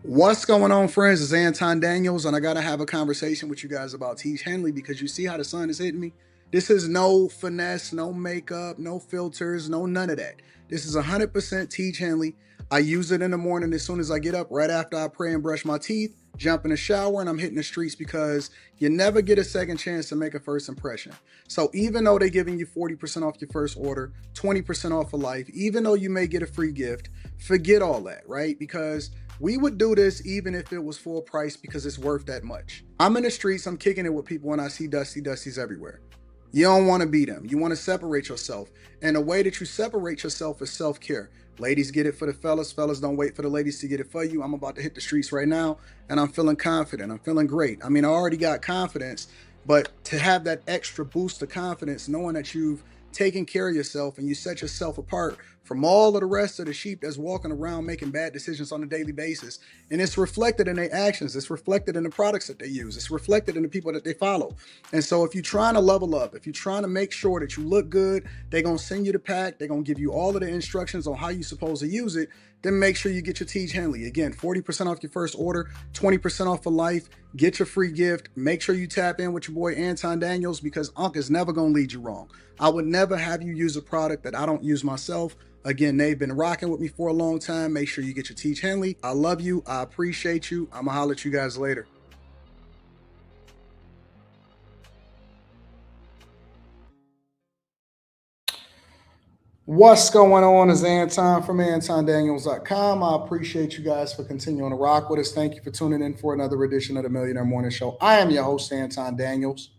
What's going on, friends? It's Anton Daniels, and I gotta have a conversation with you guys about Teach Henley because you see how the sun is hitting me. This is no finesse, no makeup, no filters, no none of that. This is 100% Teach Henley. I use it in the morning as soon as I get up, right after I pray and brush my teeth, jump in the shower, and I'm hitting the streets because you never get a second chance to make a first impression. So even though they're giving you 40% off your first order, 20% off for life, even though you may get a free gift, forget all that, right? Because we would do this even if it was full price because it's worth that much. I'm in the streets, I'm kicking it with people when I see Dusties everywhere. You don't want to be them. You want to separate yourself. And the way that you separate yourself is self-care. Ladies get it for the fellas. Fellas don't wait for the ladies to get it for you. I'm about to hit the streets right now and I'm feeling confident. I'm feeling great. I mean, I already got confidence, but to have that extra boost of confidence, knowing that you've taken care of yourself and you set yourself apart from all of the rest of the sheep that's walking around making bad decisions on a daily basis. And it's reflected in their actions. It's reflected in the products that they use. It's reflected in the people that they follow. And so if you're trying to level up, if you're trying to make sure that you look good, they're going to send you the pack. They're going to give you all of the instructions on how you're supposed to use it. Then make sure you get your Teach Henley. Again, 40% off your first order, 20% off for life. Get your free gift. Make sure you tap in with your boy Anton Daniels because Unc is never going to lead you wrong. I would never have you use a product that I don't use myself. Again, they've been rocking with me for a long time. Make sure you get your Teach Henley. I love you. I appreciate you. I'm going to holler at you guys later. What's going on? Is Anton from AntonDaniels.com. I appreciate you guys for continuing to rock with us. Thank you for tuning in for another edition of the Millionaire Morning Show. I am your host, Anton Daniels.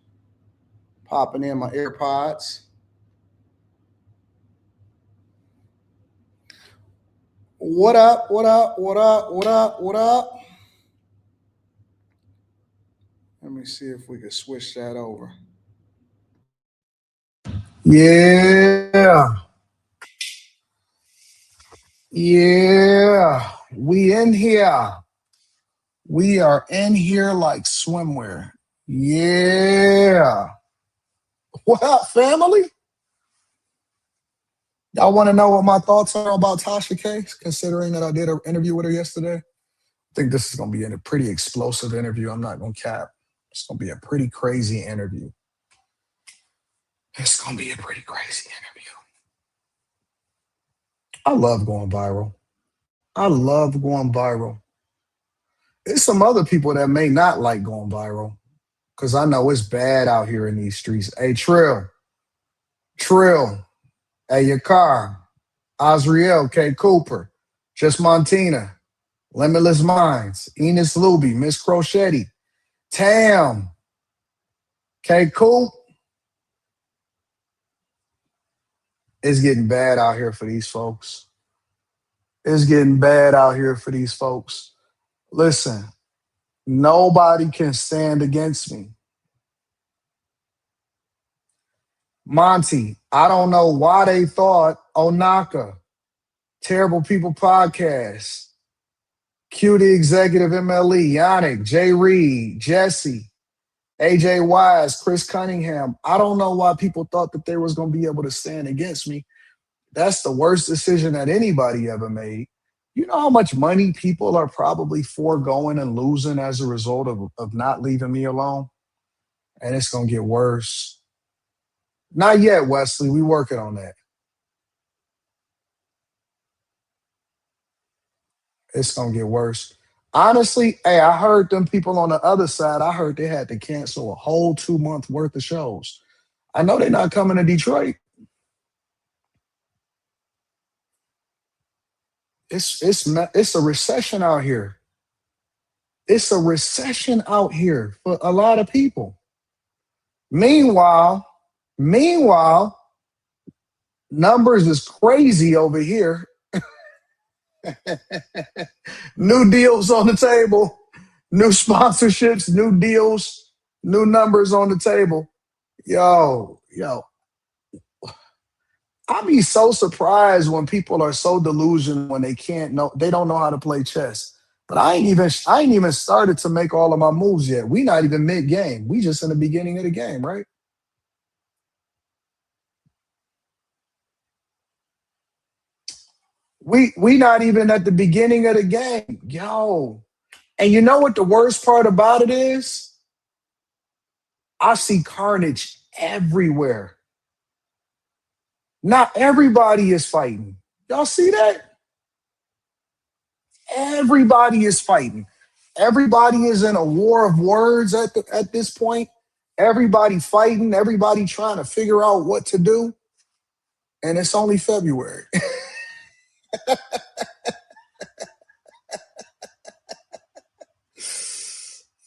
Popping in my AirPods. What up? What up? What up? What up? What up? Let me see if we can switch that over. Yeah. Yeah. We in here. We are in here like swimwear. Yeah. What up, family? Y'all want to know what my thoughts are about Tasha K, considering that I did an interview with her yesterday? I think this is going to be a pretty explosive interview. I'm not going to cap. It's going to be a pretty crazy interview. It's going to be a pretty crazy interview. I love going viral. I love going viral. There's some other people that may not like going viral because I know it's bad out here in these streets. Hey, Trill, hey, your car, Azriel K. Cooper, Just Montina, Limitless Minds, Enos Luby, Miss Crochetti, Tam, K. Coop. It's getting bad out here for these folks. It's getting bad out here for these folks. Listen, nobody can stand against me. Monty, I don't know why they thought Onaka, Terrible People Podcast, Q the Executive MLE, Yannick, Jay Reed, Jesse, AJ Wise, Chris Cunningham. I don't know why people thought that they was going to be able to stand against me. That's the worst decision that anybody ever made. You know how much money people are probably foregoing and losing as a result of not leaving me alone? And it's going to get worse. Not yet, Wesley. We working on that. It's going to get worse. Honestly, hey, I heard them people on the other side, I heard they had to cancel a whole 2 month worth of shows. I know they're not coming to Detroit. It's a recession out here. It's a recession out here for a lot of people. Meanwhile, meanwhile, numbers is crazy over here. New deals on the table, new sponsorships, new deals, new numbers on the table. Yo, I be so surprised when people are so delusional when they don't know how to play chess. But I ain't even started to make all of my moves yet. We not even mid game. We just in the beginning of the game, right? We not even at the beginning of the game. Yo. And you know what the worst part about it is? I see carnage everywhere. Not everybody is fighting. Y'all see that? Everybody is fighting. Everybody is in a war of words at this point. Everybody fighting, everybody trying to figure out what to do. And it's only February.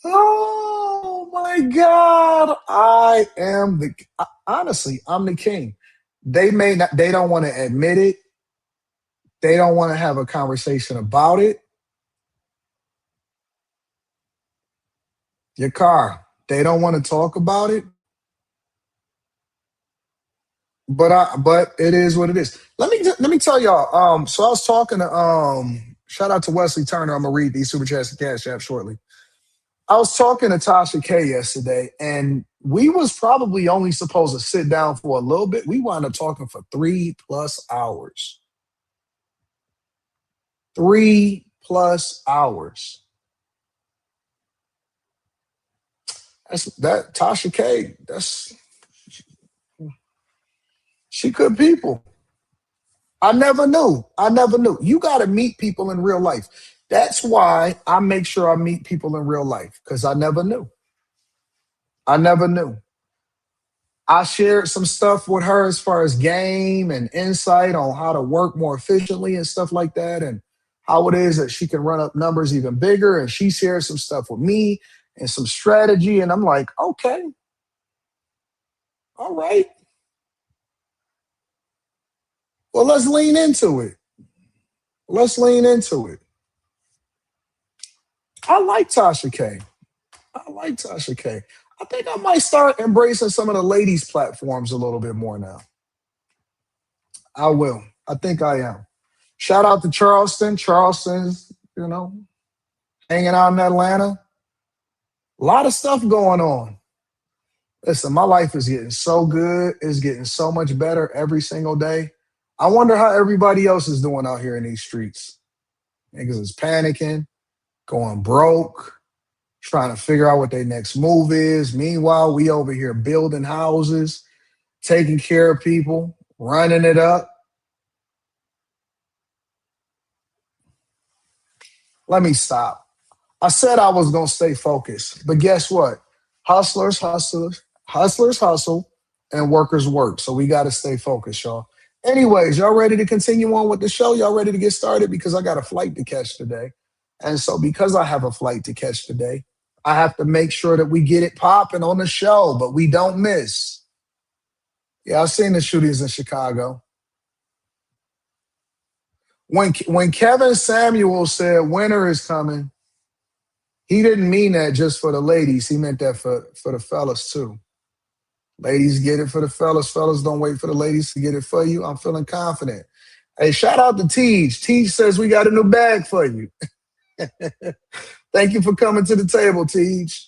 Oh my God. Honestly, I'm the king. They don't want to admit it. They don't want to have a conversation about it. Your car. They don't want to talk about it. But it is what it is. Let me tell y'all. So I was talking to shout out to Wesley Turner. I'm gonna read these super chats and cash app shortly. I was talking to Tasha K yesterday, and we was probably only supposed to sit down for a little bit. We wound up talking for 3+ hours. 3+ hours. That's that Tasha K. That's she good people. I never knew. I never knew. You got to meet people in real life. That's why I make sure I meet people in real life because I never knew. I never knew. I shared some stuff with her as far as game and insight on how to work more efficiently and stuff like that, and how it is that she can run up numbers even bigger. And she shared some stuff with me and some strategy. And I'm like, okay, all right. Well, let's lean into it. Let's lean into it. I like Tasha K. I like Tasha K. I think I might start embracing some of the ladies' platforms a little bit more now. I will. I think I am. Shout out to Charleston. Charleston's, hanging out in Atlanta. A lot of stuff going on. Listen, my life is getting so good. It's getting so much better every single day. I wonder how everybody else is doing out here in these streets. Niggas is panicking, going broke, trying to figure out what their next move is. Meanwhile, we over here building houses, taking care of people, running it up. Let me stop. I said I was going to stay focused, but guess what? Hustlers hustle, and workers work. So we got to stay focused, y'all. Anyways, y'all ready to continue on with the show? Y'all ready to get started? Because I got a flight to catch today. And so because I have a flight to catch today, I have to make sure that we get it popping on the show, but we don't miss. Yeah, I've seen the shootings in Chicago. When Kevin Samuel said winter is coming, he didn't mean that just for the ladies. He meant that for the fellas too. Ladies get it for the fellas. Fellas don't wait for the ladies to get it for you. I'm feeling confident. Hey, shout out to Teej. Teej says we got a new bag for you. Thank you for coming to the table, Teej.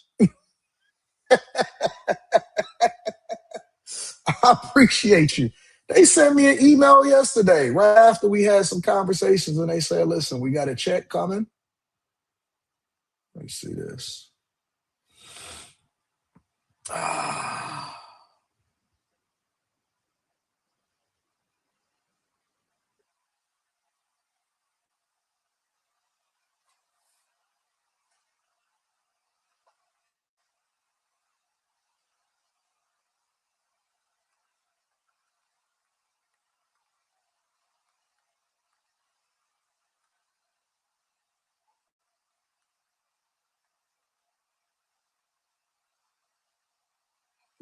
I appreciate you. They sent me an email yesterday, right after we had some conversations, and they said, listen, we got a check coming. Let me see this.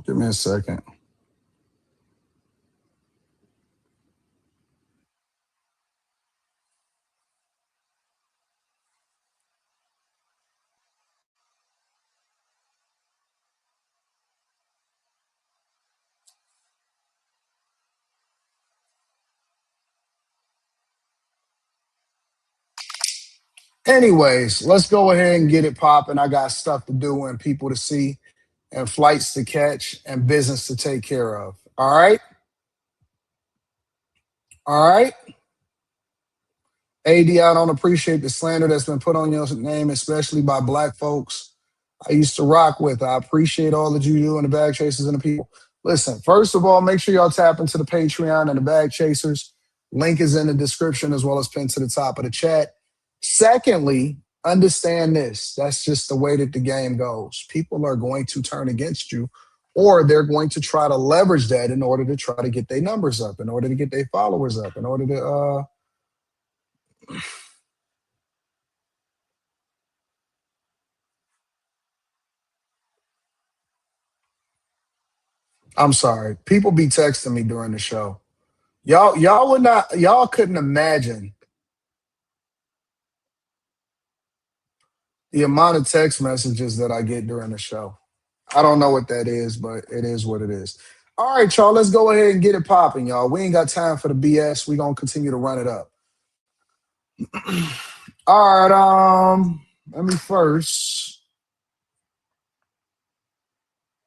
Give me a second. Anyways, let's go ahead and get it popping. I got stuff to do and people to see and flights to catch and business to take care of. All right? All right? AD, I don't appreciate the slander that's been put on your name, especially by black folks I used to rock with. I appreciate all that you do and the bag chasers and the people. Listen, first of all, make sure y'all tap into the Patreon and the bag chasers. Link is in the description as well as pinned to the top of the chat. Secondly, understand this. That's just the way that the game goes. People are going to turn against you, or they're going to try to leverage that in order to try to get their numbers up, in order to get their followers up, in order to I'm sorry. People be texting me during the show. Y'all couldn't imagine the amount of text messages that I get during the show. I don't know what that is, but it is what it is. All right, y'all, let's go ahead and get it popping, y'all. We ain't got time for the BS. We're gonna continue to run it up. All right, let me first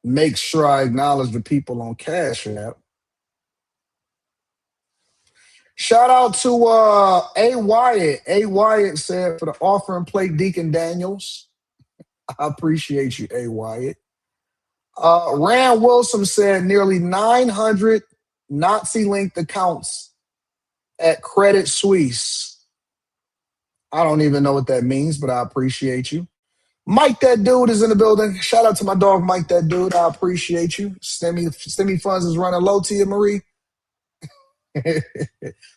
make sure I acknowledge the people on Cash App. Shout out to A Wyatt. A Wyatt said for the offering plate, Deacon Daniels. I appreciate you, A Wyatt. Rand Wilson said nearly 900 Nazi-linked accounts at Credit Suisse. I don't even know what that means, but I appreciate you. Mike, that dude, is in the building. Shout out to my dog, Mike, that dude. I appreciate you. Stimmy funds is running low to you, Marie.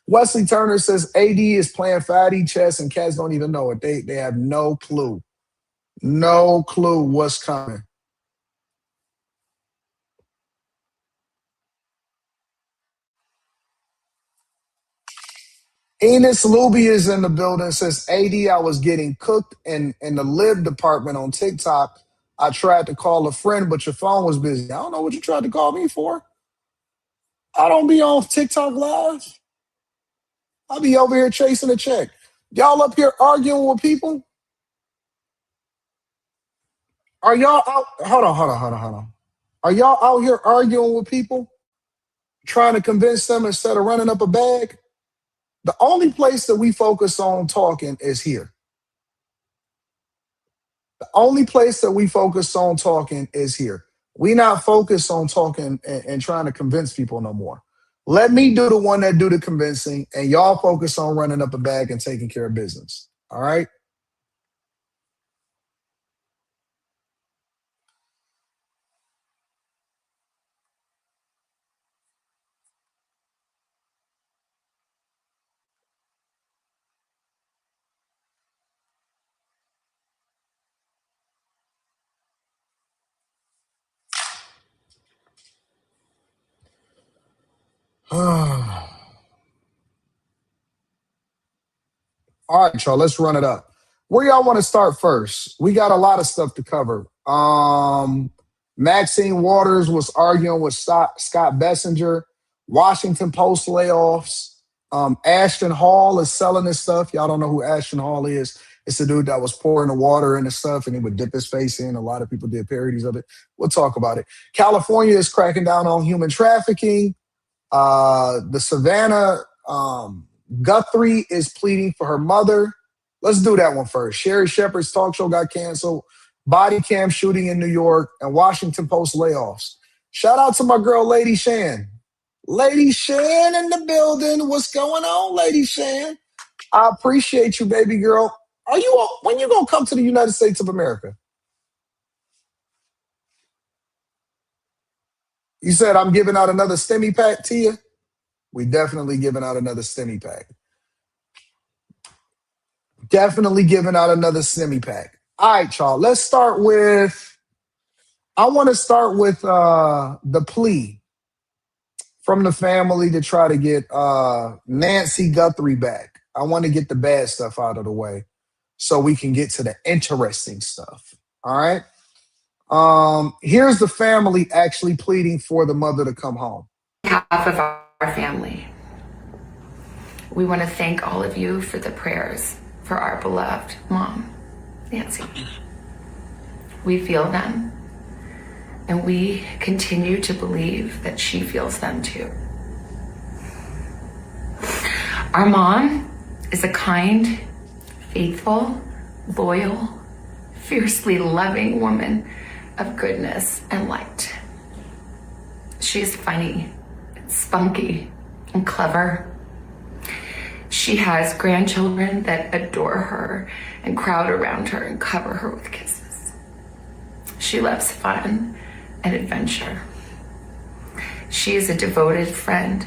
Wesley Turner says AD is playing 5D chess and cats don't even know it. They have no clue. No clue what's coming. Enos Luby is in the building. Says AD, I was getting cooked in the live department on TikTok. I tried to call a friend, but your phone was busy. I don't know what you tried to call me for. I don't be on TikTok live. I'll be over here chasing a check. Y'all up here arguing with people? Are y'all out? Hold on. Are y'all out here arguing with people? Trying to convince them instead of running up a bag? The only place that we focus on talking is here. The only place that we focus on talking is here. We not focused on talking and trying to convince people no more. Let me do the one that do the convincing, and y'all focus on running up a bag and taking care of business. All right? All right, y'all, let's run it up. Where y'all want to start first? We got a lot of stuff to cover. Maxine Waters was arguing with Scott Bessinger. Washington Post layoffs. Ashton Hall is selling this stuff. Y'all don't know who Ashton Hall is. It's a dude that was pouring the water in the stuff and he would dip his face in. A lot of people did parodies of it. We'll talk about it. California is cracking down on human trafficking. The Savannah Guthrie is pleading for her mother. Let's do that one first. Sherry Shepard's talk show got canceled. Body cam shooting in New York and Washington Post layoffs. Shout out to my girl, Lady Shan. Lady Shan in the building. What's going on, Lady Shan? I appreciate you, baby girl. When you gonna come to the United States of America? You said I'm giving out another STEMI pack to you? We definitely giving out another STEMI pack. Definitely giving out another STEMI pack. All right, y'all. Let's start with, I want to start with the plea from the family to try to get Nancy Guthrie back. I want to get the bad stuff out of the way so we can get to the interesting stuff. All right. Here's the family actually pleading for the mother to come home. On behalf of our family, we want to thank all of you for the prayers for our beloved mom, Nancy. We feel them, and we continue to believe that she feels them too. Our mom is a kind, faithful, loyal, fiercely loving woman of goodness and light. She is funny, spunky, and clever. She has grandchildren that adore her and crowd around her and cover her with kisses. She loves fun and adventure. She is a devoted friend.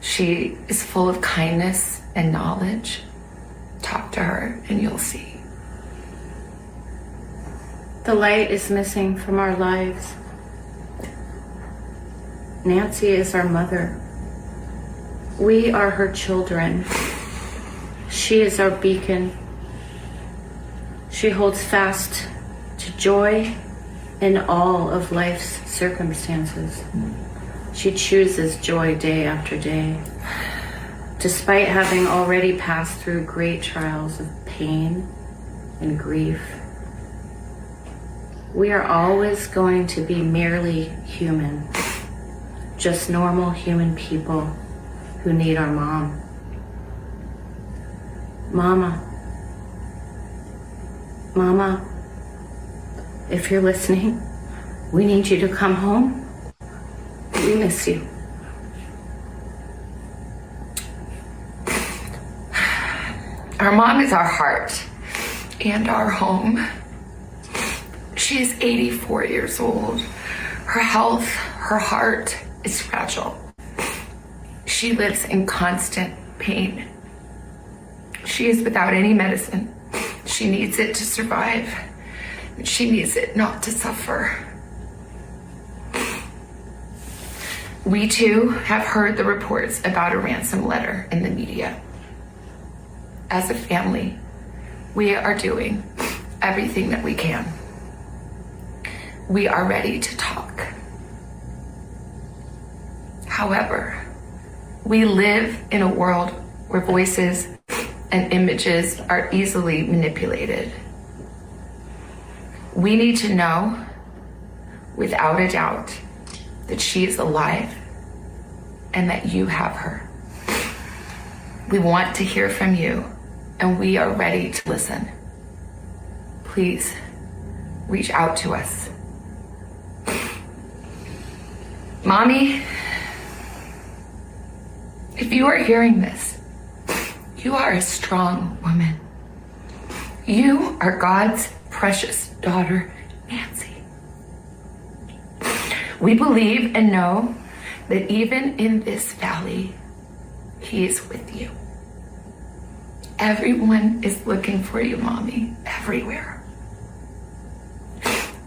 She is full of kindness and knowledge. Talk to her and you'll see. The light is missing from our lives. Nancy is our mother. We are her children. She is our beacon. She holds fast to joy in all of life's circumstances. She chooses joy day after day, despite having already passed through great trials of pain and grief. We are always going to be merely human, just normal human people who need our mom. Mama, if you're listening, we need you to come home. We miss you. Our mom is our heart and our home. She is 84 years old. Her health, her heart is fragile. She lives in constant pain. She is without any medicine. She needs it to survive. She needs it not to suffer. We too have heard the reports about a ransom letter in the media. As a family, we are doing everything that we can. We are ready to talk. However, we live in a world where voices and images are easily manipulated. We need to know, without a doubt, that she is alive and that you have her. We want to hear from you, and we are ready to listen. Please reach out to us. Mommy, if you are hearing this, you are a strong woman. You are God's precious daughter, Nancy. We believe and know that even in this valley, He is with you. Everyone is looking for you, Mommy, everywhere.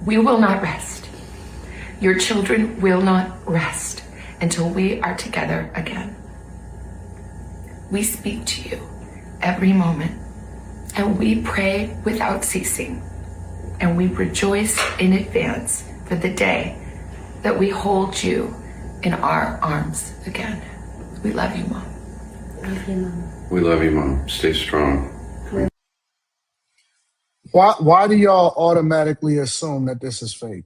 We will not rest. Your children will not rest until we are together again. We speak to you every moment, and we pray without ceasing, and we rejoice in advance for the day that we hold you in our arms again. We love you, Mom. Love you, Mom. We love you, Mom. Stay strong. Why do y'all automatically assume that this is fake?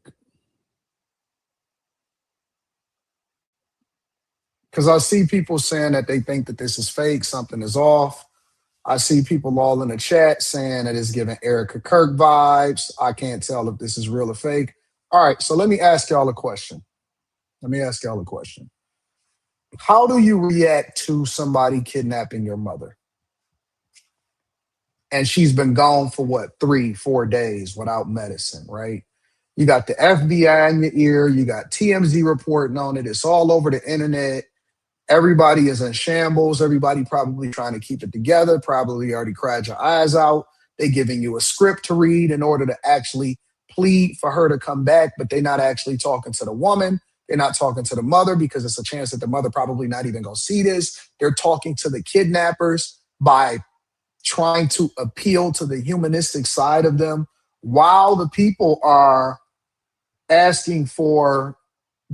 Because I see people saying that they think that this is fake, something is off. I see people all in the chat saying that it's giving Erica Kirk vibes. I can't tell if this is real or fake. All right, so let me ask y'all a question. How do you react to somebody kidnapping your mother? And she's been gone for what, 3-4 days without medicine, right? You got the FBI in your ear. You got TMZ reporting on it. It's all over the internet. Everybody is in shambles. Everybody probably trying to keep it together. Probably already cried your eyes out. They're giving you a script to read in order to actually plead for her to come back, but they're not actually talking to the woman. They're not talking to the mother because it's a chance that the mother probably not even going to see this. They're talking to the kidnappers by trying to appeal to the humanistic side of them while the people are asking for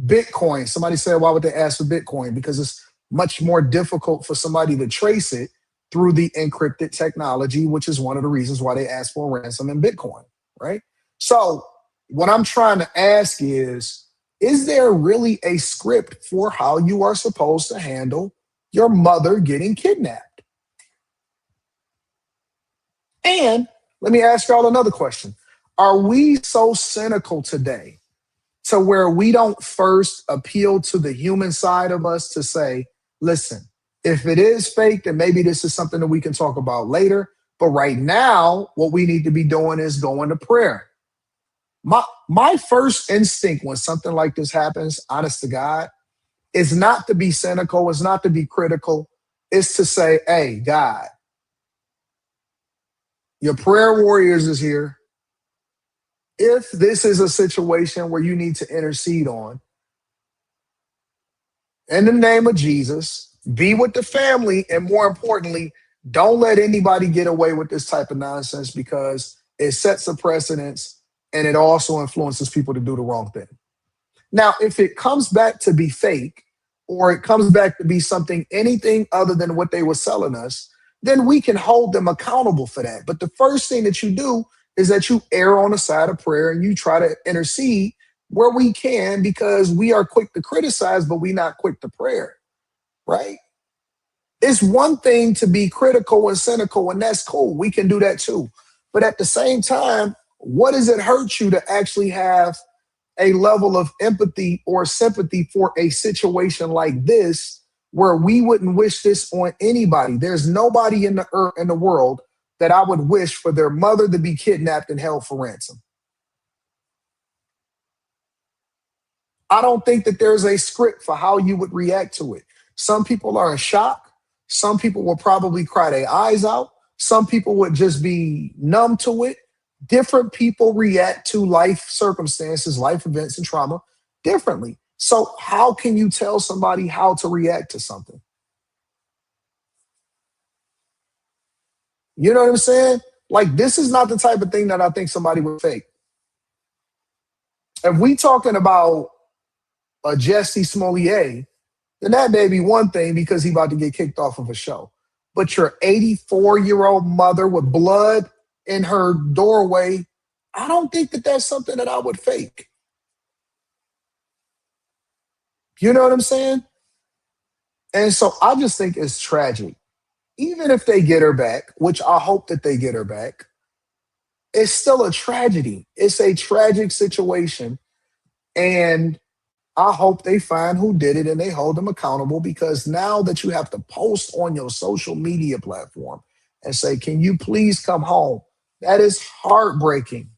Bitcoin. Somebody said, why would they ask for Bitcoin? Because it's much more difficult for somebody to trace it through the encrypted technology, which is one of the reasons why they ask for a ransom in Bitcoin, right? So what I'm trying to ask is there really a script for how you are supposed to handle your mother getting kidnapped? And let me ask y'all another question. Are we so cynical today to where we don't first appeal to the human side of us to say, listen, if it is fake, then maybe this is something that we can talk about later. But right now, what we need to be doing is going to prayer. My first instinct when something like this happens, honest to God, is not to be cynical, is not to be critical, is to say, hey, God, your prayer warriors is here. If this is a situation where you need to intercede on, in the name of Jesus, be with the family, and more importantly, don't let anybody get away with this type of nonsense because it sets a precedence and it also influences people to do the wrong thing. Now, if it comes back to be fake or it comes back to be something, anything other than what they were selling us, then we can hold them accountable for that. But the first thing that you do is that you err on the side of prayer and you try to intercede where we can, because we are quick to criticize, but we're not quick to prayer, right? It's one thing to be critical and cynical, and that's cool. We can do that too. But at the same time, what does it hurt you to actually have a level of empathy or sympathy for a situation like this, where we wouldn't wish this on anybody? There's nobody in the earth, in the world, that I would wish for their mother to be kidnapped and held for ransom. I don't think that there's a script for how you would react to it. Some people are in shock. Some people will probably cry their eyes out. Some people would just be numb to it. Different people react to life circumstances, life events, and trauma differently. So how can you tell somebody how to react to something? You know what I'm saying? Like, this is not the type of thing that I think somebody would fake. If we talking about a Jesse Smollett, then that may be one thing because he about to get kicked off of a show. But your 84-year-old mother with blood in her doorway, I don't think that that's something that I would fake. You know what I'm saying? And so I just think it's tragic. Even if they get her back, which I hope that they get her back, it's still a tragedy. It's a tragic situation. And I hope they find who did it and they hold them accountable, because now that you have to post on your social media platform and say, can you please come home? That is heartbreaking.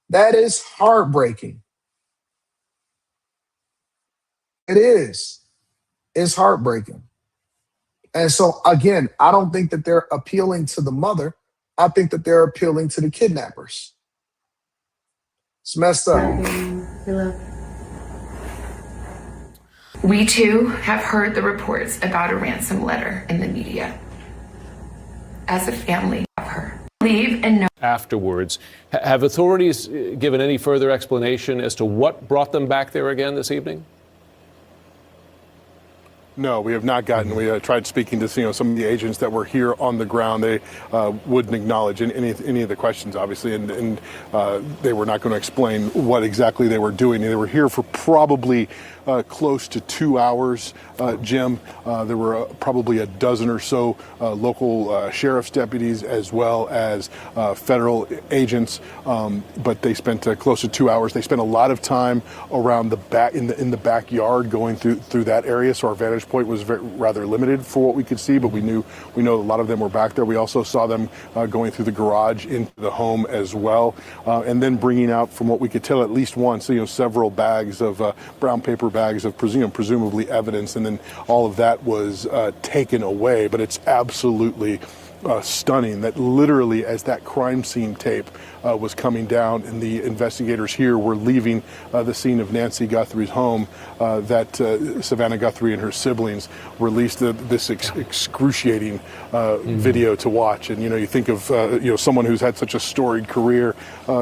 That is heartbreaking. It is. It's heartbreaking. And so, again, I don't think that they're appealing to the mother. I think that they're appealing to the kidnappers. It's messed up. We love you. We too have heard the reports about a ransom letter in the media. As a family of her, believe and know. Afterwards, have authorities given any further explanation as to what brought them back there again this evening? No, we have not gotten. We tried speaking to some of the agents that were here on the ground. They wouldn't acknowledge any of the questions, obviously, and they were not going to explain what exactly they were doing. They were here for probably close to 2 hours, Jim. There were probably a dozen or so local sheriff's deputies as well as federal agents, but they spent close to 2 hours. They spent a lot of time around the back in the backyard going through that area, so our vantage point was rather limited for what we could see, but we know a lot of them were back there. We also saw them going through the garage into the home as well, and then bringing out, from what we could tell, at least once, several bags of brown paper bags of presumably evidence, and then all of that was taken away. But it's absolutely stunning that literally as that crime scene tape was coming down and the investigators here were leaving the scene of Nancy Guthrie's home, that Savannah Guthrie and her siblings released this excruciating video to watch. And you think of someone who's had such a storied career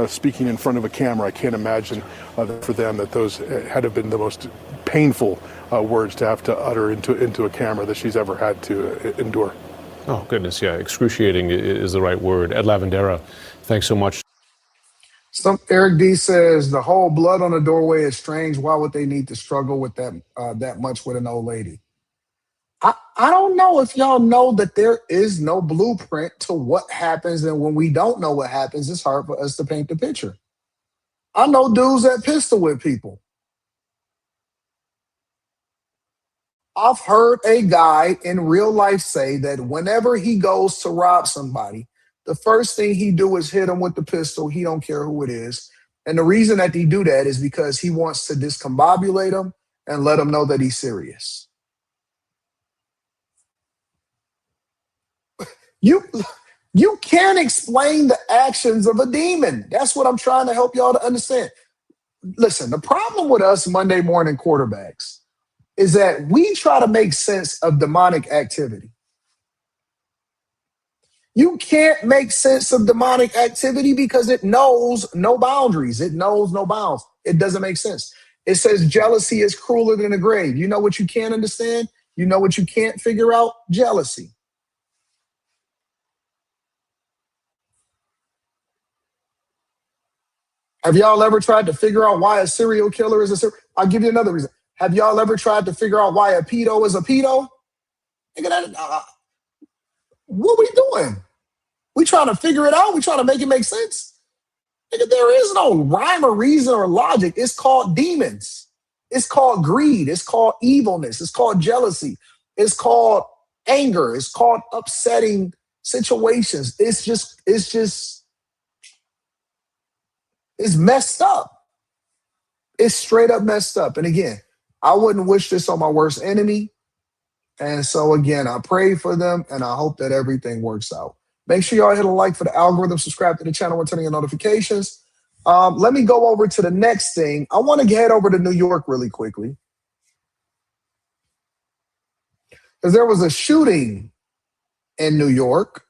speaking in front of a camera. I can't imagine for them that those had to have been the most painful words to have to utter into a camera that she's ever had to endure. Oh, goodness, yeah. Excruciating is the right word. Ed Lavandera, thanks so much. Eric D says the whole blood on the doorway is strange. Why would they need to struggle with that much with an old lady? I don't know if y'all know that there is no blueprint to what happens, and when we don't know what happens, it's hard for us to paint the picture. I know dudes that pistol whip people. I've heard a guy in real life say that whenever he goes to rob somebody, the first thing he do is hit him with the pistol. He don't care who it is. And the reason that he do that is because he wants to discombobulate him and let him know that he's serious. You you can't explain the actions of a demon. That's what I'm trying to help y'all to understand. Listen, the problem with us Monday morning quarterbacks is that we try to make sense of demonic activity. You can't make sense of demonic activity because it knows no boundaries. It knows no bounds. It doesn't make sense. It says jealousy is crueler than the grave. You know what you can't understand? You know what you can't figure out? Jealousy. Have y'all ever tried to figure out why a serial killer is a serial? I'll give you another reason. Have y'all ever tried to figure out why a pedo is a pedo? What we doing? We trying to figure it out. We trying to make it make sense. Nigga, there is no rhyme or reason or logic. It's called demons. It's called greed. It's called evilness. It's called jealousy. It's called anger. It's called upsetting situations. It's messed up. It's straight up messed up. And again, I wouldn't wish this on my worst enemy. And so again, I pray for them and I hope that everything works out. Make sure y'all hit a like for the algorithm, subscribe to the channel, and turn on your notifications. Let me go over to the next thing. I want to head over to New York really quickly. Because there was a shooting in New York.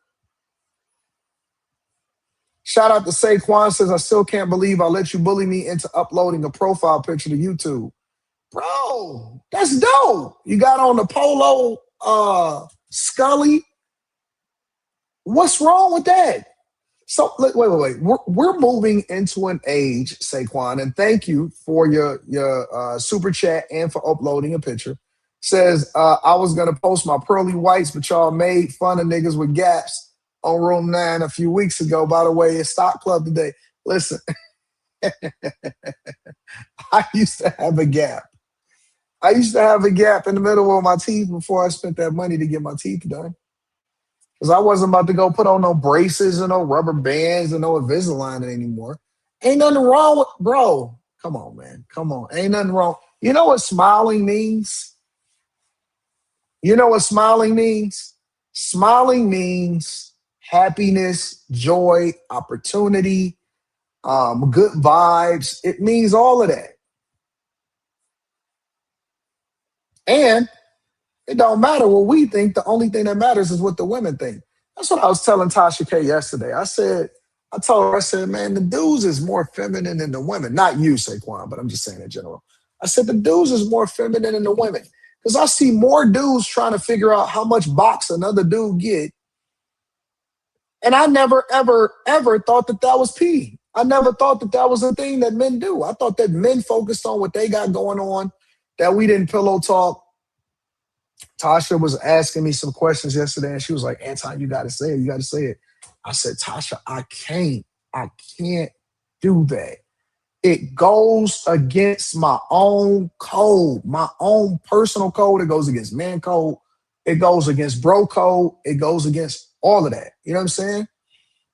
Shout out to Saquon, says, I still can't believe I let you bully me into uploading a profile picture to YouTube. Bro, that's dope. You got on the polo Scully. What's wrong with that? So wait. We're moving into an age, Saquon, and thank you for your super chat and for uploading a picture. Says I was gonna post my pearly whites, but y'all made fun of niggas with gaps on Room 9 a few weeks ago. By the way, it's Stock Club today. Listen, I used to have a gap. I used to have a gap in the middle of my teeth before I spent that money to get my teeth done. Because I wasn't about to go put on no braces and no rubber bands and no Invisalign anymore. Ain't nothing wrong with, bro. Come on, man. Come on. Ain't nothing wrong. You know what smiling means? You know what smiling means? Smiling means happiness, joy, opportunity, good vibes. It means all of that. And it don't matter what we think. The only thing that matters is what the women think. That's what I was telling Tasha K yesterday. I told her, I said, man, the dudes is more feminine than the women. Not you, Saquon, but I'm just saying in general. I said, the dudes is more feminine than the women. Because I see more dudes trying to figure out how much box another dude get. And I never, ever, ever thought that was P. I never thought that was a thing that men do. I thought that men focused on what they got going on, that we didn't pillow talk. Tasha was asking me some questions yesterday, and she was like, Anton, you got to say it. You got to say it. I said, Tasha, I can't do that. It goes against my own code, my own personal code. It goes against man code. It goes against bro code. It goes against all of that. You know what I'm saying?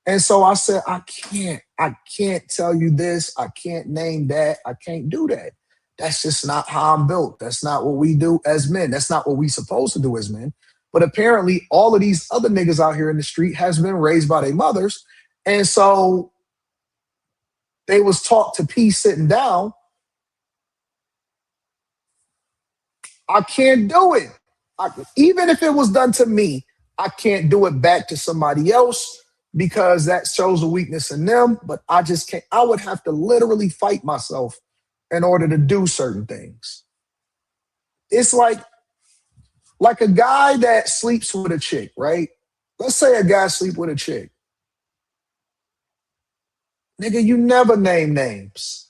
And so I said, I can't tell you this. I can't name that. I can't do that. That's just not how I'm built. That's not what we do as men. That's not what we supposed to do as men. But apparently all of these other niggas out here in the street has been raised by their mothers. And so they was taught to pee sitting down. I can't do it. Even if it was done to me, I can't do it back to somebody else because that shows a weakness in them. But I just can't. I would have to literally fight myself in order to do certain things. It's like a guy that sleeps with a chick, right? Let's say a guy sleep with a chick. Nigga, you never name names.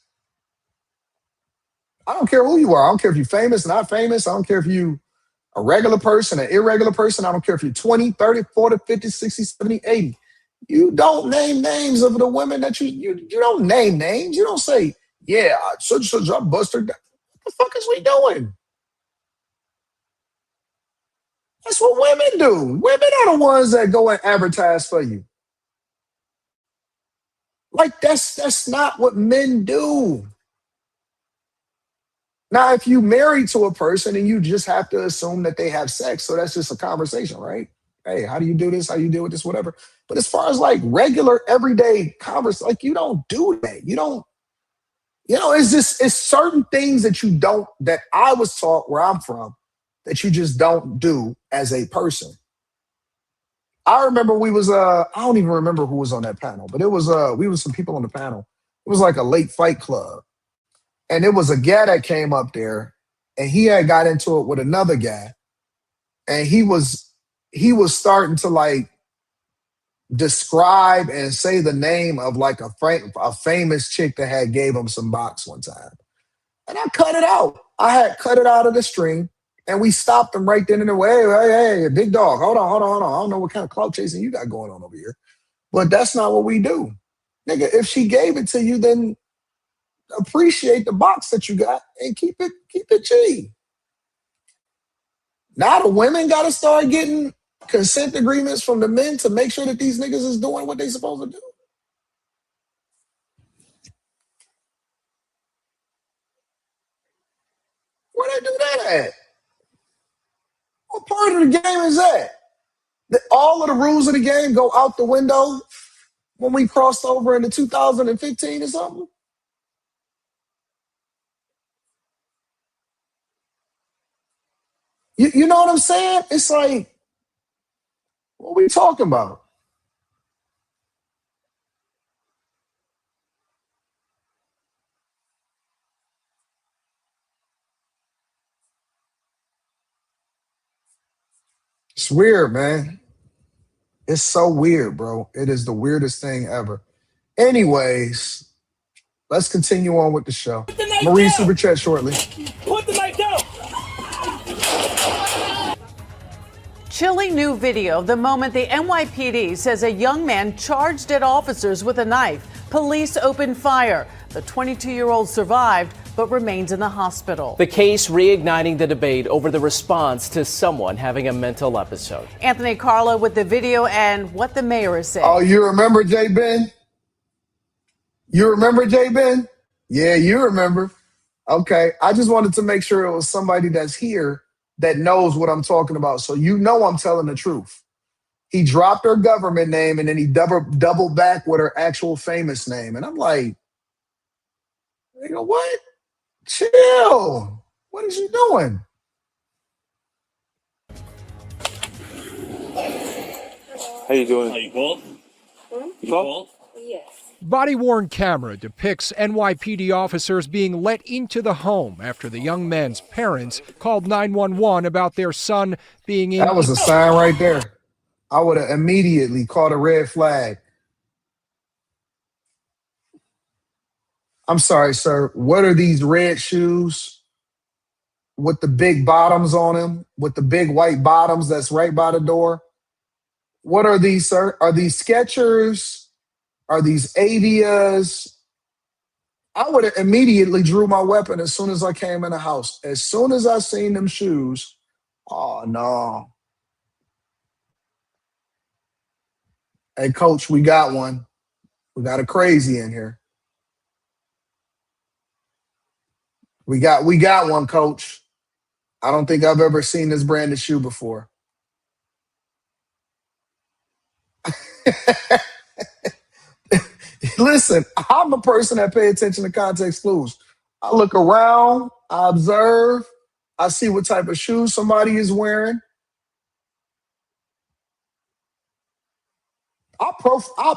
I don't care who you are. I don't care if you're famous, not famous. I don't care if you A regular person, an irregular person, I don't care if you're 20, 30, 40, 50, 60, 70, 80. You don't name names of the women that you don't name names. You don't say, yeah, such I busted. What the fuck is we doing? That's what women do. Women are the ones that go and advertise for you. Like that's not what men do. Now, if you married to a person and you just have to assume that they have sex, so that's just a conversation, right? Hey, how do you do this? How do you deal with this? Whatever. But as far as like regular everyday converse, like you don't do that. You don't, it's certain things that you don't, that I was taught where I'm from, that you just don't do as a person. I remember I don't even remember who was on that panel, but it was we was some people on the panel. It was like a late fight club. And it was a guy that came up there and he had got into it with another guy. And he was starting to like describe and say the name of like a famous chick that had gave him some box one time. And I cut it out. I had cut it out of the stream. And we stopped him right then and there. Hey, big dog, hold on. I don't know what kind of clout chasing you got going on over here. But that's not what we do. Nigga, if she gave it to you, then appreciate the box that you got and keep it G. Now the women got to start getting consent agreements from the men to make sure that these niggas is doing what they supposed to do. Where they do that at? What part of the game is that? All of the rules of the game go out the window when we crossed over into 2015 or something? You know what I'm saying? It's like, what we talking about? It's weird, man. It's so weird, bro. It is the weirdest thing ever. Anyways, let's continue on with the show. Marie super chat shortly. Put the knife down. Chilling new video of the moment the NYPD says a young man charged at officers with a knife. Police opened fire. The 22-year-old survived but remains in the hospital. The case reigniting the debate over the response to someone having a mental episode. Anthony Carlo with the video and what the mayor is saying. Oh, you remember J. Ben? You remember J. Ben? Yeah, you remember. Okay, I just wanted to make sure it was somebody that's here that knows what I'm talking about. So you know I'm telling the truth. He dropped her government name and then he doubled back with her actual famous name. And I'm like, nigga, what? Chill. What is you doing? How you doing? Are you cold? You cold? Yes. Body-worn camera depicts NYPD officers being let into the home after the young man's parents called 911 about their son being in. That was a sign right there. I would have immediately called a red flag. I'm sorry, sir. What are these red shoes with the big bottoms on them, with the big white bottoms that's right by the door? What are these, sir? Are these Skechers? Are these Avias? I would have immediately drew my weapon as soon as I came in the house. As soon as I seen them shoes, oh no. Hey, coach, we got one. We got a crazy in here. We got one, coach. I don't think I've ever seen this brand of shoe before. Listen, I'm a person that pay attention to context clues. I look around, I observe, I see what type of shoes somebody is wearing. I'll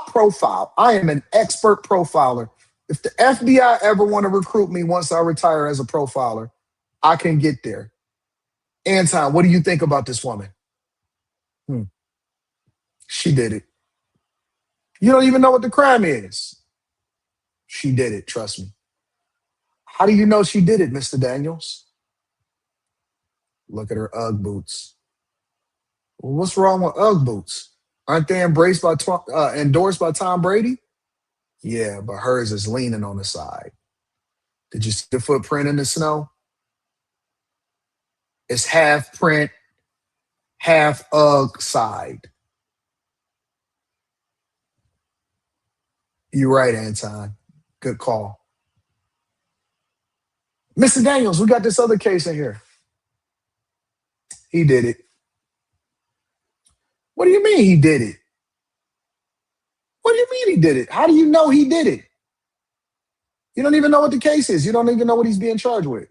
profile. I am an expert profiler. If the FBI ever want to recruit me once I retire as a profiler, I can get there. Anton, what do you think about this woman? She did it. You don't even know what the crime is. She did it, trust me. How do you know she did it, Mr. Daniels? Look at her Ugg boots. Well, what's wrong with Ugg boots? Aren't they endorsed by Tom Brady? Yeah, but hers is leaning on the side. Did you see the footprint in the snow? It's half print, half Ugg side. You're right, Anton. Good call. Mr. Daniels, we got this other case in here. He did it. What do you mean he did it? What do you mean he did it? How do you know he did it? You don't even know what the case is. You don't even know what he's being charged with.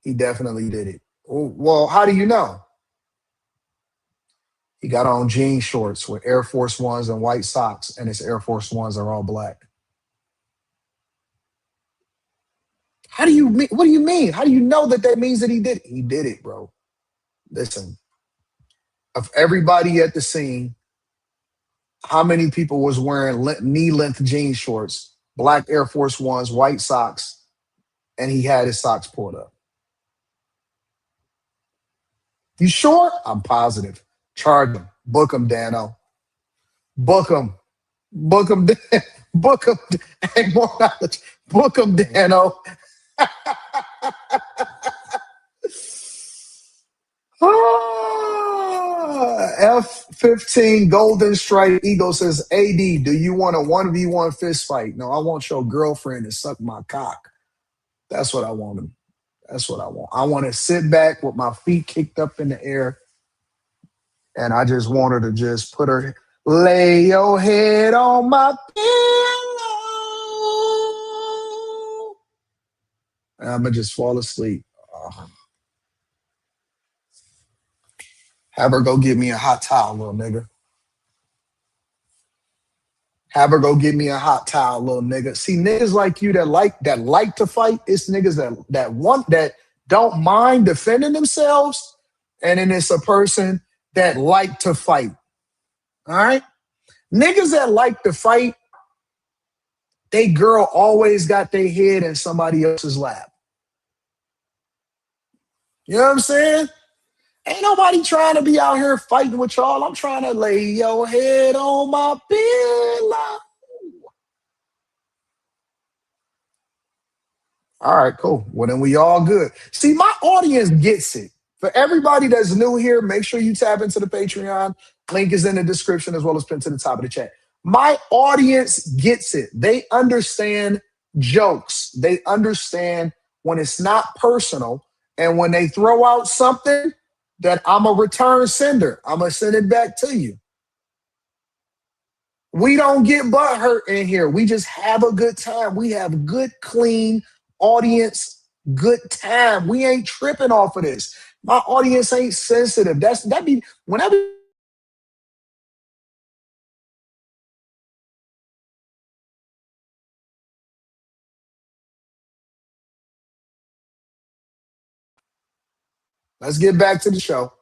He definitely did it. Well, how do you know? He got on jean shorts with Air Force Ones and white socks, and his Air Force Ones are all black. How do you mean? What do you mean? How do you know that means that he did it? He did it, bro. Listen, of everybody at the scene, how many people was wearing knee-length jean shorts, black Air Force Ones, white socks, and he had his socks pulled up? You sure? I'm positive. Charge him. Book him, Dano. Book him. Book him. Book him. Hey, more knowledge. Book him, Dano. F-15 Golden Stripe Eagle says, AD, do you want a 1v1 fist fight? No, I want your girlfriend to suck my cock. That's what I want him. That's what I want. I want to sit back with my feet kicked up in the air, and I just want her to just lay your head on my pillow, and I'm going to just fall asleep. Oh. Have her go get me a hot towel, little nigga. Have her go get me a hot towel, little nigga. See, niggas like you that like to fight, it's niggas that don't mind defending themselves, and then it's a person that like to fight. All right? Niggas that like to fight, they girl always got their head in somebody else's lap. You know what I'm saying? Ain't nobody trying to be out here fighting with y'all. I'm trying to lay your head on my pillow. All right, cool. Well, then we all good. See, my audience gets it. For everybody that's new here, make sure you tap into the Patreon. Link is in the description as well as pinned to the top of the chat. My audience gets it. They understand jokes. They understand when it's not personal, and when they throw out something that I'm a return sender, I'm going to send it back to you. We don't get butthurt in here. We just have a good time. We have good, clean audience, good time. We ain't tripping off of this. My audience ain't sensitive. That be whenever. Let's get back to the show.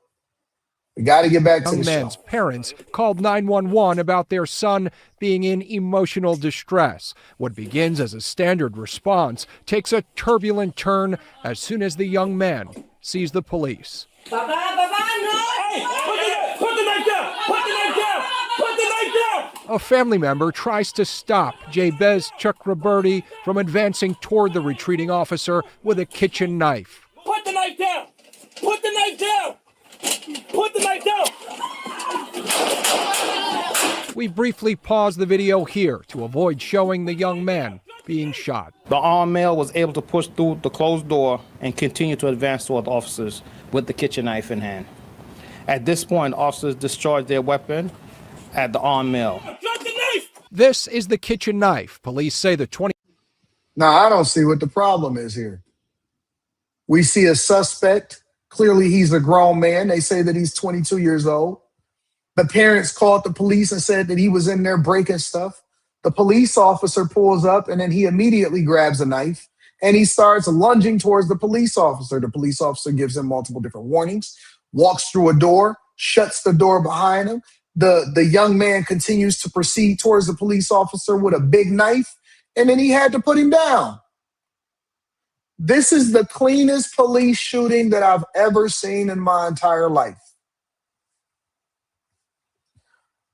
We got to get back to the Young show. man's parents called 911 about their son being in emotional distress. What begins as a standard response takes a turbulent turn as soon as the young man sees the police. Baba, no! Hey, put the knife down! Put the knife down! Put the knife down! A family member tries to stop Jabez Chakraborty from advancing toward the retreating officer with a kitchen knife. Put the knife down! Put the knife down! Put the knife down! We briefly pause the video here to avoid showing the young man being shot. The armed male was able to push through the closed door and continue to advance toward the officers with the kitchen knife in hand. At this point, officers discharged their weapon at the armed male. This is the kitchen knife. Police say the 20. Now, I don't see what the problem is here. We see a suspect. Clearly, he's a grown man. They say that he's 22 years old. The parents called the police and said that he was in there breaking stuff. The police officer pulls up, and then he immediately grabs a knife, and he starts lunging towards the police officer. The police officer gives him multiple different warnings, walks through a door, shuts the door behind him. The young man continues to proceed towards the police officer with a big knife, and then he had to put him down. This is the cleanest police shooting that I've ever seen in my entire life.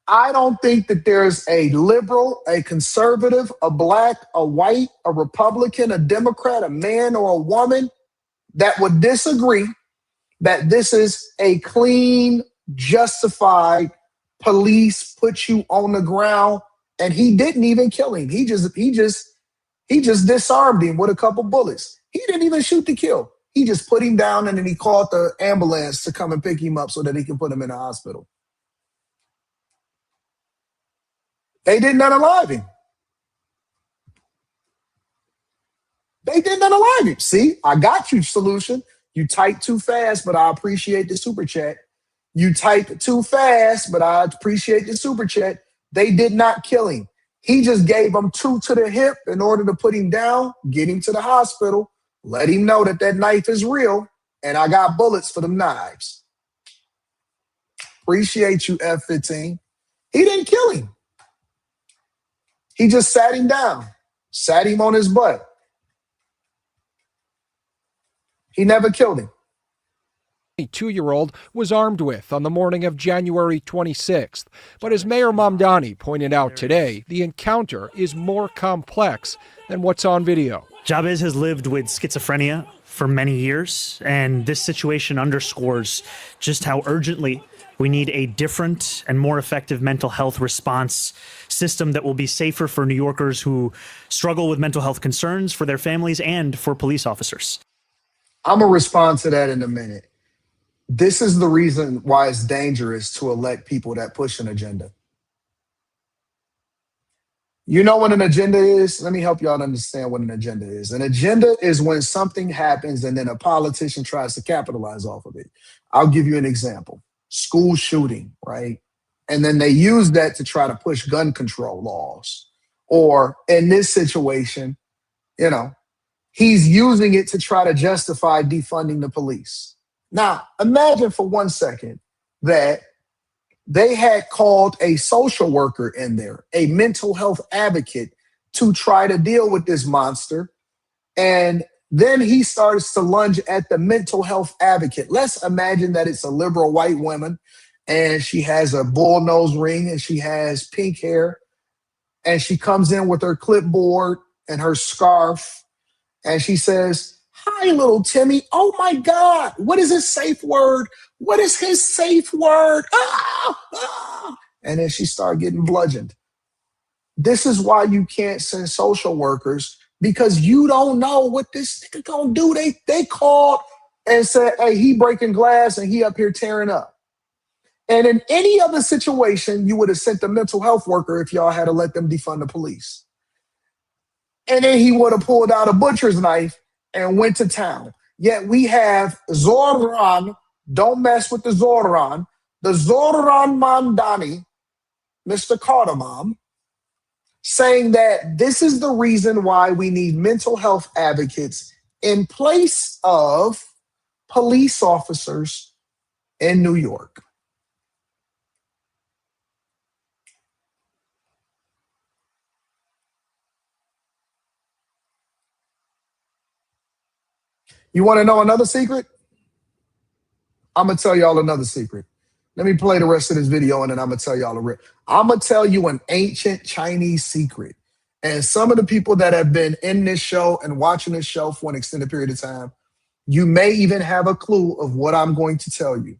I don't think that there's a liberal, a conservative, a black, a white, a Republican, a Democrat, a man or a woman that would disagree that this is a clean, justified police put you on the ground, and he didn't even kill him. He just disarmed him with a couple bullets. He didn't even shoot to kill. He just put him down, and then he called the ambulance to come and pick him up so that he can put him in the hospital. They didn't unalive him. They didn't unalive him. See, I got you, solution. You typed too fast, but I appreciate the super chat. You typed too fast, but I appreciate the super chat. They did not kill him. He just gave him 2 to the hip in order to put him down, get him to the hospital, let him know that that knife is real, and I got bullets for them knives. Appreciate you, F-15. He didn't kill him. He just sat him down, sat him on his butt. He never killed him. A 2-year-old was armed with on the morning of January 26th. But as Mayor Mamdani pointed out today, the encounter is more complex than what's on video. Jabez has lived with schizophrenia for many years, and this situation underscores just how urgently we need a different and more effective mental health response system that will be safer for New Yorkers who struggle with mental health concerns, for their families, and for police officers. I'm going to respond to that in a minute. This is the reason why it's dangerous to elect people that push an agenda. You know what an agenda is? Let me help y'all understand what an agenda is. An agenda is when something happens and then a politician tries to capitalize off of it. I'll give you an example. School shooting, right? And then they use that to try to push gun control laws. Or in this situation, he's using it to try to justify defunding the police. Now, imagine for 1 second that they had called a social worker in there, a mental health advocate, to try to deal with this monster. And then he starts to lunge at the mental health advocate. Let's imagine that it's a liberal white woman, and she has a bull nose ring, and she has pink hair, and she comes in with her clipboard and her scarf, and she says, "Hi, little Timmy. Oh my God, what is his safe word? What is his safe word? Ah, ah." And then she started getting bludgeoned. This is why you can't send social workers, because you don't know what this nigga gonna do. They called and said, "Hey, he breaking glass and he up here tearing up." And in any other situation, you would have sent the mental health worker if y'all had to let them defund the police. And then he would have pulled out a butcher's knife and went to town. Yet we have Zoran, don't mess with the Zoran Mamdani, Mr. Cardamom, saying that this is the reason why we need mental health advocates in place of police officers in New York. You want to know another secret? I'm going to tell y'all another secret. Let me play the rest of this video, and then I'm going to tell y'all I'm going to tell you an ancient Chinese secret. And some of the people that have been in this show and watching this show for an extended period of time, you may even have a clue of what I'm going to tell you.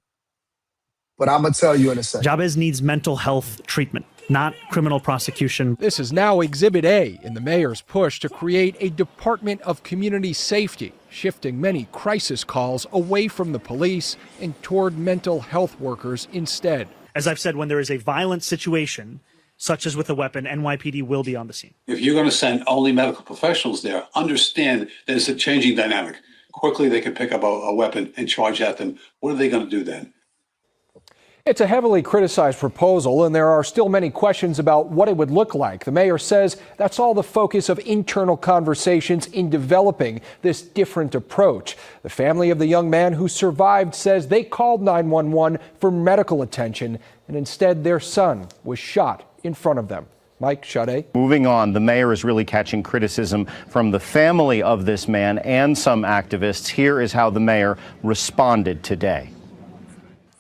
But I'm going to tell you in a second. Jabez needs mental health treatment, not criminal prosecution. This is now Exhibit A in the mayor's push to create a Department of Community Safety, shifting many crisis calls away from the police and toward mental health workers instead. As I've said, when there is a violent situation, such as with a weapon, NYPD will be on the scene. If you're going to send only medical professionals there, understand that it's a changing dynamic. Quickly, they can pick up a weapon and charge at them. What are they going to do then? It's a heavily criticized proposal, and there are still many questions about what it would look like. The mayor says that's all the focus of internal conversations in developing this different approach. The family of the young man who survived says they called 911 for medical attention, and instead their son was shot in front of them. Mike Sade. Moving on, the mayor is really catching criticism from the family of this man and some activists. Here is how the mayor responded today.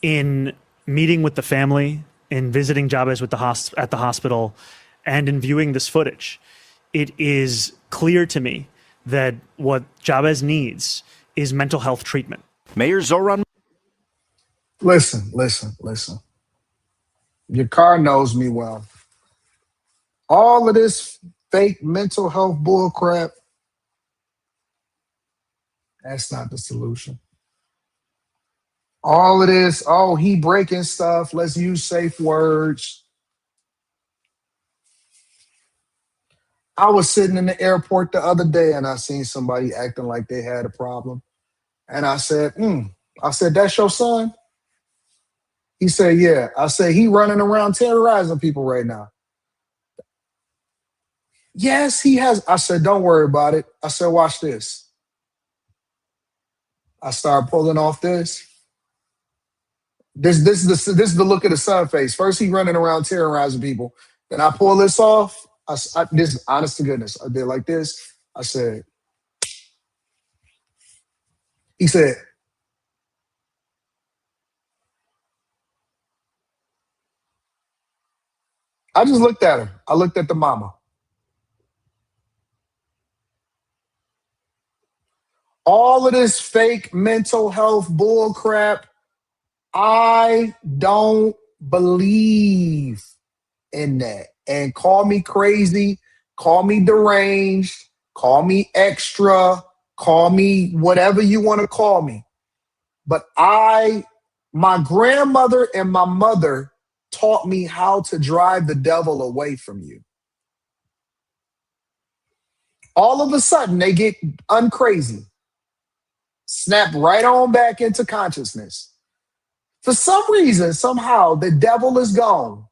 In meeting with the family, in visiting Jabez at the hospital, and in viewing this footage, it is clear to me that what Jabez needs is mental health treatment. Mayor Zoran. Listen. Your car knows me well. All of this fake mental health bullcrap, that's not the solution. All of this, oh, he breaking stuff, let's use safe words. I was sitting in the airport the other day and I seen somebody acting like they had a problem. And I said, that's your son? He said, yeah. I said, he running around terrorizing people right now. Yes, he has. I said, don't worry about it. I said, watch this. I started pulling off this. This is the look of the son face. First, he running around terrorizing people. Then I pull this off. This is honest to goodness. I did like this. I said, he said, I just looked at her. I looked at the mama. All of this fake mental health bull crap, I don't believe in that. And call me crazy, call me deranged, call me extra, call me whatever you want to call me. But my grandmother and my mother taught me how to drive the devil away from you. All of a sudden, they get uncrazy. Snap right on back into consciousness. For some reason, somehow, the devil is gone.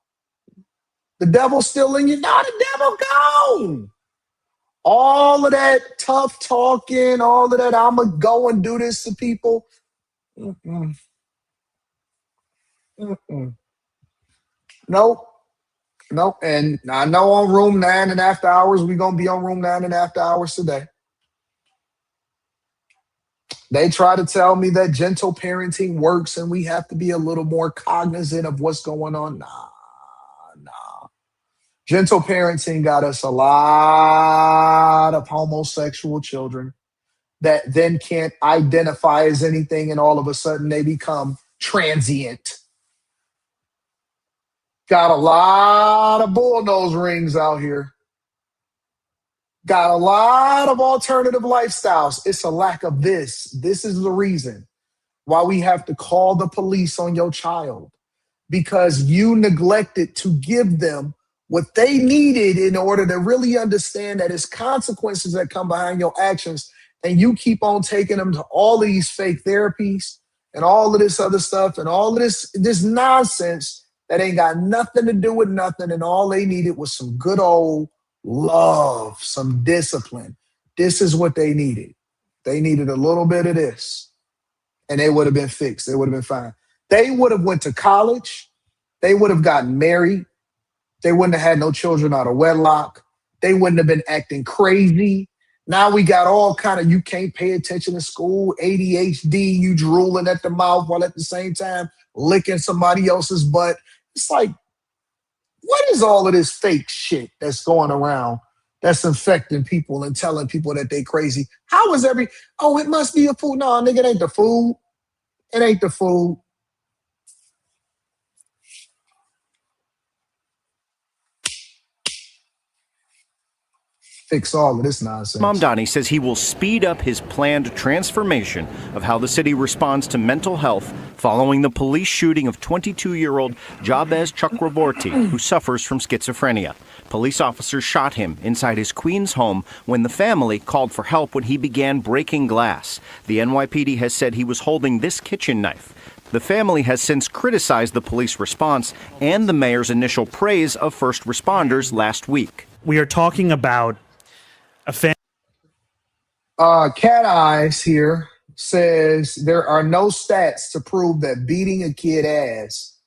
The devil's still in you. No, the devil gone. All of that tough talking, all of that, I'm going to go and do this to people. Nope. And I know on room 9 and after hours, we're going to be on room 9 and after hours today. They try to tell me that gentle parenting works and we have to be a little more cognizant of what's going on. Nah. Gentle parenting got us a lot of homosexual children that then can't identify as anything and all of a sudden they become transient. Got a lot of bullnose rings out here. Got a lot of alternative lifestyles. It's a lack of this. This is the reason why we have to call the police on your child, because you neglected to give them what they needed in order to really understand that it's consequences that come behind your actions. And you keep on taking them to all of these fake therapies and all of this other stuff and all of this nonsense that ain't got nothing to do with nothing. And all they needed was some good old love, some discipline. This is what they needed. They needed a little bit of this and they would have been fixed. They would have been fine. They would have went to college. They would have gotten married. They wouldn't have had no children out of wedlock. They wouldn't have been acting crazy. Now we got all kind of, you can't pay attention to school, ADHD, you drooling at the mouth while at the same time licking somebody else's butt. It's like, what is all of this fake shit that's going around that's infecting people and telling people that they crazy? How is it must be a food. No, nigga, it ain't the food. It ain't the food. Fix all of this nonsense. Mamdani says he will speed up his planned transformation of how the city responds to mental health following the police shooting of 22-year-old Jabez Chakraborty, who suffers from schizophrenia. Police officers shot him inside his Queens home when the family called for help when he began breaking glass. The NYPD has said he was holding this kitchen knife. The family has since criticized the police response and the mayor's initial praise of first responders last week. We are talking about Cat Eyes here says there are no stats to prove that beating a kid ass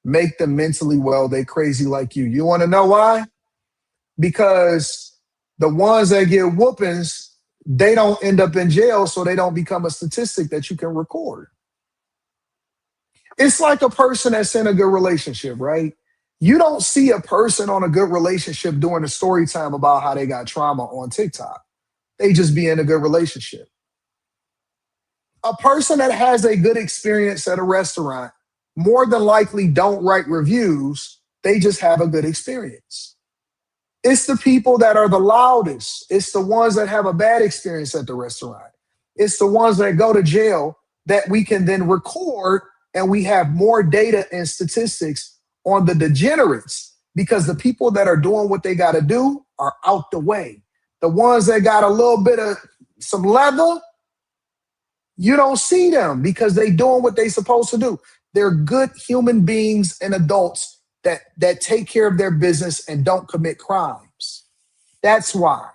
make them mentally well. They crazy like you. You want to know why? because the ones that get whoopings, they don't end up in jail, so they don't become a statistic that you can record. It's like a person that's in a good relationship, right? You don't see a person on a good relationship doing a story time about how they got trauma on TikTok. They just be in a good relationship. A person that has a good experience at a restaurant more than likely don't write reviews. They just have a good experience. It's the people that are the loudest. It's the ones that have a bad experience at the restaurant. It's the ones that go to jail that we can then record, and we have more data and statistics on the degenerates, because the people that are doing what they got to do are out the way. The ones that got a little bit of some leather, you don't see them because they doing what they supposed to do. They're good human beings and adults that take care of their business and don't commit crimes. That's why.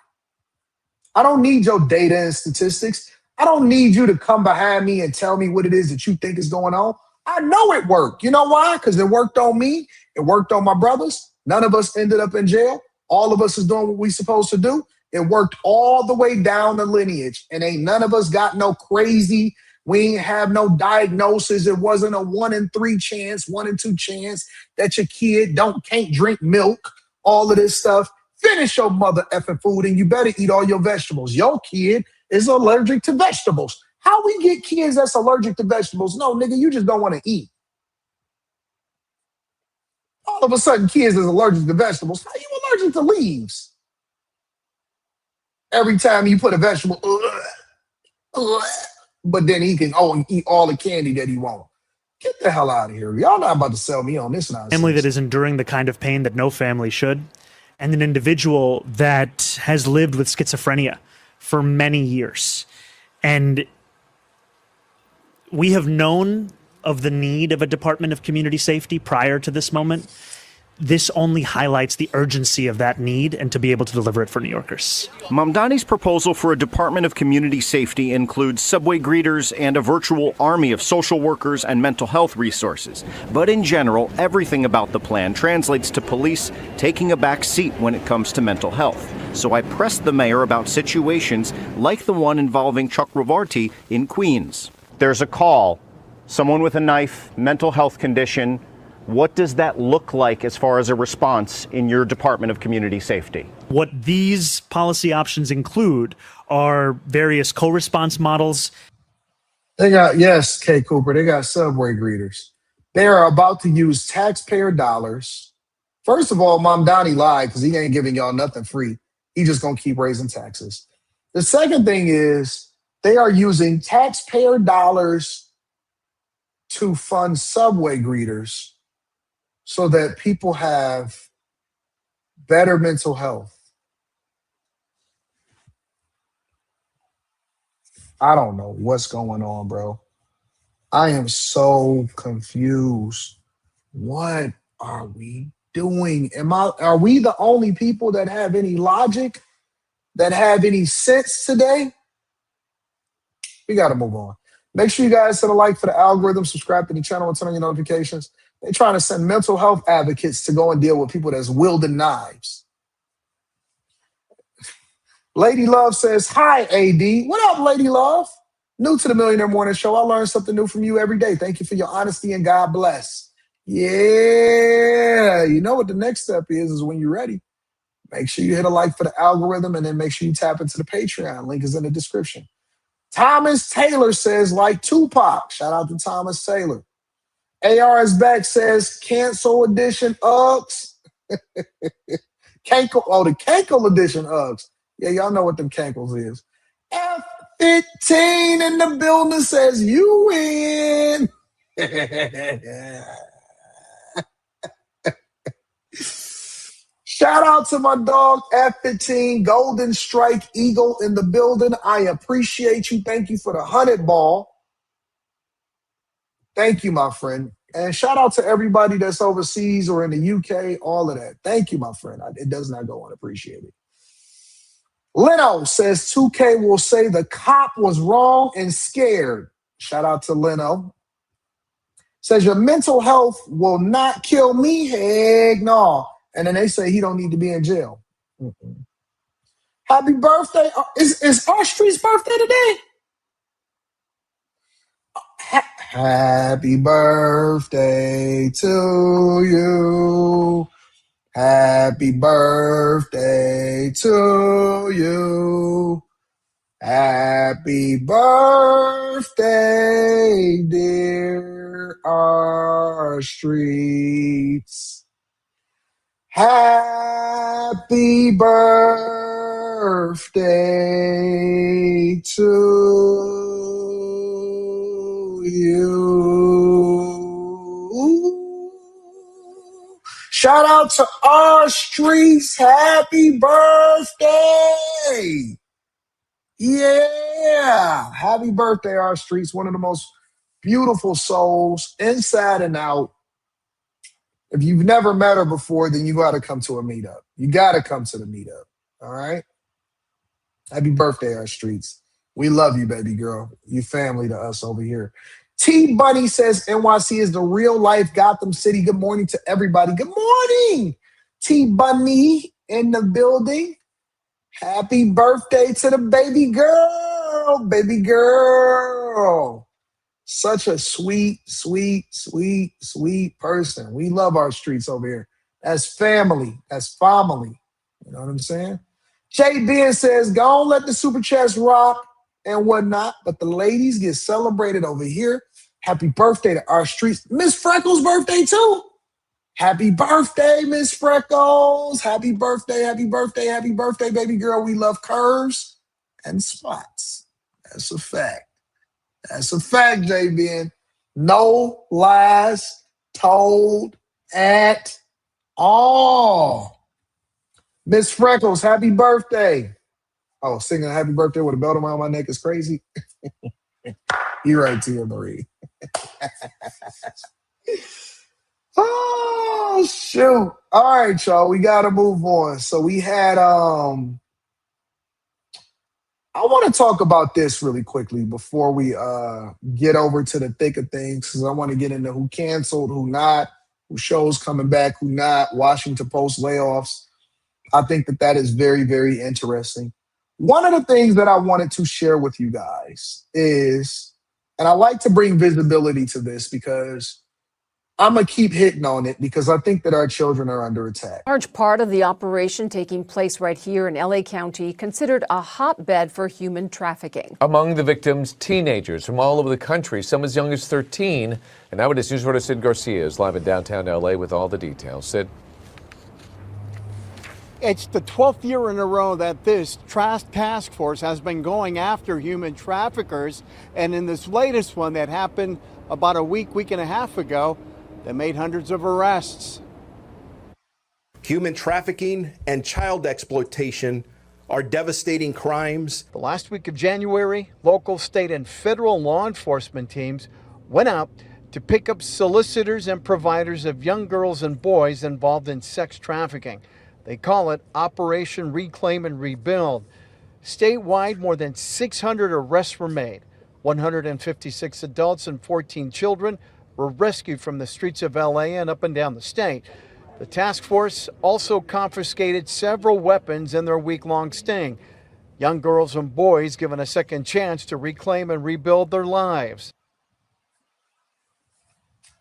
I don't need your data and statistics. I don't need you to come behind me and tell me what it is that you think is going on. I know it worked. You know why? Because it worked on me. It worked on my brothers. None of us ended up in jail. All of us is doing what we supposed to do. It worked all the way down the lineage, and ain't none of us got no crazy. We ain't have no diagnosis. It wasn't a 1 in 3 chance, 1 in 2 chance that your kid can't drink milk, all of this stuff. Finish your mother effing food, and you better eat all your vegetables. Your kid is allergic to vegetables. How we get kids that's allergic to vegetables? No, nigga, you just don't want to eat. All of a sudden, kids is allergic to vegetables. How you allergic to leaves? Every time you put a vegetable, but then he can eat all the candy that he wants. Get the hell out of here. Y'all not about to sell me on this nonsense. Family that is enduring the kind of pain that no family should, and an individual that has lived with schizophrenia for many years. And we have known of the need of a Department of Community Safety prior to this moment. This only highlights the urgency of that need and to be able to deliver it for New Yorkers. Mamdani's proposal for a Department of Community Safety includes subway greeters and a virtual army of social workers and mental health resources. But in general, everything about the plan translates to police taking a back seat when it comes to mental health. So I pressed the mayor about situations like the one involving Chakravarti in Queens. There's a call, someone with a knife, mental health condition. What does that look like as far as a response in your Department of Community Safety? What these policy options include are various co-response models. They got, yes, K. Cooper, they got subway greeters. They are about to use taxpayer dollars. First of all, Mamdani lied because he ain't giving y'all nothing free. He just going to keep raising taxes. The second thing is they are using taxpayer dollars to fund subway greeters so that people have better mental health. I don't know what's going on, bro. I am so confused. What are we doing? Are we the only people that have any logic, that have any sense today? We got to move on. Make sure you guys hit a like for the algorithm, subscribe to the channel, and turn on your notifications. They're trying to send mental health advocates to go and deal with people that's wielding knives. Lady Love says, hi, AD. What up, Lady Love? New to the Millionaire Morning Show. I learn something new from you every day. Thank you for your honesty and God bless. Yeah. You know what the next step is when you're ready. Make sure you hit a like for the algorithm, and then make sure you tap into the Patreon. Link is in the description. Thomas Taylor says, like Tupac. Shout out to Thomas Taylor. AR is back, says, cancel edition Uggs. Cankle, the Cankle edition Uggs. Yeah, y'all know what them Cankles is. F15 in the building says, you win. Shout out to my dog, F15, Golden Strike Eagle in the building. I appreciate you. Thank you for the 100 ball. Thank you, my friend. And shout out to everybody that's overseas or in the UK, all of that. Thank you, my friend. It does not go unappreciated. Leno says 2K will say the cop was wrong and scared. Shout out to Leno. Says your mental health will not kill me. Heck no. And then they say he don't need to be in jail. Mm-mm. Happy birthday. Is our street's birthday today? Happy birthday to you. Happy birthday to you. Happy birthday, dear our streets. Happy birthday to you. Shout out to our streets. Happy birthday. Yeah. Happy birthday, our streets. One of the most beautiful souls, inside and out. If you've never met her before, then you got to come to a meetup. You got to come to the meetup. All right? Happy birthday, our streets. We love you, baby girl. You family to us over here. T Bunny says NYC is the real life Gotham City. Good morning to everybody. Good morning. T Bunny in the building. Happy birthday to the baby girl. Baby girl. Such a sweet, sweet, sweet, sweet person. We love our streets over here. That's family. That's family. You know what I'm saying? JB says, go on, let the super chats rock and whatnot, but the ladies get celebrated over here. Happy birthday to our streets. Miss Freckles' birthday too. Happy birthday, Miss Freckles. Happy birthday, happy birthday, happy birthday, baby girl. We love curves and spots. That's a fact. That's a fact, JBN. No lies told at all. Miss Freckles, happy birthday. Oh, singing happy birthday with a belt around my neck is crazy. You're right, Tia Marie. Oh, shoot. All right, y'all. We got to move on. So we had I want to talk about this really quickly before we get over to the thick of things, because I want to get into who canceled, who not, who shows coming back, who not, Washington Post layoffs. I think that is very, very interesting. One of the things that I wanted to share with you guys is, and I like to bring visibility to this because I'm going to keep hitting on it because I think that our children are under attack. Large part of the operation taking place right here in LA County, considered a hotbed for human trafficking. Among the victims, teenagers from all over the country, some as young as 13. And Eyewitness News reporter Sid Garcia is live in downtown LA with all the details. Sid. It's the 12th year in a row that this task force has been going after human traffickers. And in this latest one that happened about a week and a half ago, they made hundreds of arrests. Human trafficking and child exploitation are devastating crimes. The last week of January, local, state, and federal law enforcement teams went out to pick up solicitors and providers of young girls and boys involved in sex trafficking. They call it Operation Reclaim and Rebuild. Statewide, more than 600 arrests were made. 156 adults and 14 children were rescued from the streets of LA and up and down the state. The task force also confiscated several weapons in their week-long sting. Young girls and boys given a second chance to reclaim and rebuild their lives.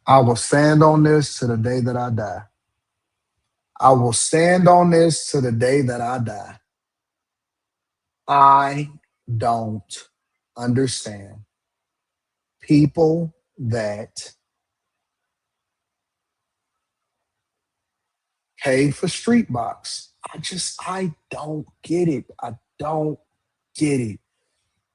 I will stand on this to the day that I die. I will stand on this to the day that I die. I don't understand people that pay for street box. I don't get it. I don't get it.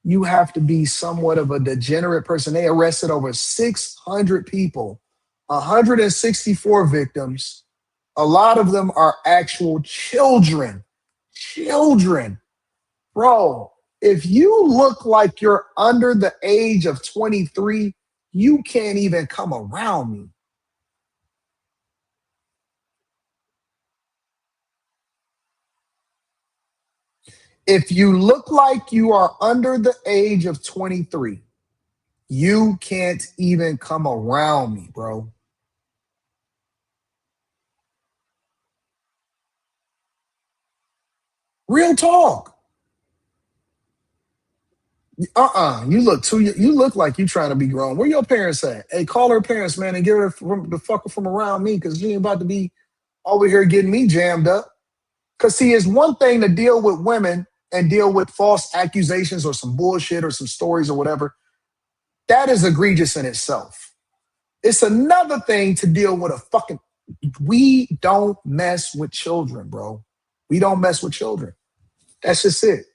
You have to be somewhat of a degenerate person. They arrested over 600 people, 164 victims. A lot of them are actual children. Children. Bro, if you look like you're under the age of 23, you can't even come around me. If you look like you are under the age of 23, you can't even come around me, bro. Real talk. You look like you trying to be grown. Where your parents at? Hey, call her parents, man, and get her the fucker from around me, because you ain't about to be over here getting me jammed up. Because see, it's one thing to deal with women and deal with false accusations or some bullshit or some stories or whatever. That is egregious in itself. It's another thing to deal with a fucking... We don't mess with children, bro. We don't mess with children. That's just it.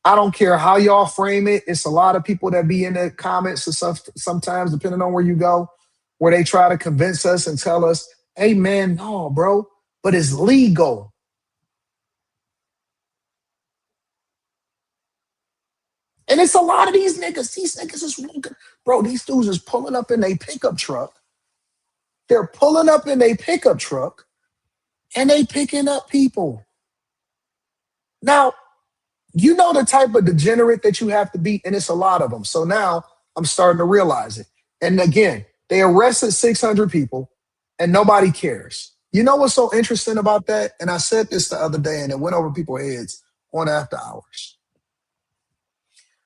I don't care how y'all frame it. It's a lot of people that be in the comments and stuff sometimes, depending on where you go, where they try to convince us and tell us, hey, man, no, bro, but it's legal. And it's a lot of these niggas. These niggas is real good. Bro, these dudes is pulling up in a pickup truck. They're pulling up in a pickup truck, and they picking up people. Now, you know the type of degenerate that you have to be, and it's a lot of them. So now I'm starting to realize it. And again, they arrested 600 people, and nobody cares. You know what's so interesting about that? And I said this the other day, and it went over people's heads on After Hours.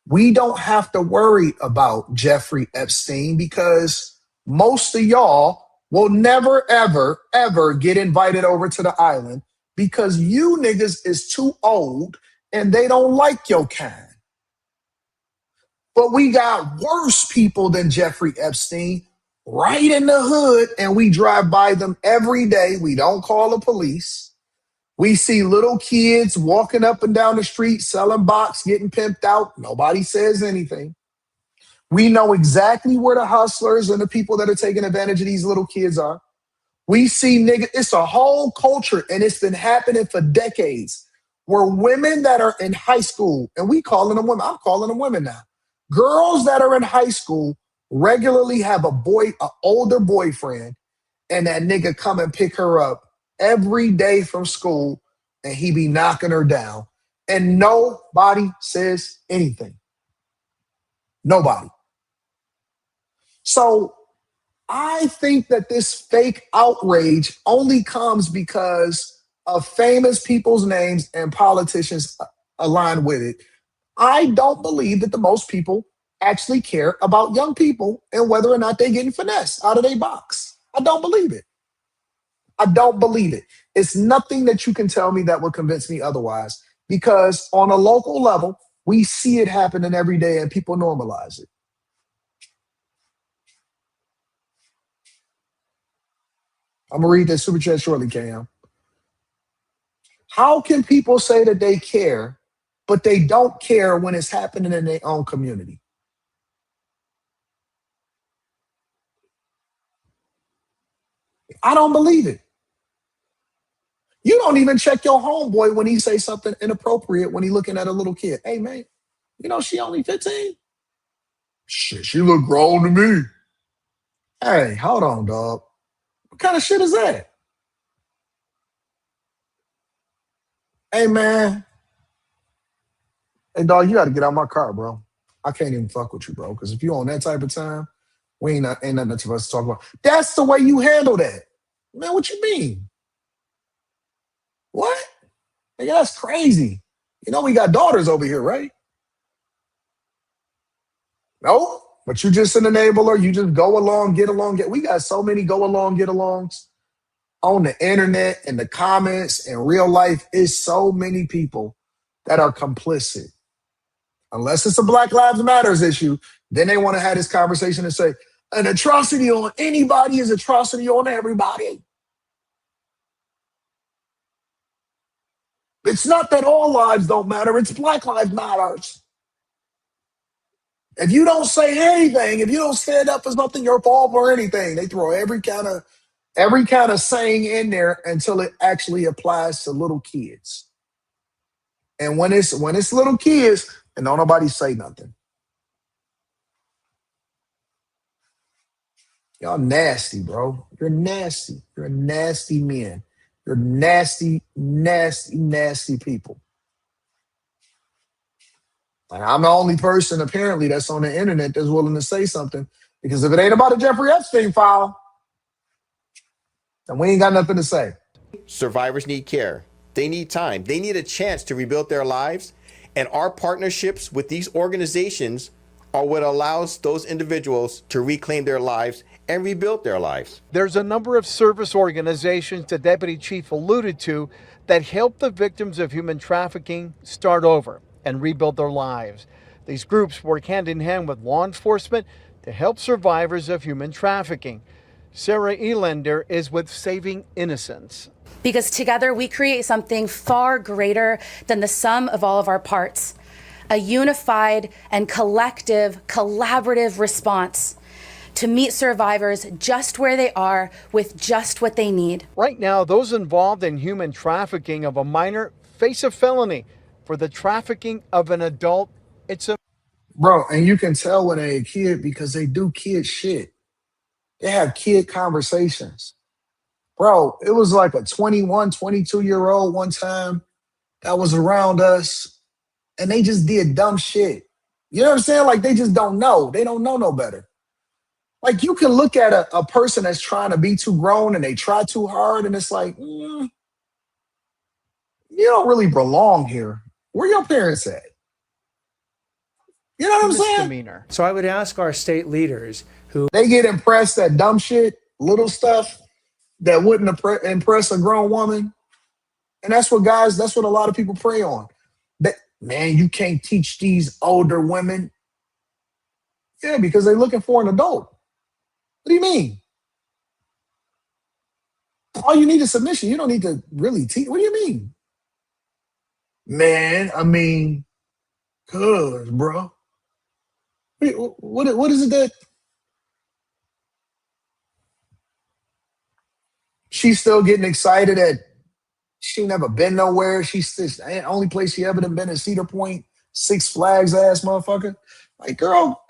We don't have to worry about Jeffrey Epstein, because most of y'all will never, ever, ever get invited over to the island, because you niggas is too old and they don't like your kind. But we got worse people than Jeffrey Epstein right in the hood, and we drive by them every day. We don't call the police. We see little kids walking up and down the street, selling box, getting pimped out. Nobody says anything. We know exactly where the hustlers and the people that are taking advantage of these little kids are. We see niggas, it's a whole culture, and it's been happening for decades, where women that are in high school, and we calling them women, I'm calling them women now. Girls that are in high school regularly have an older boyfriend, and that nigga come and pick her up every day from school, and he be knocking her down, and nobody says anything. Nobody. So I think that this fake outrage only comes because of famous people's names and politicians aligned with it. I don't believe that the most people actually care about young people and whether or not they're getting finessed out of their box. I don't believe it. I don't believe it. It's nothing that you can tell me that would convince me otherwise, because on a local level, we see it happening every day and people normalize it. I'm going to read this super chat shortly, Cam. How can people say that they care, but they don't care when it's happening in their own community? I don't believe it. You don't even check your homeboy when he say something inappropriate when he looking at a little kid. Hey, man, you know she only 15? Shit, she look grown to me. Hey, hold on, dog. What kind of shit is that? Hey, man. Hey, dog, you got to get out my car, bro. I can't even fuck with you, bro, because if you on that type of time, we ain't nothing for us to talk about. That's the way you handle that. Man, what you mean? What? Nigga, that's crazy. You know we got daughters over here, right? No, but you just an enabler. You just go along, get along. We got so many go along, get alongs on the internet and the comments and real life. Is so many people that are complicit. Unless it's a Black Lives Matters issue, then they want to have this conversation and say, an atrocity on anybody is atrocity on everybody. It's not that all lives don't matter. It's Black Lives Matters. If you don't say anything, if you don't stand up for something, your fault or anything, they throw every kind of saying in there until it actually applies to little kids. And when it's little kids, and don't nobody say nothing. Y'all nasty, bro. You're nasty. You're nasty men. You're nasty, nasty, nasty people. And I'm the only person, apparently, that's on the internet that's willing to say something. Because if it ain't about a Jeffrey Epstein file, then we ain't got nothing to say. Survivors need care. They need time. They need a chance to rebuild their lives. And our partnerships with these organizations are what allows those individuals to reclaim their lives and rebuild their lives. There's a number of service organizations the deputy chief alluded to that help the victims of human trafficking start over and rebuild their lives. These groups work hand in hand with law enforcement to help survivors of human trafficking. Sarah Elender is with Saving Innocence. Because together we create something far greater than the sum of all of our parts. A unified and collective, collaborative response to meet survivors just where they are with just what they need. Right now, those involved in human trafficking of a minor face a felony. For the trafficking of an adult, it's a... Bro, and you can tell when they're a kid because they do kid shit. They have kid conversations. Bro, it was like a 21, 22-year-old one time that was around us, and they just did dumb shit. You know what I'm saying? Like, they just don't know. They don't know no better. Like, you can look at a person that's trying to be too grown and they try too hard, and it's like, you don't really belong here. Where your parents at? You know what I'm saying? Misdemeanor. So I would ask our state leaders who... They get impressed at dumb shit, little stuff that wouldn't impress a grown woman. And that's what a lot of people prey on. That, man, you can't teach these older women. Yeah, because they're looking for an adult. What do you mean? All you need is submission. You don't need to really teach. What do you mean? Man, I mean, cuz, bro. What is it that she's still getting excited at? She never been nowhere. She's the only place she ever done been in Cedar Point, Six Flags ass motherfucker. Like, girl,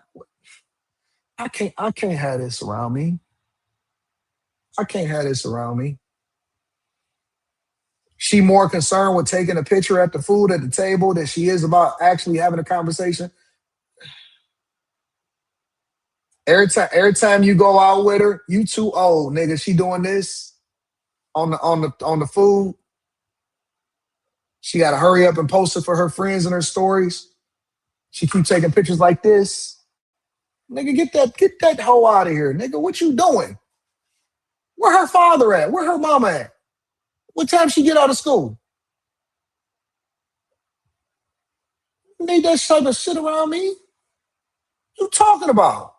I can't have this around me. I can't have this around me. She more concerned with taking a picture at the food at the table than she is about actually having a conversation. Every time you go out with her, you too old, nigga. She doing this on the food. She got to hurry up and post it for her friends and her stories. She keep taking pictures like this. Nigga, get that hoe out of here, nigga. What you doing? Where her father at? Where her mama at? What time she get out of school? You need that type of shit around me? You talking about?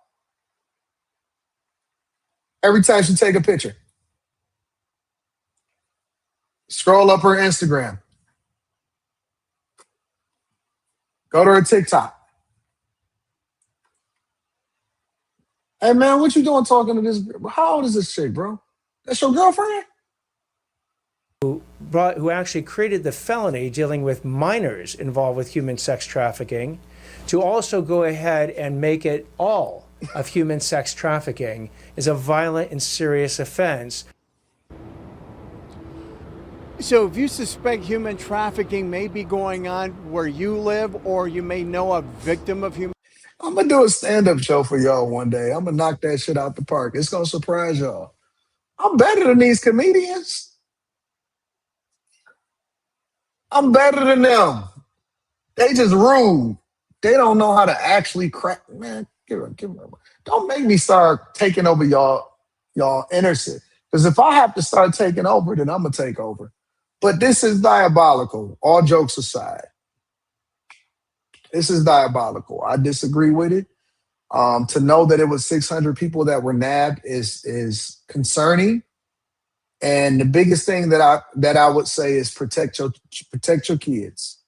Every time she take a picture. Scroll up her Instagram. Go to her TikTok. Hey, man, what you doing talking to this? How old is this chick, bro? That's your girlfriend? Who actually created the felony dealing with minors involved with human sex trafficking, to also go ahead and make it all of human sex trafficking is a violent and serious offense. So if you suspect human trafficking may be going on where you live, or you may know a victim of human... I'm going to do a stand-up show for y'all one day. I'm going to knock that shit out the park. It's going to surprise y'all. I'm better than these comedians. I'm better than them. They just rude. They don't know how to actually crack. Man, give her. Don't make me start taking over y'all innocent. Because if I have to start taking over, then I'm going to take over. But this is diabolical, all jokes aside. This is diabolical. I disagree with it. To know that it was 600 people that were nabbed is concerning. And the biggest thing that I would say is protect your kids.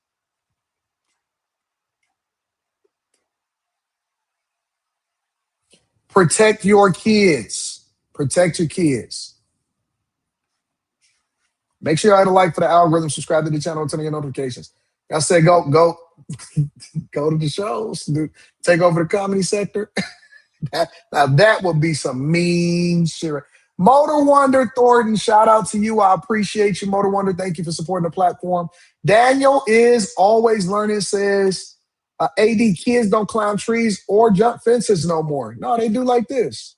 Protect your kids. Protect your kids. Make sure you hit a like for the algorithm, subscribe to the channel, and turn on your notifications. I said go to the shows, take over the comedy sector. Now that would be some mean shit. Motor Wonder Thornton, shout out to you. I appreciate you, Motor Wonder. Thank you for supporting the platform. Daniel is always learning, says, AD, kids don't climb trees or jump fences no more. No, they do like this.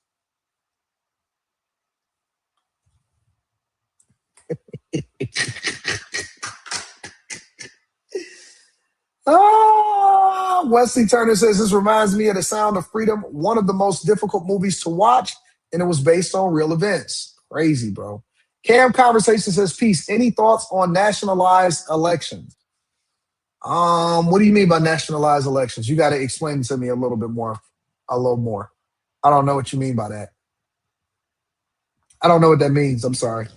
Wesley Turner says, this reminds me of The Sound of Freedom, one of the most difficult movies to watch, and it was based on real events. Crazy, bro. Cam Conversation says, peace. Any thoughts on nationalized elections? What do you mean by nationalized elections? You got to explain to me a little bit more. A little more. I don't know what you mean by that. I don't know what that means. I'm sorry.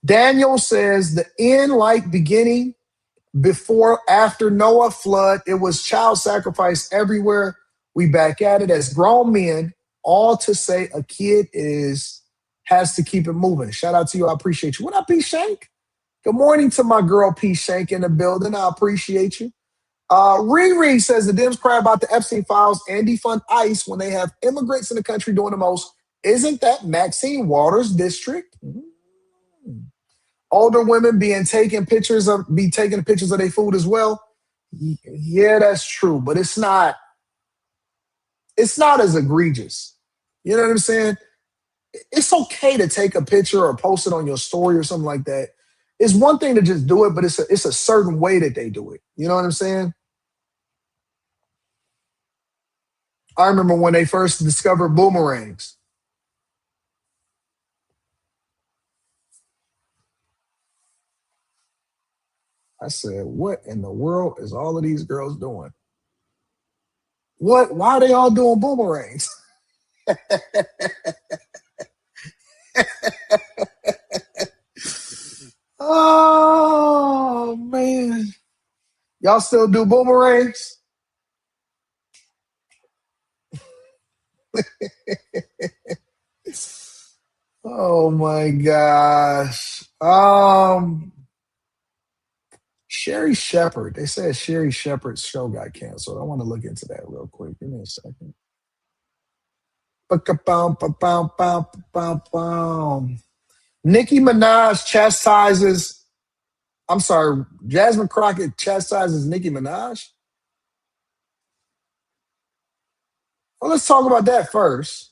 Daniel says, the end like beginning, before, after Noah flood, it was child sacrifice everywhere. We back at it as grown men, all to say a kid has to keep it moving. Shout out to you. I appreciate you. What up, P. Shank? Good morning to my girl, P. Shank, in the building. I appreciate you. Riri says the Dems cry about the Epstein files and defund ICE when they have immigrants in the country doing the most. Isn't that Maxine Waters' district? Older women be taking pictures of their food as well. Yeah, that's true, but it's not as egregious. You know what I'm saying? It's okay to take a picture or post it on your story or something like that. It's one thing to just do it, but it's a certain way that they do it. You know what I'm saying? I remember when they first discovered boomerangs. I said, what in the world is all of these girls doing? What? Why are they all doing boomerangs? Oh, man. Y'all still do boomerangs? Oh, my gosh. Sherry Shepherd. They said Sherry Shepherd's show got canceled. I want to look into that real quick. Give me a second. Nicki Minaj chastises, I'm sorry, Jasmine Crockett chastises Nicki Minaj? Well, let's talk about that first.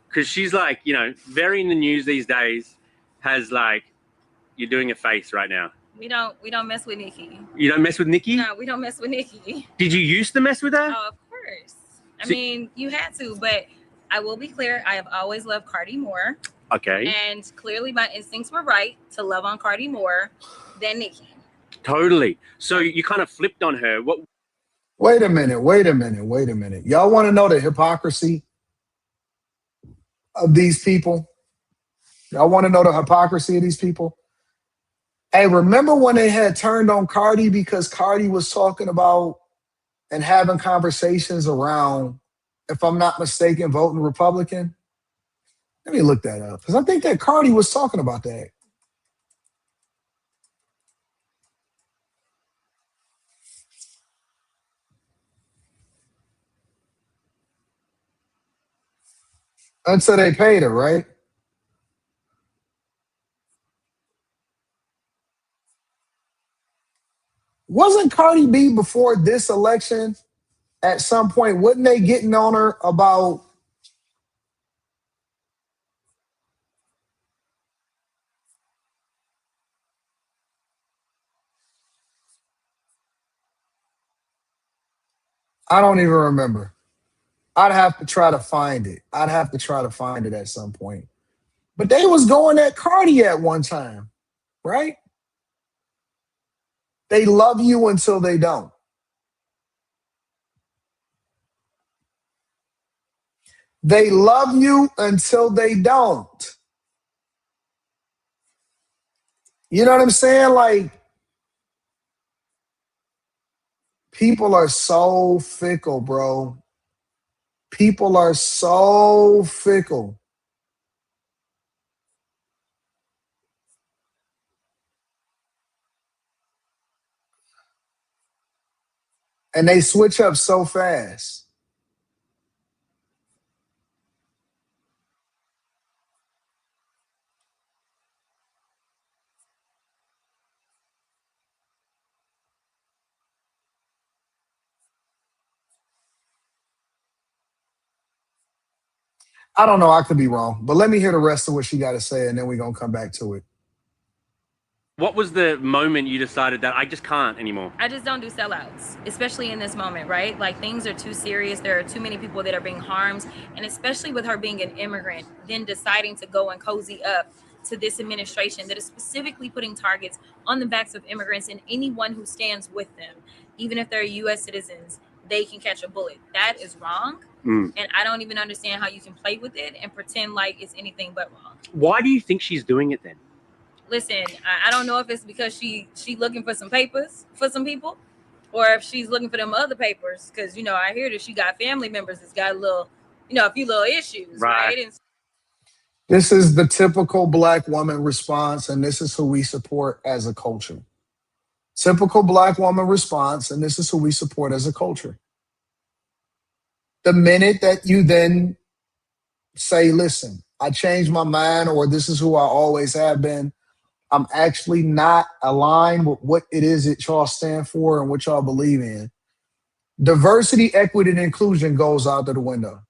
Because she's like, very in the news these days, has like, you're doing a face right now. We don't mess with Nikki. You don't mess with Nikki? No, we don't mess with Nikki. Did you used to mess with her? Oh, of course. I mean, you had to, but I will be clear. I have always loved Cardi more. Okay. And clearly my instincts were right to love on Cardi more than Nikki. Totally. So you kind of flipped on her. What? Wait a minute. Y'all want to know the hypocrisy of these people? Y'all want to know the hypocrisy of these people? Hey, remember when they had turned on Cardi because Cardi was talking about and having conversations around, if I'm not mistaken, voting Republican? Let me look that up because I think that Cardi was talking about that. Until they paid her, right? Wasn't Cardi B before this election at some point? Wasn't they getting on her about? I don't even remember. I'd have to try to find it. At some point. But they was going at Cardi at one time, right? They love you until they don't. They love you until they don't. You know what I'm saying? Like, people are so fickle, bro. People are so fickle. And they switch up so fast. I don't know. I could be wrong, but let me hear the rest of what she got to say, and then we're gonna come back to it. What was the moment you decided that I just can't anymore? I just don't do sellouts, especially in this moment, right? Like things are too serious. There are too many people that are being harmed. And especially with her being an immigrant, then deciding to go and cozy up to this administration that is specifically putting targets on the backs of immigrants and anyone who stands with them. Even if they're US citizens, they can catch a bullet. That is wrong. And I don't even understand how you can play with it and pretend like it's anything but wrong. Why do you think she's doing it then? Listen, I don't know if it's because she looking for some papers for some people, or if she's looking for them other papers, because I hear that she got family members that's got a little, a few little issues, right? And This is the typical Black woman response, and this is who we support as a culture. Typical Black woman response, and this is who we support as a culture. The minute that you then say, listen, I changed my mind, or this is who I always have been, I'm actually not aligned with what it is that y'all stand for and what y'all believe in. Diversity, equity, and inclusion goes out the window.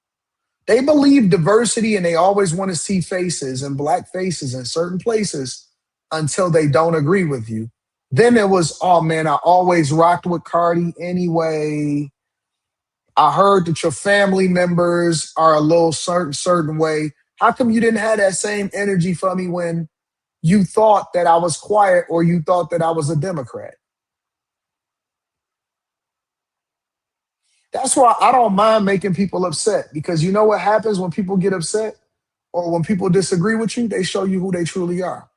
They believe diversity and they always want to see faces and Black faces in certain places until they don't agree with you. Then it was, oh man, I always rocked with Cardi anyway. I heard that your family members are a little certain way. How come you didn't have that same energy for me when you thought that I was quiet or you thought that I was a Democrat? That's why I don't mind making people upset, because you know what happens when people get upset or when people disagree with you? They show you who they truly are.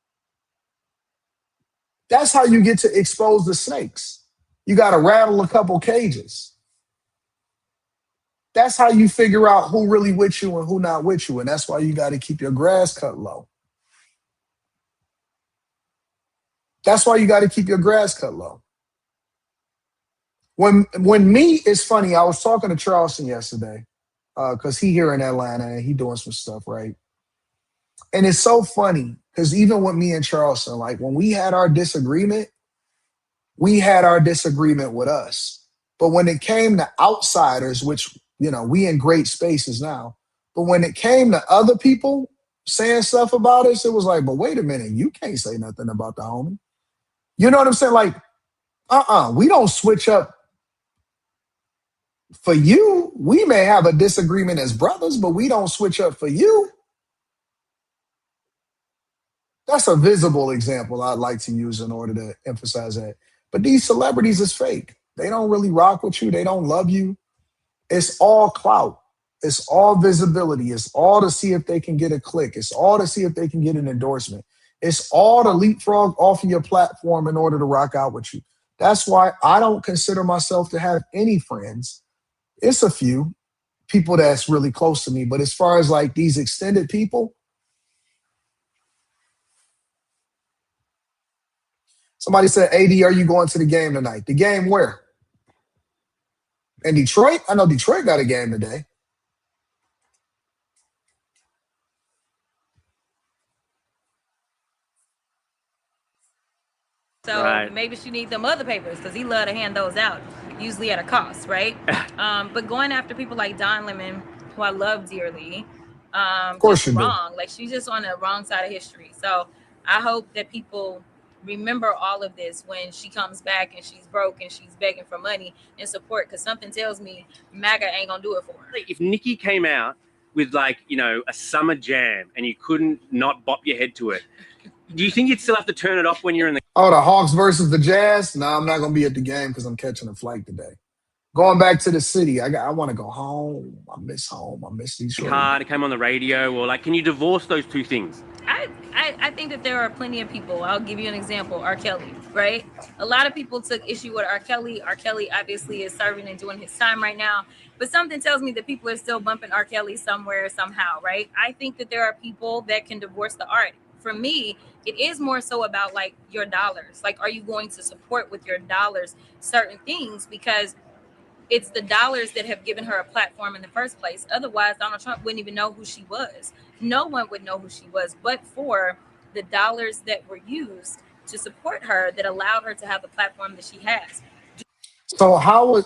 That's how you get to expose the snakes. You got to rattle a couple cages. That's how you figure out who really with you and who not with you. And that's why you got to keep your grass cut low. That's why you got to keep your grass cut low. When me, it's funny, I was talking to Charleston yesterday, because he here in Atlanta and he doing some stuff, right? And it's so funny, because even with me and Charleston, like when we had our disagreement with us. But when it came to outsiders, which, we in great spaces now, but when it came to other people saying stuff about us, it was like, but wait a minute, you can't say nothing about the homie. You know what I'm saying? Like, we don't switch up for you. We may have a disagreement as brothers, but we don't switch up for you. That's a visible example I'd like to use in order to emphasize that. But these celebrities is fake. They don't really rock with you. They don't love you. It's all clout. It's all visibility. It's all to see if they can get a click. It's all to see if they can get an endorsement. It's all to leapfrog off of your platform in order to rock out with you. That's why I don't consider myself to have any friends. It's a few people that's really close to me. But as far as like these extended people, somebody said, AD, are you going to the game tonight? The game where? In Detroit? I know Detroit got a game today. So maybe she needs them other papers, because he love to hand those out, usually at a cost, right? But going after people like Don Lemon, who I love dearly, of course just wrong. Like, she's just on the wrong side of history. So I hope that people remember all of this when she comes back and she's broke and she's begging for money and support, because something tells me MAGA ain't gonna do it for her. If Nikki came out with like, a summer jam and you couldn't not bop your head to it, do you think you'd still have to turn it off when you're in the... Oh, the Hawks versus the Jazz? No, I'm not going to be at the game because I'm catching a flight today. Going back to the city, I want to go home. I miss home. I miss these shows. Car to come on the radio, or like, can you divorce those two things? I think that there are plenty of people. I'll give you an example. R. Kelly, right? A lot of people took issue with R. Kelly. R. Kelly obviously is serving and doing his time right now. But something tells me that people are still bumping R. Kelly somewhere, somehow, right? I think that there are people that can divorce the art. For me, it is more so about like your dollars. Like, are you going to support with your dollars certain things? Because it's the dollars that have given her a platform in the first place. Otherwise, Donald Trump wouldn't even know who she was. No one would know who she was, but for the dollars that were used to support her that allowed her to have the platform that she has. So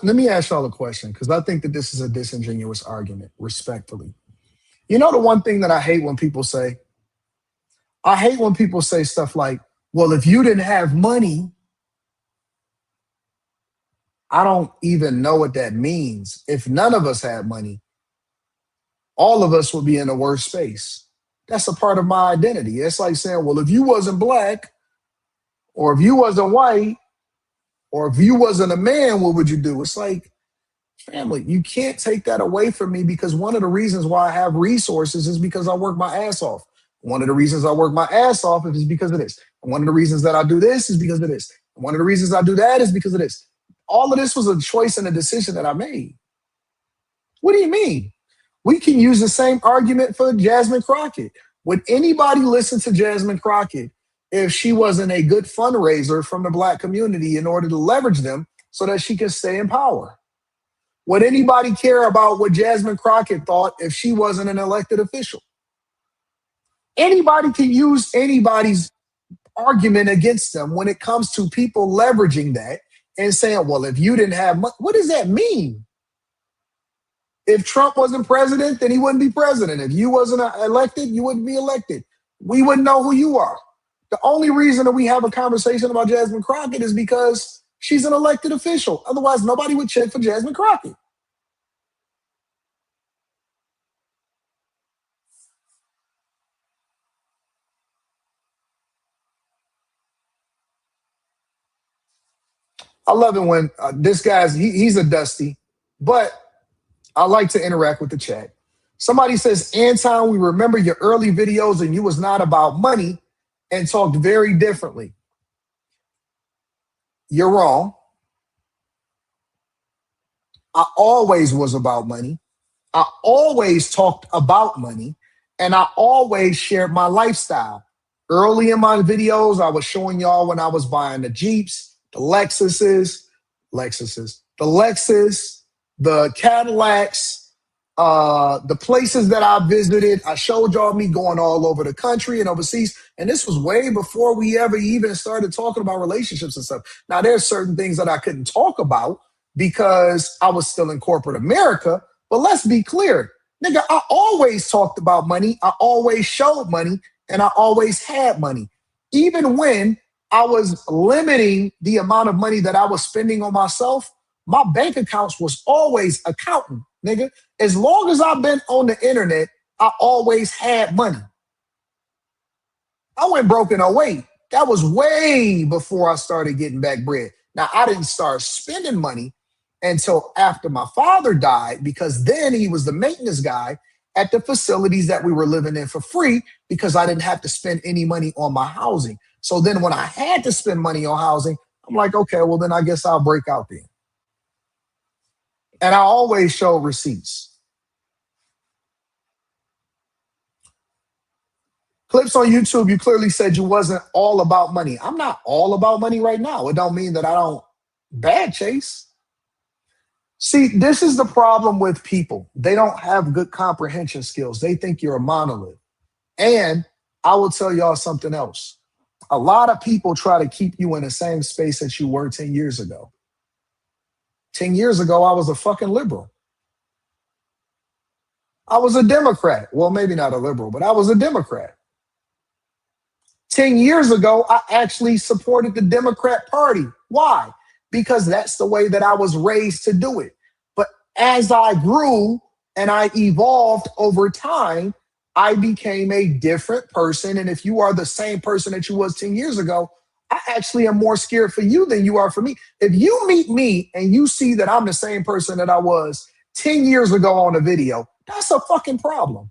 let me ask y'all a question, because I think that this is a disingenuous argument, respectfully. You know the one thing that I hate when people say? I hate when people say stuff like, well, if you didn't have money, I don't even know what that means. If none of us had money, all of us would be in a worse space. That's a part of my identity. It's like saying, well, if you wasn't black, or if you wasn't white, or if you wasn't a man, what would you do? It's like, family, you can't take that away from me, because one of the reasons why I have resources is because I work my ass off. One of the reasons I work my ass off is because of this. And one of the reasons that I do this is because of this. And one of the reasons I do that is because of this. All of this was a choice and a decision that I made. What do you mean? We can use the same argument for Jasmine Crockett. Would anybody listen to Jasmine Crockett if she wasn't a good fundraiser from the black community in order to leverage them so that she can stay in power? Would anybody care about what Jasmine Crockett thought if she wasn't an elected official? Anybody can use anybody's argument against them when it comes to people leveraging that and saying, well, if you didn't have money, what does that mean? If Trump wasn't president, then he wouldn't be president. If you wasn't elected, you wouldn't be elected. We wouldn't know who you are. The only reason that we have a conversation about Jasmine Crockett is because she's an elected official. Otherwise, nobody would check for Jasmine Crockett. I love it when this guy's, he's a dusty, but I like to interact with the chat. Somebody says, Anton, we remember your early videos and you was not about money and talked very differently. You're wrong. I always was about money. I always talked about money, and I always shared my lifestyle. Early in my videos, I was showing y'all when I was buying the Jeeps, the Lexuses, the Lexus, the Cadillacs, the places that I visited. I showed y'all me going all over the country and overseas. And this was way before we ever even started talking about relationships and stuff. Now, there's certain things that I couldn't talk about because I was still in corporate America. But let's be clear, nigga, I always talked about money. I always showed money, and I always had money. Even when I was limiting the amount of money that I was spending on myself, my bank accounts was always accounting, nigga. As long as I've been on the internet, I always had money. I went broke in 08. That was way before I started getting back bread. Now, I didn't start spending money until after my father died, because then he was the maintenance guy at the facilities that we were living in for free, because I didn't have to spend any money on my housing. So then when I had to spend money on housing, I'm like, okay, well, then I guess I'll break out then. And I always show receipts. Clips on YouTube, you clearly said you wasn't all about money. I'm not all about money right now. It don't mean that I don't bad chase. See, this is the problem with people. They don't have good comprehension skills. They think you're a monolith. And I will tell y'all something else. A lot of people try to keep you in the same space that you were 10 years ago. 10 years ago, I was a fucking liberal. I was a Democrat. Well, maybe not a liberal, but I was a Democrat. 10 years ago, I actually supported the Democrat Party. Why? Because that's the way that I was raised to do it. But as I grew and I evolved over time, I became a different person. And if you are the same person that you was 10 years ago, I actually am more scared for you than you are for me. If you meet me and you see that I'm the same person that I was 10 years ago on a video, that's a fucking problem.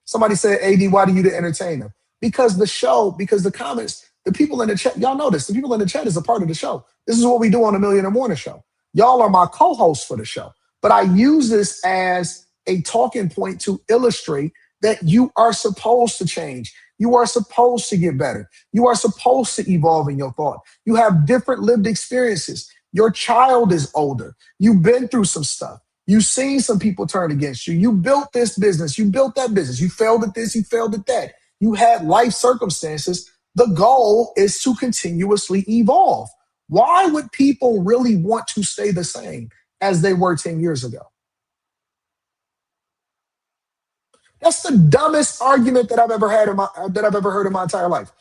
Somebody said, AD, why do you entertain them? Because the show, because the comments, the people in the chat, y'all know this, the people in the chat is a part of the show. This is what we do on the Millionaire Morning Show. Y'all are my co-hosts for the show. But I use this as a talking point to illustrate that you are supposed to change. You are supposed to get better. You are supposed to evolve in your thought. You have different lived experiences. Your child is older. You've been through some stuff. You've seen some people turn against you. You built this business. You built that business. You failed at this. You failed at that. You had life circumstances. The goal is to continuously evolve. Why would people really want to stay the same as they were 10 years ago? That's the dumbest argument that I've ever heard in my entire life.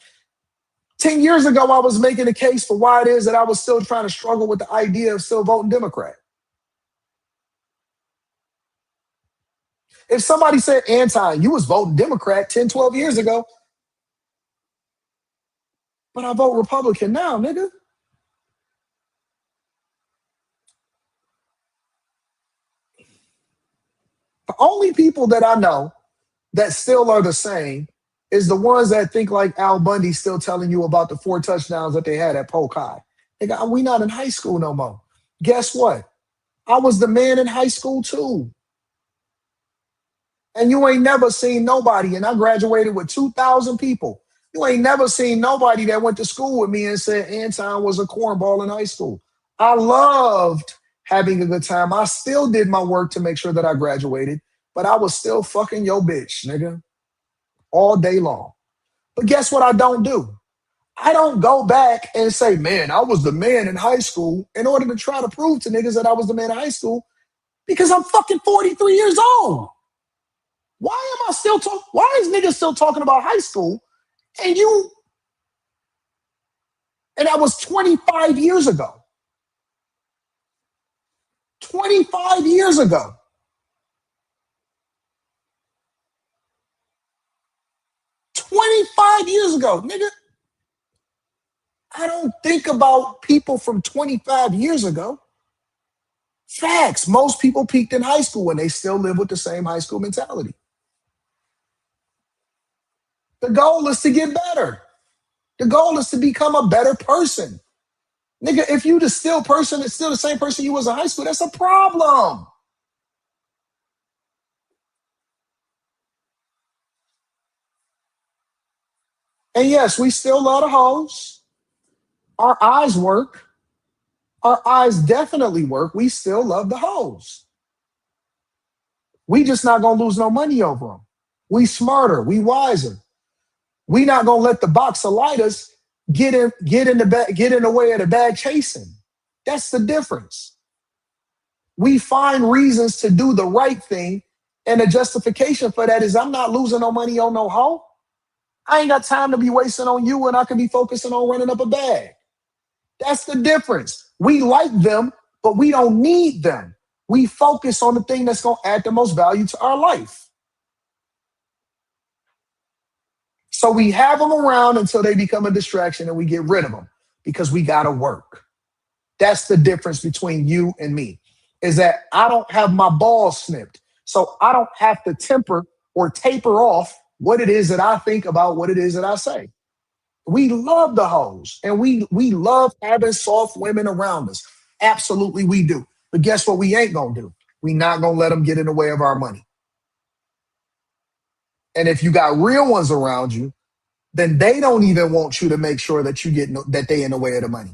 10 years ago, I was making a case for why it is that I was still trying to struggle with the idea of still voting Democrat. If somebody said, Anton, you was voting Democrat 10, 12 years ago, but I vote Republican now, nigga. The only people that I know that still are the same is the ones that think like Al Bundy still telling you about the 4 touchdowns that they had at Polk High. Nigga, we not in high school no more. Guess what? I was the man in high school too. And you ain't never seen nobody, and I graduated with 2,000 people. You ain't never seen nobody that went to school with me and said Anton was a cornball in high school. I loved having a good time. I still did my work to make sure that I graduated, but I was still fucking your bitch, nigga, all day long. But guess what I don't do? I don't go back and say, man, I was the man in high school in order to try to prove to niggas that I was the man in high school because I'm fucking 43 years old. Why am I still talking? Why is niggas still talking about high school? And that was 25 years ago. 25 years ago. 25 years ago, nigga. I don't think about people from 25 years ago. Facts. Most people peaked in high school and they still live with the same high school mentality. The goal is to get better. The goal is to become a better person. Nigga, if you the still person, it's still the same person you was in high school, that's a problem. And yes, we still love the hoes. Our eyes work. Our eyes definitely work. We still love the hoes. We just not gonna lose no money over them. We smarter, we wiser. We not gonna let the box of lighters get in the way of the bag chasing. That's the difference. We find reasons to do the right thing, and the justification for that is I'm not losing no money on no hoe. I ain't got time to be wasting on you when I could be focusing on running up a bag. That's the difference. We like them, but we don't need them. We focus on the thing that's gonna add the most value to our life. So we have them around until they become a distraction and we get rid of them because we gotta work. That's the difference between you and me, is that I don't have my balls snipped. So I don't have to temper or taper off what it is that I think about what it is that I say. We love the hoes and we love having soft women around us. Absolutely we do. But guess what we ain't gonna do? We not gonna let them get in the way of our money. And if you got real ones around you, then they don't even want you to make sure that that they in the way of the money.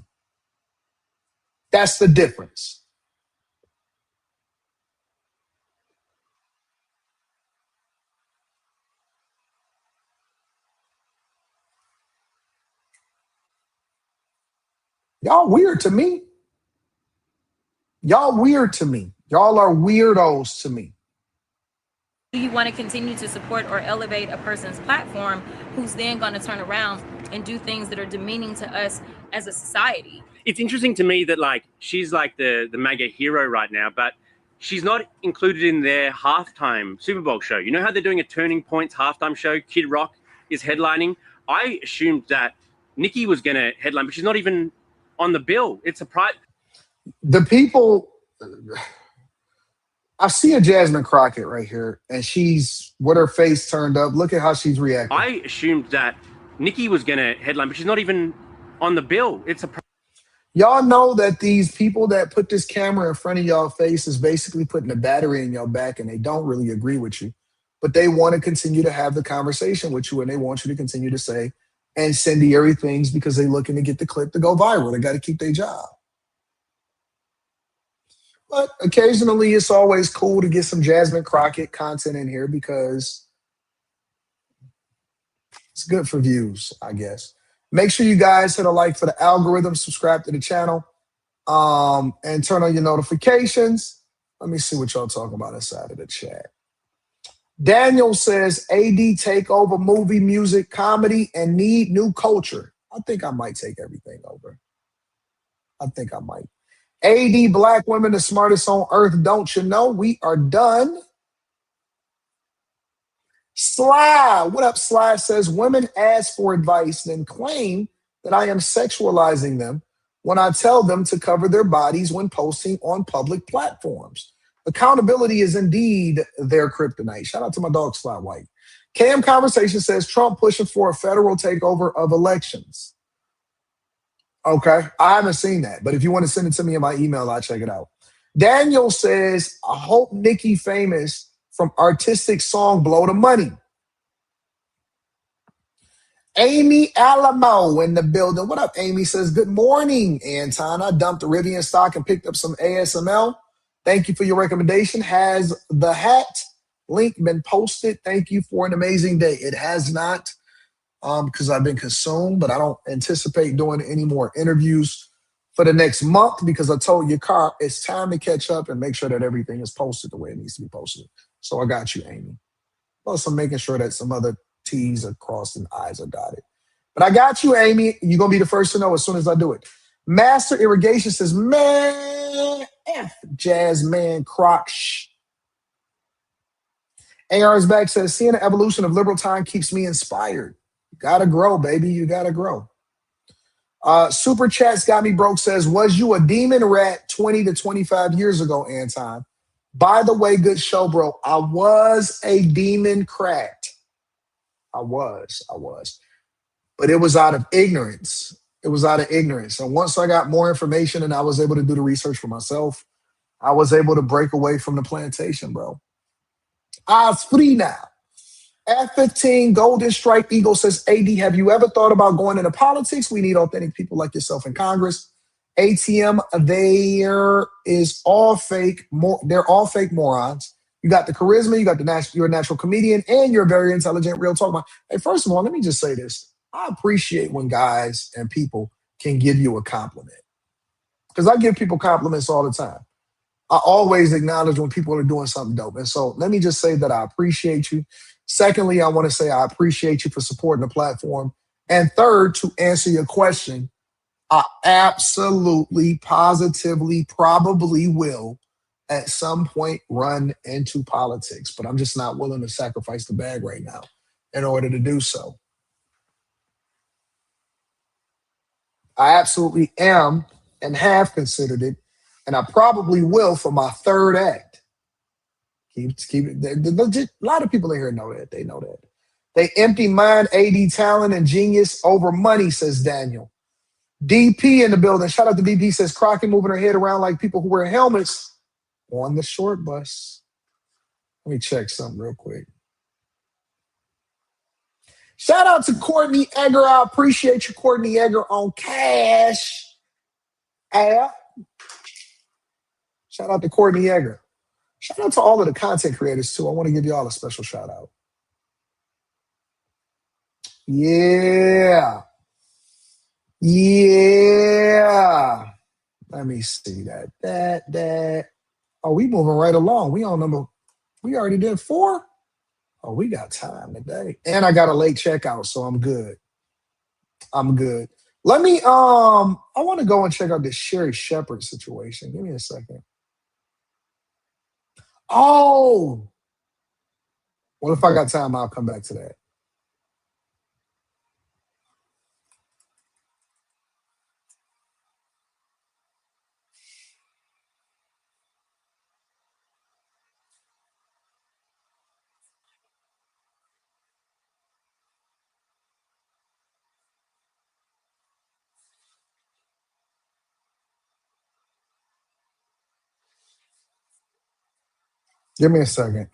That's the difference. Y'all weird to me. Y'all weird to me. Y'all are weirdos to me. Do you want to continue to support or elevate a person's platform who's then going to turn around and do things that are demeaning to us as a society? It's interesting to me that like she's like the mega hero right now, but she's not included in their halftime Super Bowl show. You know how they're doing a Turning Points halftime show? Kid Rock is headlining. I assumed that Nikki was going to headline, but she's not even on the bill. It's a pride. The people, I see a Jasmine Crockett right here, and she's with her face turned up. Look at how she's reacting. I assumed that Nikki was going to headline, but she's not even on the bill. It's a. Y'all know that these people that put this camera in front of y'all face is basically putting a battery in your back, and they don't really agree with you, but they want to continue to have the conversation with you, and they want you to continue to say incendiary things because they're looking to get the clip to go viral. They got to keep their job. But occasionally, it's always cool to get some Jasmine Crockett content in here because it's good for views, I guess. Make sure you guys hit a like for the algorithm, subscribe to the channel, and turn on your notifications. Let me see what y'all talking about inside of the chat. Daniel says AD take over movie, music, comedy, and need new culture. I think I might take everything over. I think I might. AD, black women, the smartest on earth. Don't you know? We are done. Sly, what up, Sly? Says women ask for advice, then claim that I am sexualizing them when I tell them to cover their bodies when posting on public platforms. Accountability is indeed their kryptonite. Shout out to my dog, Sly White. Cam Conversation says Trump pushing for a federal takeover of elections. Okay, I haven't seen that, but if you want to send it to me in my email, I'll check it out. Daniel says, I hope Nicki Famous from Artistic Song blow the money. Amy Alamo in the building. What up, Amy? Says, good morning, Anton. I dumped the Rivian stock and picked up some ASML. Thank you for your recommendation. Has the hat link been posted? Thank you for an amazing day. It has not, because I've been consumed, but I don't anticipate doing any more interviews for the next month because I told your car it's time to catch up and make sure that everything is posted the way it needs to be posted. So I got you, Amy. Plus, I'm making sure that some other T's are crossed and I's are dotted. But I got you, Amy. You're going to be the first to know as soon as I do it. Master Irrigation says, man, F Jazz Man Croc. AR's back says, seeing the evolution of liberal time keeps me inspired. You got to grow, baby. You got to grow. Super Chats Got Me Broke says, was you a demon rat 20 to 25 years ago, Anton? By the way, good show, bro. I was a demon cracked. I was. But it was out of ignorance. And once I got more information and I was able to do the research for myself, I was able to break away from the plantation, bro. I was free now. F15 Golden Stripe Eagle says, AD, have you ever thought about going into politics? We need authentic people like yourself in Congress. ATM, there is all fake. They're all fake morons. You got the charisma, you got you're a natural comedian, and you're very intelligent, real talk. Hey, first of all, let me just say this. I appreciate when guys and people can give you a compliment. Because I give people compliments all the time. I always acknowledge when people are doing something dope. And so let me just say that I appreciate you. Secondly, I want to say I appreciate you for supporting the platform. And third, to answer your question, I absolutely, positively, probably will at some point run into politics, but I'm just not willing to sacrifice the bag right now in order to do so. I absolutely am and have considered it, and I probably will for my third act. Keep it. Legit, a lot of people in here know that. They know that. They empty mind, AD talent, and genius over money, says Daniel. DP in the building. Shout out to DP, says Crockett moving her head around like people who wear helmets on the short bus. Let me check something real quick. Shout out to Courtney Egger. I appreciate you, Courtney Egger, on Cash App. Shout out to Courtney Egger. Shout out to all of the content creators, too. I want to give you all a special shout out. Yeah. Let me see that. Oh, we moving right along. We already did 4. Oh, we got time today. And I got a late checkout, so I'm good. Let me, I want to go and check out this Sherry Shepherd situation. Give me a second. Oh, well, if I got time, I'll come back to that. Give me a second.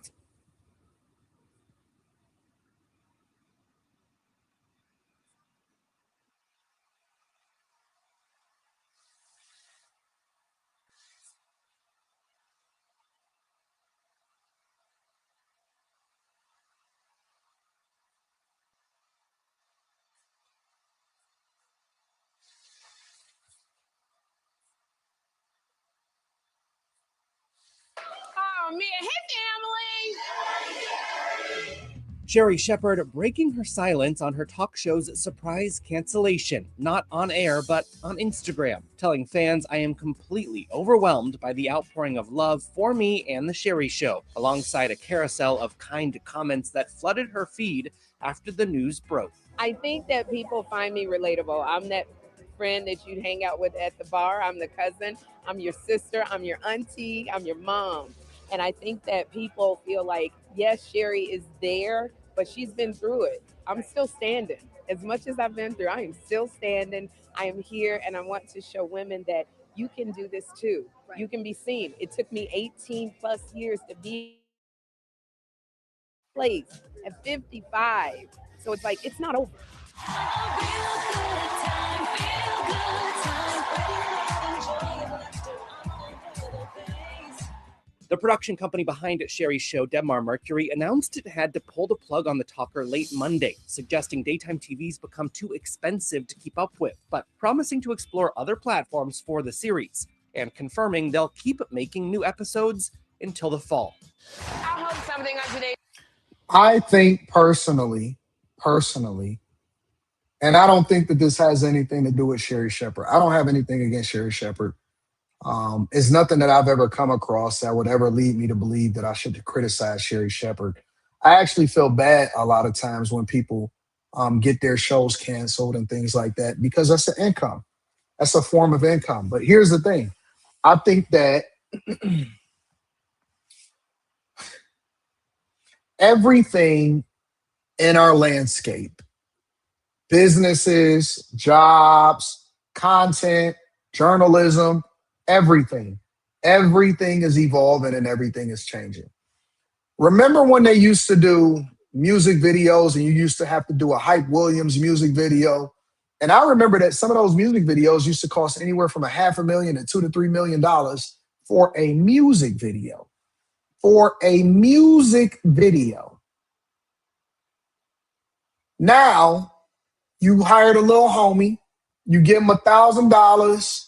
Oh, man. Hey, family. Sherry Shepherd breaking her silence on her talk show's surprise cancellation, not on air, but on Instagram, telling fans, "I am completely overwhelmed by the outpouring of love for me and the Sherry Show," alongside a carousel of kind comments that flooded her feed after the news broke. I think that people find me relatable. I'm that friend that you'd hang out with at the bar. I'm the cousin. I'm your sister. I'm your auntie. I'm your mom. And I think that people feel like, yes, Sherry is there, but she's been through it. I'm still standing. As much as I've been through, I am still standing. I am here, and I want to show women that you can do this too. Right. You can be seen. It took me 18 plus years to be placed at 55. So it's like, it's not over. The production company behind Sherry's show, Debmar Mercury, announced it had to pull the plug on the talker late Monday, suggesting daytime TV's become too expensive to keep up with, but promising to explore other platforms for the series, and confirming they'll keep making new episodes until the fall. I'll hold something on today. I think personally, and I don't think that this has anything to do with Sherry Shepherd. I don't have anything against Sherry Shepherd. It's nothing that I've ever come across that would ever lead me to believe that I should criticize Sherry Shepherd. I actually feel bad a lot of times when people get their shows canceled and things like that, because that's an income. That's a form of income. But here's the thing. I think that everything in our landscape, businesses, jobs, content, journalism, everything is evolving and everything is changing. Remember when they used to do music videos and you used to have to do a Hype Williams music video? And I remember that some of those music videos used to cost anywhere from $500,000 to $2 to $3 million for a music video. For a music video. Now, you hired a little homie, you give him $1,000,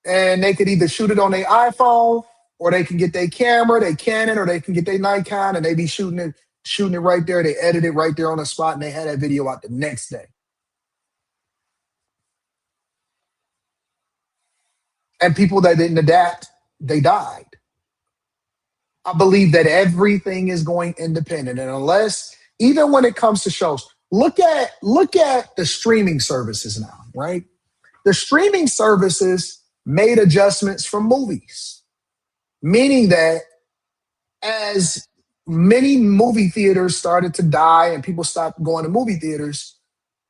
and they could either shoot it on their iPhone, or they can get their camera, their Canon, or they can get their Nikon, and they be shooting it right there. They edit it right there on the spot, and they had that video out the next day. And people that didn't adapt, they died. I believe that everything is going independent, and unless, even when it comes to shows, look at the streaming services now, right? The streaming services made adjustments from movies, meaning that as many movie theaters started to die and people stopped going to movie theaters,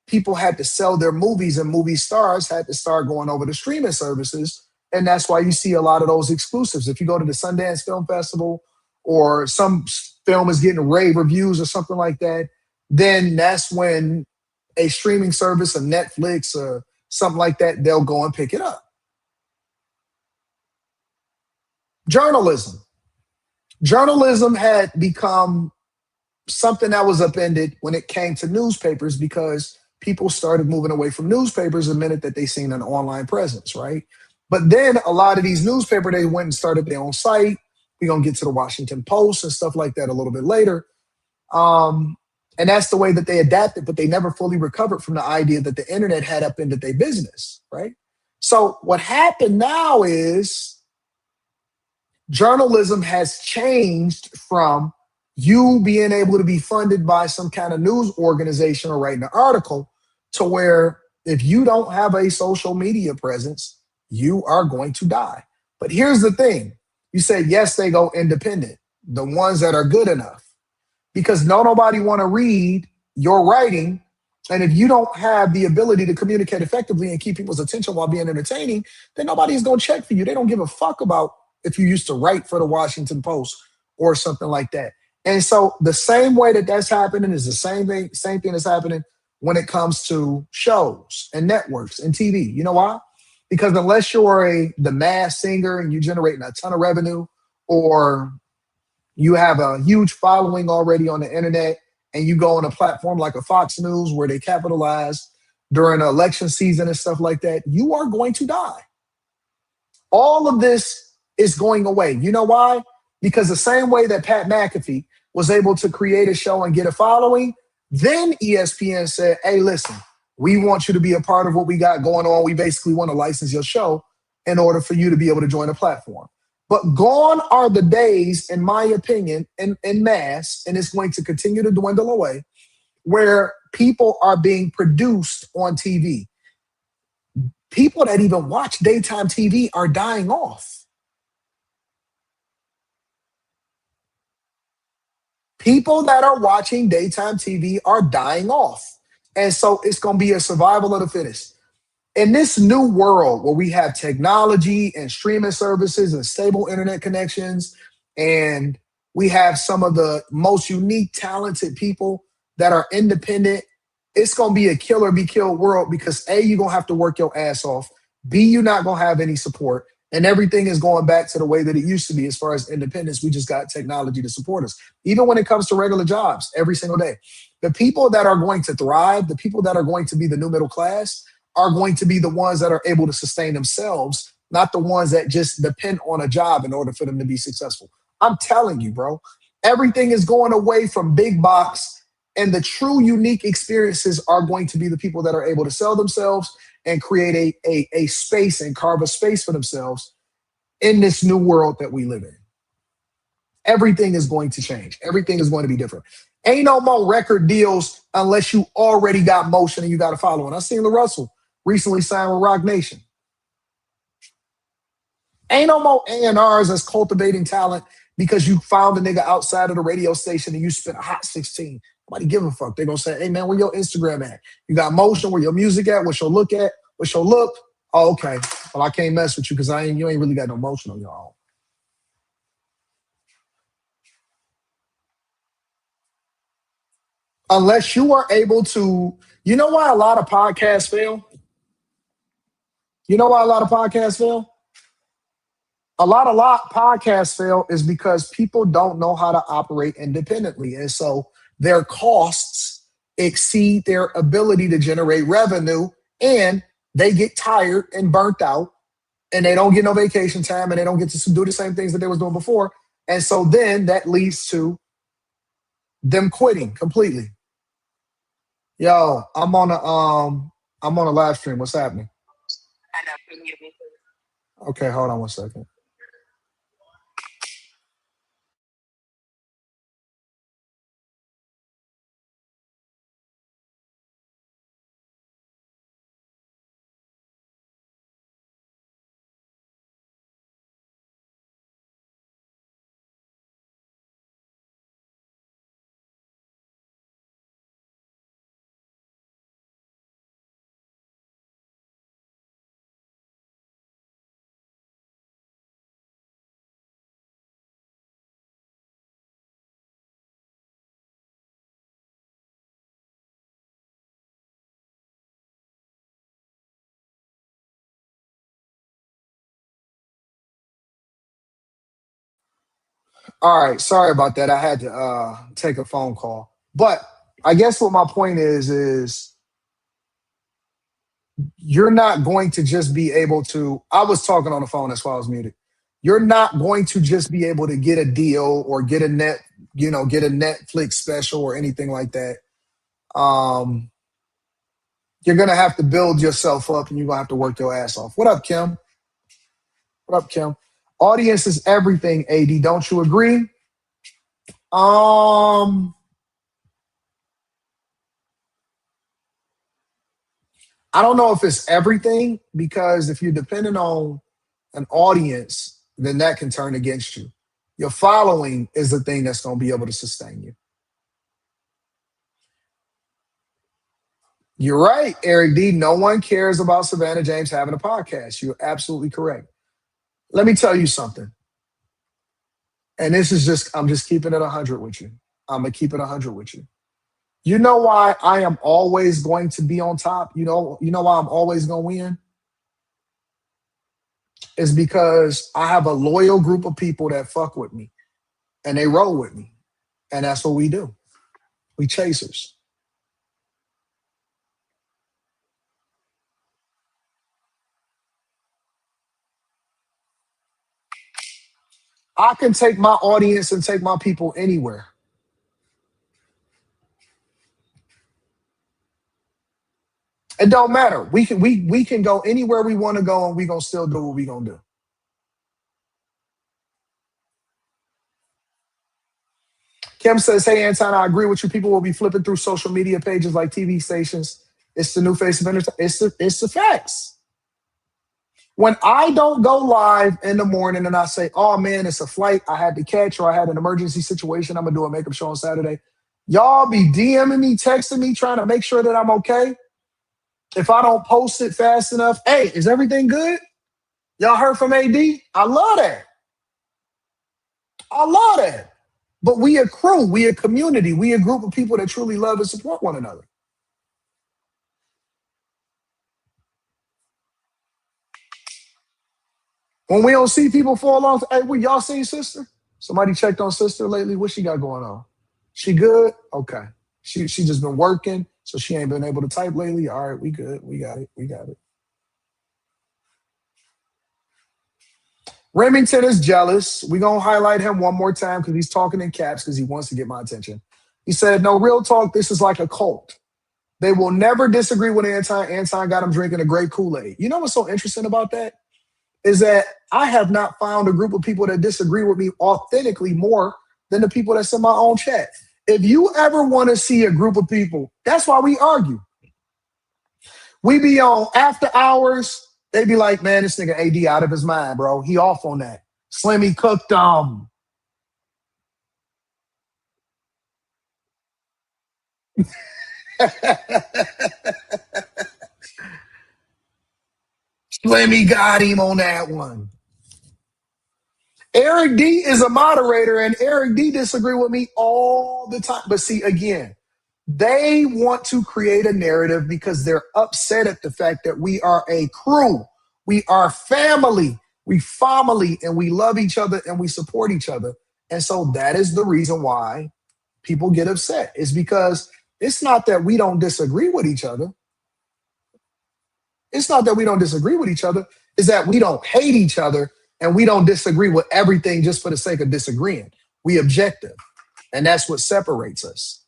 people had to sell their movies, and movie stars had to start going over to streaming services. And that's why you see a lot of those exclusives. If you go to the Sundance Film Festival, or some film is getting rave reviews or something like that, then that's when a streaming service, a Netflix or something like that, they'll go and pick it up. Journalism. Journalism had become something that was upended when it came to newspapers, because people started moving away from newspapers the minute that they seen an online presence, right? But then a lot of these newspapers, they went and started their own site. We're going to get to the Washington Post and stuff like that a little bit later. And that's the way that they adapted, but they never fully recovered from the idea that the internet had upended their business, right? So what happened now is journalism has changed from you being able to be funded by some kind of news organization or writing an article to where if you don't have a social media presence, you are going to die. But here's the thing. You said, yes, they go independent, the ones that are good enough, because nobody want to read your writing. And if you don't have the ability to communicate effectively and keep people's attention while being entertaining, then nobody's going to check for you. They don't give a fuck about if you used to write for the Washington Post or something like that. And so the same way that that's happening is the same thing that's happening when it comes to shows and networks and TV. You know why? Because unless you're the mass singer and you're generating a ton of revenue, or you have a huge following already on the internet and you go on a platform like a Fox News where they capitalize during an election season and stuff like that, you are going to die. All of this is going away. You know why? Because the same way that Pat McAfee was able to create a show and get a following, then ESPN said, hey, listen, we want you to be a part of what we got going on. We basically want to license your show in order for you to be able to join the platform. But gone are the days, in my opinion, in mass, and it's going to continue to dwindle away, where people are being produced on TV. People that even watch daytime TV are dying off. People that are watching daytime TV are dying off. And so it's going to be a survival of the fittest. In this new world where we have technology and streaming services and stable internet connections, and we have some of the most unique, talented people that are independent, it's going to be a kill or be killed world because A, you're going to have to work your ass off. B, you're not going to have any support. And everything is going back to the way that it used to be as far as independence. We just got technology to support us. Even when it comes to regular jobs, every single day. The people that are going to thrive, the people that are going to be the new middle class, are going to be the ones that are able to sustain themselves, not the ones that just depend on a job in order for them to be successful. I'm telling you, bro, everything is going away from big box, and the true unique experiences are going to be the people that are able to sell themselves and create a space and carve a space for themselves in this new world that we live in. Everything is going to change. Everything is going to be different. Ain't no more record deals unless you already got motion and you got a following. I seen LaRussell recently signed with Rock Nation. Ain't no more A&Rs as cultivating talent because you found a nigga outside of the radio station and you spent a hot 16. Nobody give a fuck. They're going to say, hey, man, where your Instagram at? You got motion? Where your music at? What's your look at? What's your look? Oh, okay. Well, I can't mess with you because you ain't really got no motion on your own. Unless you are able to, you know why a lot of podcasts fail? You know why a lot of podcasts fail? A lot of podcasts fail is because people don't know how to operate independently. And so their costs exceed their ability to generate revenue, and they get tired and burnt out, and they don't get no vacation time, and they don't get to do the same things that they was doing before. And so then that leads to them quitting completely. Yo, I'm on a live stream. What's happening? Okay, hold on one second. All right, sorry about that. I had to take a phone call. But I guess what my point is you're not going to just be able to, I was talking on the phone, that's why I was muted. You're not going to just be able to get a deal or get a Netflix special or anything like that. You're gonna have to build yourself up and you're gonna have to work your ass off. What up, Kim? What up, Kim? Audience is everything, AD. Don't you agree? I don't know if it's everything, because if you're dependent on an audience, then that can turn against you. Your following is the thing that's going to be able to sustain you. You're right, Eric D. No one cares about Savannah James having a podcast. You're absolutely correct. Let me tell you something. And this is just, I'm just keeping it 100 with you. I'm going to keep it 100 with you. You know why I am always going to be on top? You know why I'm always going to win? It's because I have a loyal group of people that fuck with me and they roll with me. And that's what we do. We chasers. I can take my audience and take my people anywhere. It don't matter. We can go anywhere we want to go, and we gonna still do what we gonna do. Kim says, "Hey Anton, I agree with you. People will be flipping through social media pages like TV stations. It's the new face of entertainment. It's the facts. When I don't go live in the morning and I say, oh man, it's a flight I had to catch or I had an emergency situation, I'm gonna do a makeup show on Saturday. Y'all be DMing me, texting me, trying to make sure that I'm okay. If I don't post it fast enough, hey, is everything good? Y'all heard from AD? I love that. I love that. But we a crew, we a community, we a group of people that truly love and support one another. When we don't see people for a long time, hey, y'all seen sister? Somebody checked on sister lately? What she got going on? She good? Okay. She just been working, so she ain't been able to type lately. All right, we good. We got it. We got it. Remington is jealous. We're going to highlight him one more time because he's talking in caps because he wants to get my attention. He said, no, real talk, this is like a cult. They will never disagree with Anton. Anton got him drinking a great Kool-Aid. You know what's so interesting about that? Is that I have not found a group of people that disagree with me authentically more than the people that's in my own chat. If you ever want to see a group of people, that's why we argue. We be on after hours. They be like, man, this nigga AD out of his mind, bro. He off on that. Slimmy cooked them. Slimmy got him on that one. Eric D is a moderator, and Eric D disagree with me all the time. But see, again, they want to create a narrative because they're upset at the fact that we are a crew. We are family. We family, and we love each other, and we support each other. And so that is the reason why people get upset. It's because it's not that we don't disagree with each other. It's not that we don't disagree with each other. It's that we don't hate each other, and we don't disagree with everything just for the sake of disagreeing. We objective, and that's what separates us.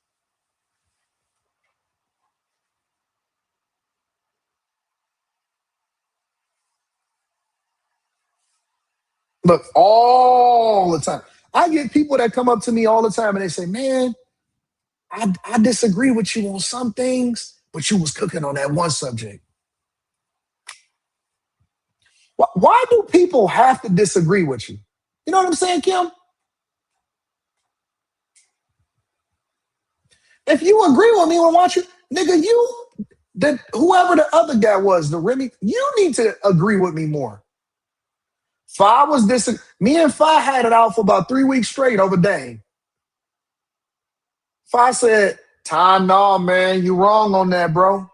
Look, all the time. I get people that come up to me all the time and they say, man, I disagree with you on some things, but you was cooking on that one subject. Why do people have to disagree with you? You know what I'm saying, Kim? If you agree with me, nigga, whoever the other guy was, the Remy, you need to agree with me more. Me and Fi had it out for about 3 weeks straight over Dame. Fi said, Ty, nah, man, you wrong on that, bro.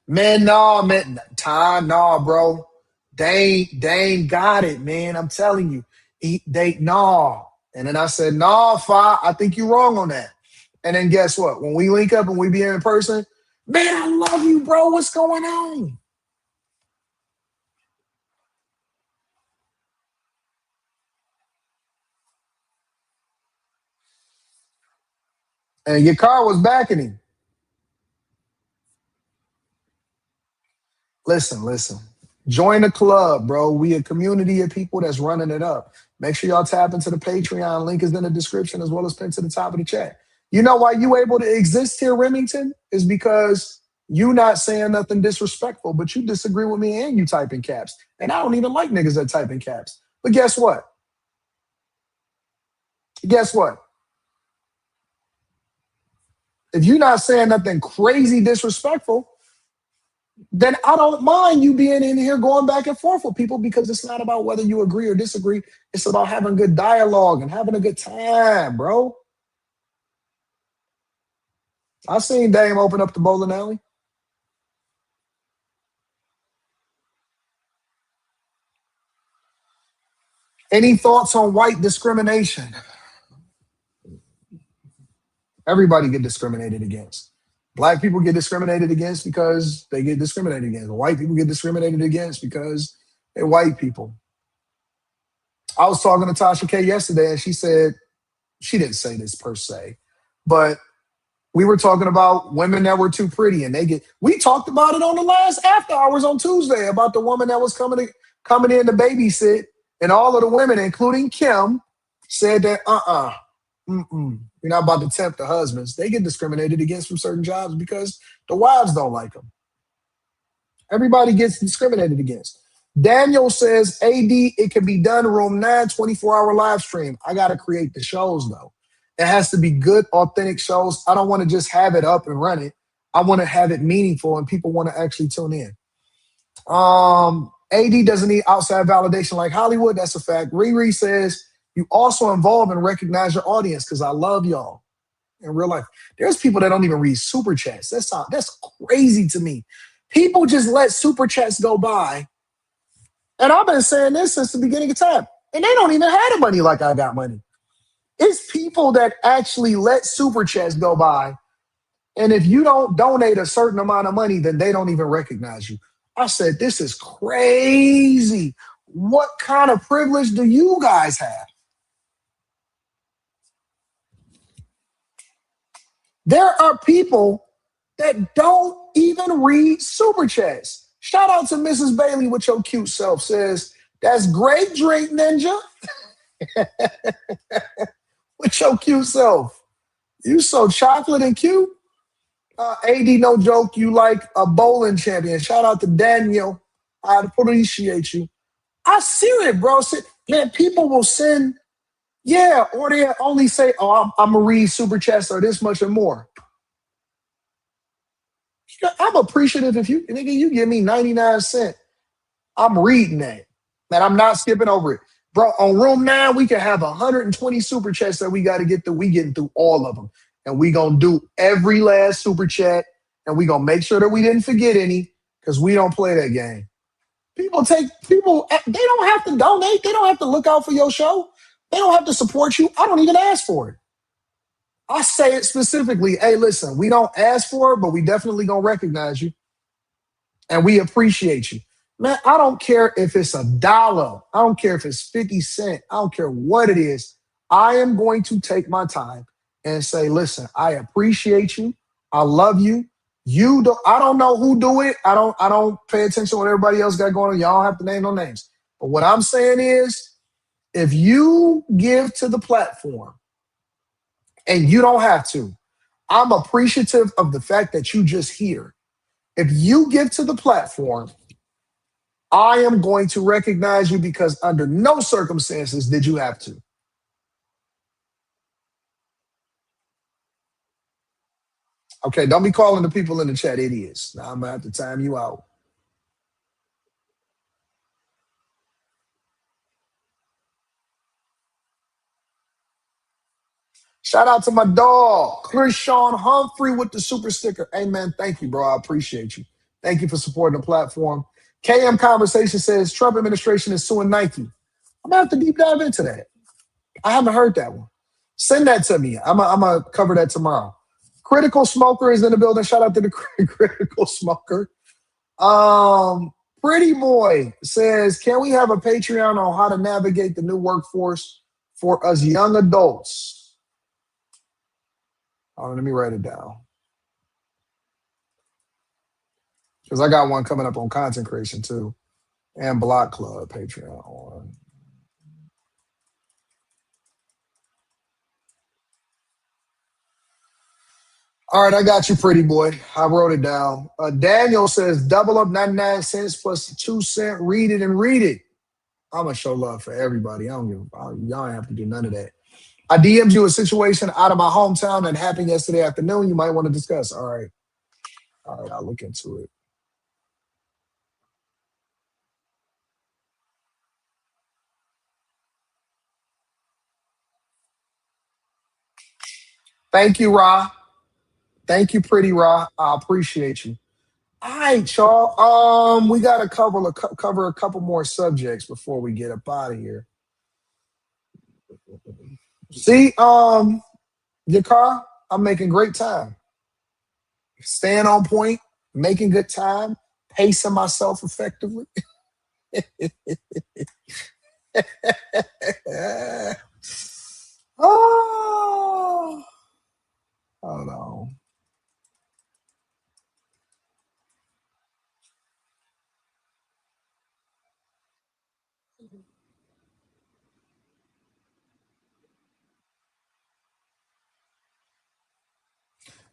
Man, nah, man. Ty, nah, bro. Dame got it, man. I'm telling you. Nah. And then I said, nah, Fi, I think you're wrong on that. And then guess what? When we link up and we be in person, man, I love you, bro. What's going on? And your car was backing him. Listen. Join the club, bro. We a community of people that's running it up. Make sure y'all tap into the Patreon. Link is in the description as well as pinned to the top of the chat. You know why you able to exist here, Remington? Is because you not saying nothing disrespectful, but you disagree with me and you type in caps. And I don't even like niggas that type in caps. But guess what? If you're not saying nothing crazy disrespectful, then I don't mind you being in here going back and forth with people because it's not about whether you agree or disagree. It's about having good dialogue and having a good time, bro. I seen Dame open up the bowling alley. Any thoughts on white discrimination? Everybody get discriminated against. Black people get discriminated against because they get discriminated against. White people get discriminated against because they're white people. I was talking to Tasha K yesterday, and she said, she didn't say this per se, but We were talking about women that were too pretty, and we talked about it on the last after hours on Tuesday about the woman that was coming in to babysit, and all of the women, including Kim, said that you're not about to tempt the husbands. They get discriminated against from certain jobs because the wives don't like them. Everybody gets discriminated against. Daniel says, AD, it can be done, room 9, 24-hour live stream. I got to create the shows, though. It has to be good, authentic shows. I don't want to just have it up and run it. I want to have it meaningful and people want to actually tune in. AD doesn't need outside validation like Hollywood. That's a fact. Riri says, you also involve and recognize your audience because I love y'all in real life. There's people that don't even read super chats. That's crazy to me. People just let super chats go by. And I've been saying this since the beginning of time. And they don't even have the money like I got money. It's people that actually let super chats go by. And if you don't donate a certain amount of money, then they don't even recognize you. I said, this is crazy. What kind of privilege do you guys have? There are people that don't even read super chats. Shout out to Mrs. Bailey with your cute self. Says, that's great drink, Ninja. With your cute self. You so chocolate and cute. AD, no joke, you like a bowling champion. Shout out to Daniel. I appreciate you. I see it, bro. Man, people will send, or they only say, oh, I'm going to read super chats or this much or more. I'm appreciative if you give me 99 cents. I'm reading that. Man, I'm not skipping over it. Bro, on room 9, we can have 120 super chats that we got to get through. We getting through all of them. And we going to do every last super chat. And we going to make sure that we didn't forget any because we don't play that game. They don't have to donate. They don't have to look out for your show. They don't have to support you. I don't even ask for it. I say it specifically. Hey, listen, we don't ask for it, but we definitely going to recognize you. And we appreciate you. Man, I don't care if it's $1. I don't care if it's 50 cents. I don't care what it is. I am going to take my time and say, listen, I appreciate you. I love you. I don't know who do it. I don't pay attention to what everybody else got going on. Y'all have to name no names. But what I'm saying is, if you give to the platform and you don't have to, I'm appreciative of the fact that you just here. If you give to the platform, I am going to recognize you because under no circumstances did you have to. Okay, don't be calling the people in the chat idiots. Now I'm going to have to time you out. Shout out to my dog, Krishawn Humphrey with the super sticker. Hey, man, thank you, bro. I appreciate you. Thank you for supporting the platform. KM Conversation says Trump administration is suing Nike. I'm going to have to deep dive into that. I haven't heard that one. Send that to me. I'm going to cover that tomorrow. Critical Smoker is in the building. Shout out to the Critical Smoker. Pretty Boy says, can we have a Patreon on how to navigate the new workforce for us young adults? Let me write it down. Because I got one coming up on content creation too. And Block Club Patreon. All right, I got you, Pretty Boy. I wrote it down. Daniel says, double up 99 cents plus the 2 cent. Read it and read it. I'm going to show love for everybody. Y'all don't have to do none of that. I DM'd you a situation out of my hometown that happened yesterday afternoon. You might want to discuss. All right, I'll look into it. Thank you, Ra. Thank you, Pretty Ra. I appreciate you. All right, y'all. We got to cover a couple more subjects before we get up out of here. See, your car, I'm making great time. Staying on point, making good time, pacing myself effectively. Oh, hold on.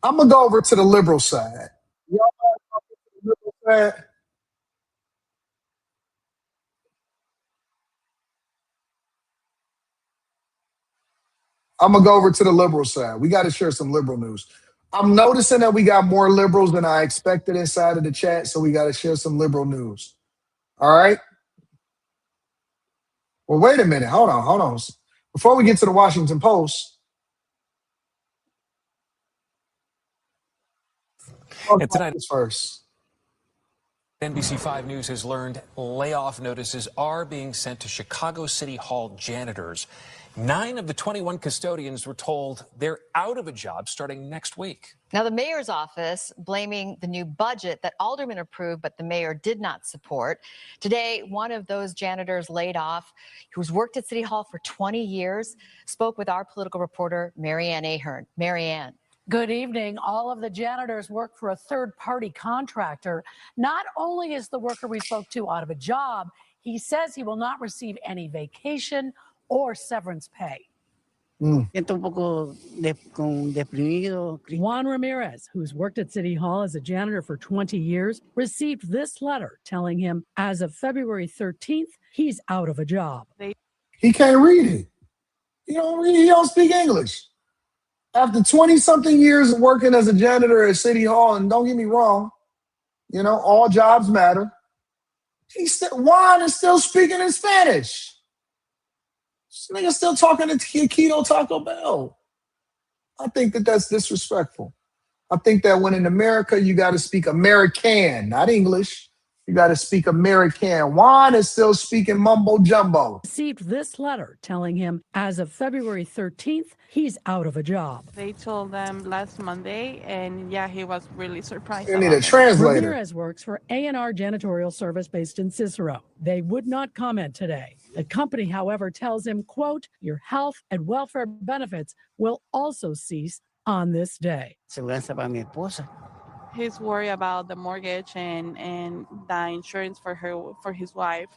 I'm gonna go over to the liberal side. Y'all know the liberal side? I'm gonna go over to the liberal side. We got to share some liberal news. I'm noticing that we got more liberals than I expected inside of the chat, so we got to share some liberal news. All right. Well, wait a minute. Hold on. Before we get to the Washington Post, talk And about tonight, this first. NBC5 News has learned layoff notices are being sent to Chicago City Hall janitors. 9 of the 21 custodians were told they're out of a job starting next week. Now, the mayor's office blaming the new budget that aldermen approved, but the mayor did not support. Today, one of those janitors laid off, who's worked at City Hall for 20 years, spoke with our political reporter, Marianne Ahern. Marianne. Good evening. All of the janitors work for a third-party contractor. Not only is the worker we spoke to out of a job, he says he will not receive any vacation or severance pay. Mm. Juan Ramirez, who's worked at City Hall as a janitor for 20 years, received this letter telling him as of February 13th, he's out of a job. He can't read it. He don't speak English. After 20-something years of working as a janitor at City Hall, and don't get me wrong, all jobs matter. Juan is still speaking in Spanish. This nigga still talking to Keto Taco Bell. I think that that's disrespectful. I think that when in America, you got to speak American, not English. You got to speak American. Juan is still speaking mumbo jumbo. Received this letter telling him as of February 13th, he's out of a job. They told them last Monday, and yeah, he was really surprised. You need a translator. Ramirez works for A&R Janitorial Service based in Cicero. They would not comment today. The company, however, tells him, quote, your health and welfare benefits will also cease on this day. He's worried about the mortgage and the insurance for his wife,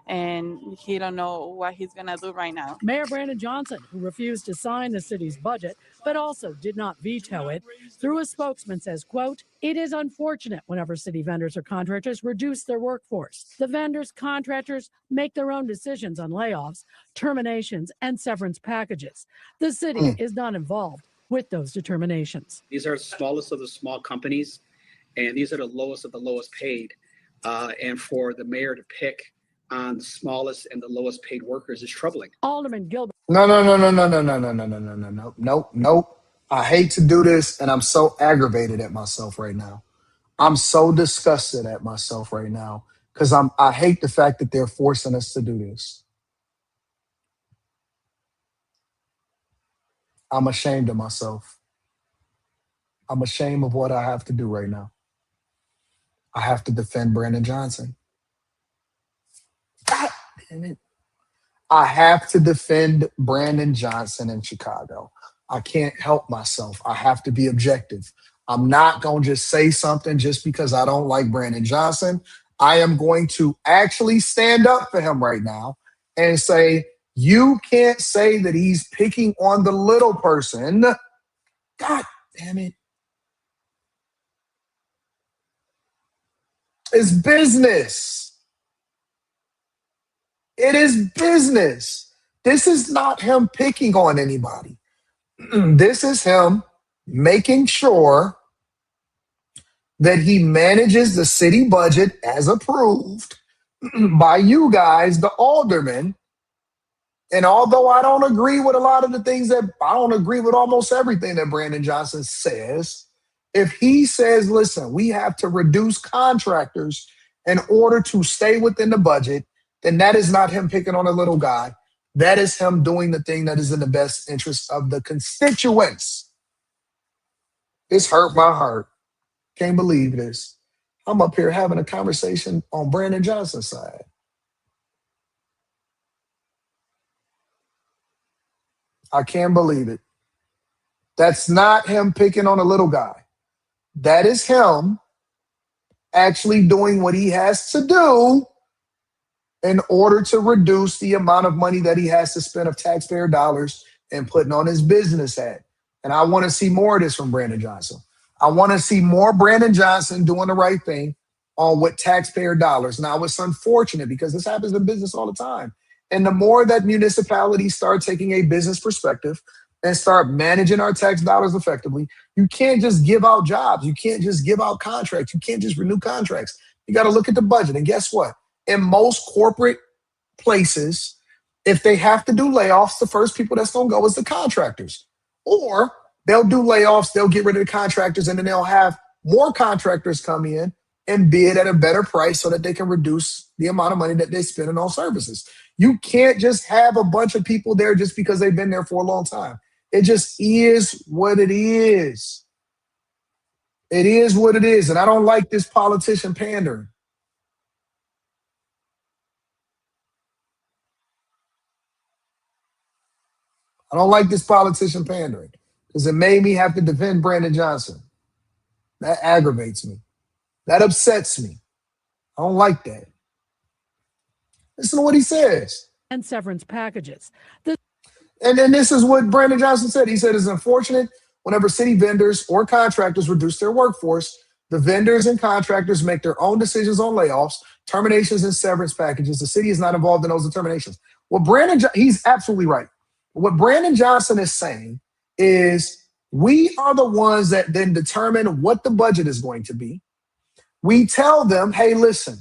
and he don't know what he's gonna do right now. Mayor Brandon Johnson, who refused to sign the city's budget, but also did not veto it, through a spokesman says, quote, it is unfortunate whenever city vendors or contractors reduce their workforce. The vendors, contractors make their own decisions on layoffs, terminations, and severance packages. The city is not involved with those determinations. These are the smallest of the small companies, and these are the lowest of the lowest paid. And for the mayor to pick on the smallest and the lowest paid workers is troubling. Alderman Gilbert. No. I hate to do this, and I'm so aggravated at myself right now. I'm so disgusted at myself right now because I hate the fact that they're forcing us to do this. I'm ashamed of myself. I'm ashamed of what I have to do right now. I have to defend Brandon Johnson. God damn it. I have to defend Brandon Johnson in Chicago. I can't help myself. I have to be objective. I'm not going to just say something just because I don't like Brandon Johnson. I am going to actually stand up for him right now and say, you can't say that he's picking on the little person. God damn it. It's business. It is business. This is not him picking on anybody. This is him making sure that he manages the city budget as approved by you guys, the aldermen. And although I don't agree with a lot of the things I don't agree with almost everything that Brandon Johnson says, if he says, listen, we have to reduce contractors in order to stay within the budget, then that is not him picking on a little guy. That is him doing the thing that is in the best interest of the constituents. This hurt my heart. Can't believe this. I'm up here having a conversation on Brandon Johnson's side. I can't believe it. That's not him picking on a little guy. That is him actually doing what he has to do in order to reduce the amount of money that he has to spend of taxpayer dollars and putting on his business hat. And I want to see more of this from Brandon Johnson. I want to see more Brandon Johnson doing the right thing on with taxpayer dollars. Now, it's unfortunate because this happens in business all the time. And the more that municipalities start taking a business perspective and start managing our tax dollars effectively, you can't just give out jobs. You can't just give out contracts. You can't just renew contracts. You got to look at the budget. And guess what? In most corporate places, if they have to do layoffs, the first people that's going to go is the contractors. Or they'll do layoffs, they'll get rid of the contractors, and then they'll have more contractors come in and bid at a better price so that they can reduce the amount of money that they spend on services. You can't just have a bunch of people there just because they've been there for a long time. It just is what it is. It is what it is. And I don't like this politician pandering. I don't like this politician pandering because it made me have to defend Brandon Johnson. That aggravates me. That upsets me. I don't like that. Listen to what he says. And severance packages. And then this is what Brandon Johnson said. He said it's unfortunate whenever city vendors or contractors reduce their workforce, the vendors and contractors make their own decisions on layoffs, terminations, and severance packages. The city is not involved in those determinations. Well, he's absolutely right. What Brandon Johnson is saying is we are the ones that then determine what the budget is going to be. We tell them, hey, listen,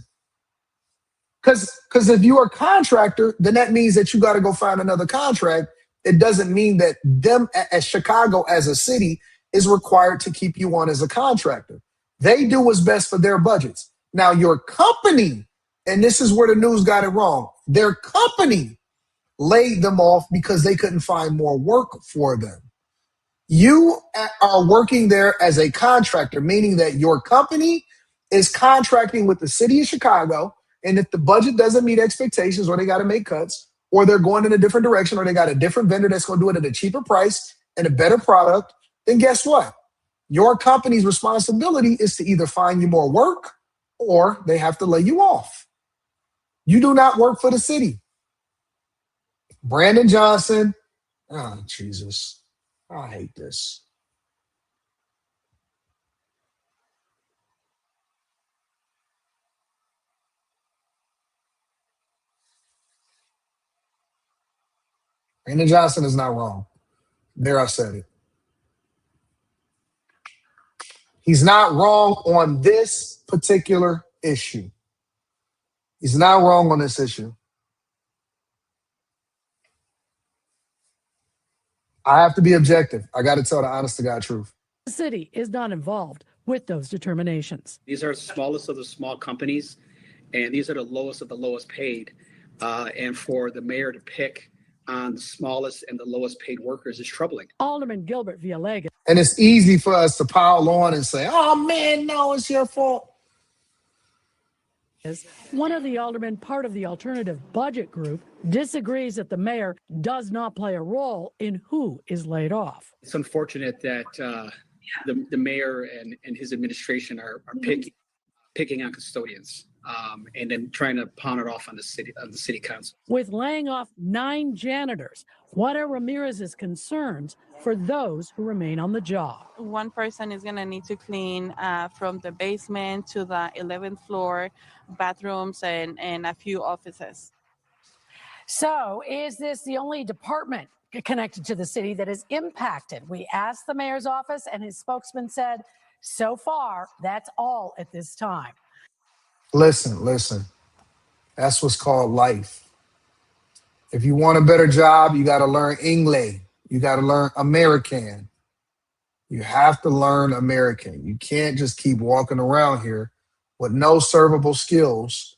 because if you're a contractor, then that means that you got to go find another contract. It doesn't mean that them as Chicago as a city is required to keep you on as a contractor. They do what's best for their budgets. Now, your company, and this is where the news got it wrong, their company laid them off because they couldn't find more work for them. You are working there as a contractor, meaning that your company is contracting with the city of Chicago, and if the budget doesn't meet expectations or they got to make cuts or they're going in a different direction or they got a different vendor that's going to do it at a cheaper price and a better product, then guess what? Your company's responsibility is to either find you more work or they have to lay you off. You do not work for the city. Brandon Johnson, oh, Jesus, I hate this. Brandon Johnson is not wrong. There, I said it. He's not wrong on this particular issue. He's not wrong on this issue. I have to be objective. I got to tell the honest to God truth. The city is not involved with those determinations. These are the smallest of the small companies, and these are the lowest of the lowest paid. And for the mayor to pick on the smallest and the lowest paid workers is troubling. Alderman Gilbert Villegas. And it's easy for us to pile on and say, oh, man, no, it's your fault. One of the aldermen, part of the alternative budget group, disagrees that the mayor does not play a role in who is laid off. It's unfortunate that the mayor and his administration are picking on custodians and then trying to pawn it off on the city council. With laying off 9 janitors, what are Ramirez's concerns for those who remain on the job? One person is going to need to clean from the basement to the 11th floor, bathrooms, and a few offices. So is this the only department connected to the city that is impacted? We asked the mayor's office and his spokesman said, so far, that's all at this time. Listen. That's what's called life. If you want a better job, you got to learn English. You got to learn American. You have to learn American. You can't just keep walking around here with no servable skills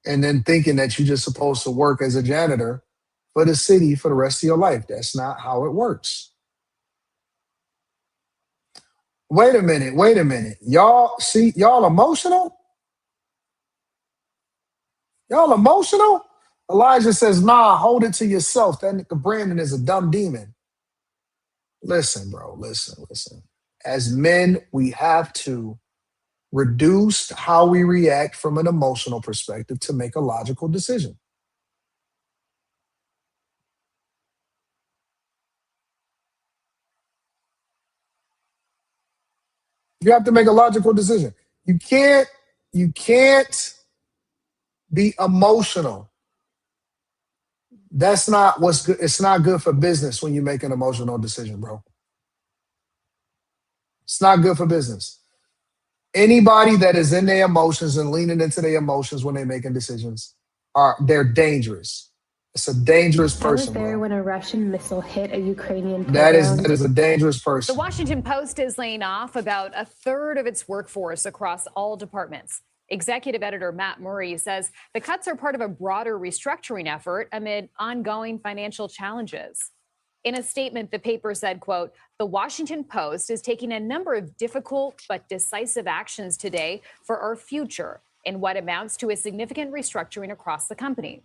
and then thinking that you're just supposed to work as a janitor for the city for the rest of your life. That's not how it works. Wait a minute. Y'all emotional? Y'all emotional? Elijah says, nah, hold it to yourself. That nigga Brandon is a dumb demon. Listen, bro, listen. As men, we have to reduced how we react from an emotional perspective to make a logical decision. You have to make a logical decision. You can't be emotional. That's not what's good. It's not good for business when you make an emotional decision, bro. It's not good for business. Anybody that is in their emotions and leaning into their emotions when they're making decisions, they're dangerous. It's a dangerous person. I was there when a Russian missile hit a Ukrainian That playground. is a dangerous person. The Washington Post is laying off about a third of its workforce across all departments. Executive editor Matt Murray says the cuts are part of a broader restructuring effort amid ongoing financial challenges. In a statement, the paper said, quote, "The Washington Post is taking a number of difficult but decisive actions today for our future in what amounts to a significant restructuring across the company."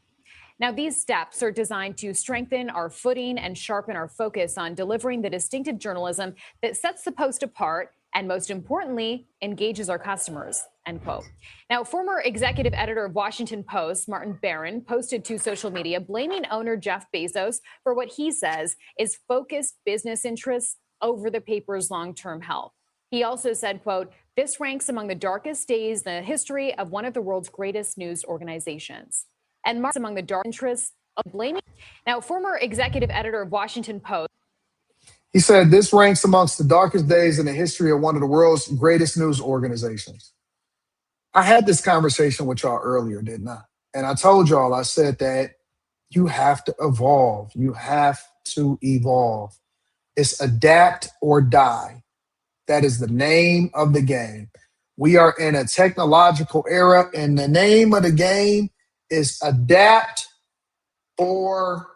Now, these steps are designed to strengthen our footing and sharpen our focus on delivering the distinctive journalism that sets the Post apart and, most importantly, engages our customers, end quote. Now, former executive editor of Washington Post, Martin Barron, posted to social media blaming owner Jeff Bezos for what he says is focused business interests over the paper's long-term health. He also said, quote, "This ranks among the darkest days in the history of one of the world's greatest news organizations." And marks among the dark interests of blaming. Now, former executive editor of Washington Post. He said, "This ranks amongst the darkest days in the history of one of the world's greatest news organizations." I had this conversation with y'all earlier, didn't I? And I told y'all, I said that you have to evolve. You have to evolve. It's adapt or die. That is the name of the game. We are in a technological era, and the name of the game is adapt or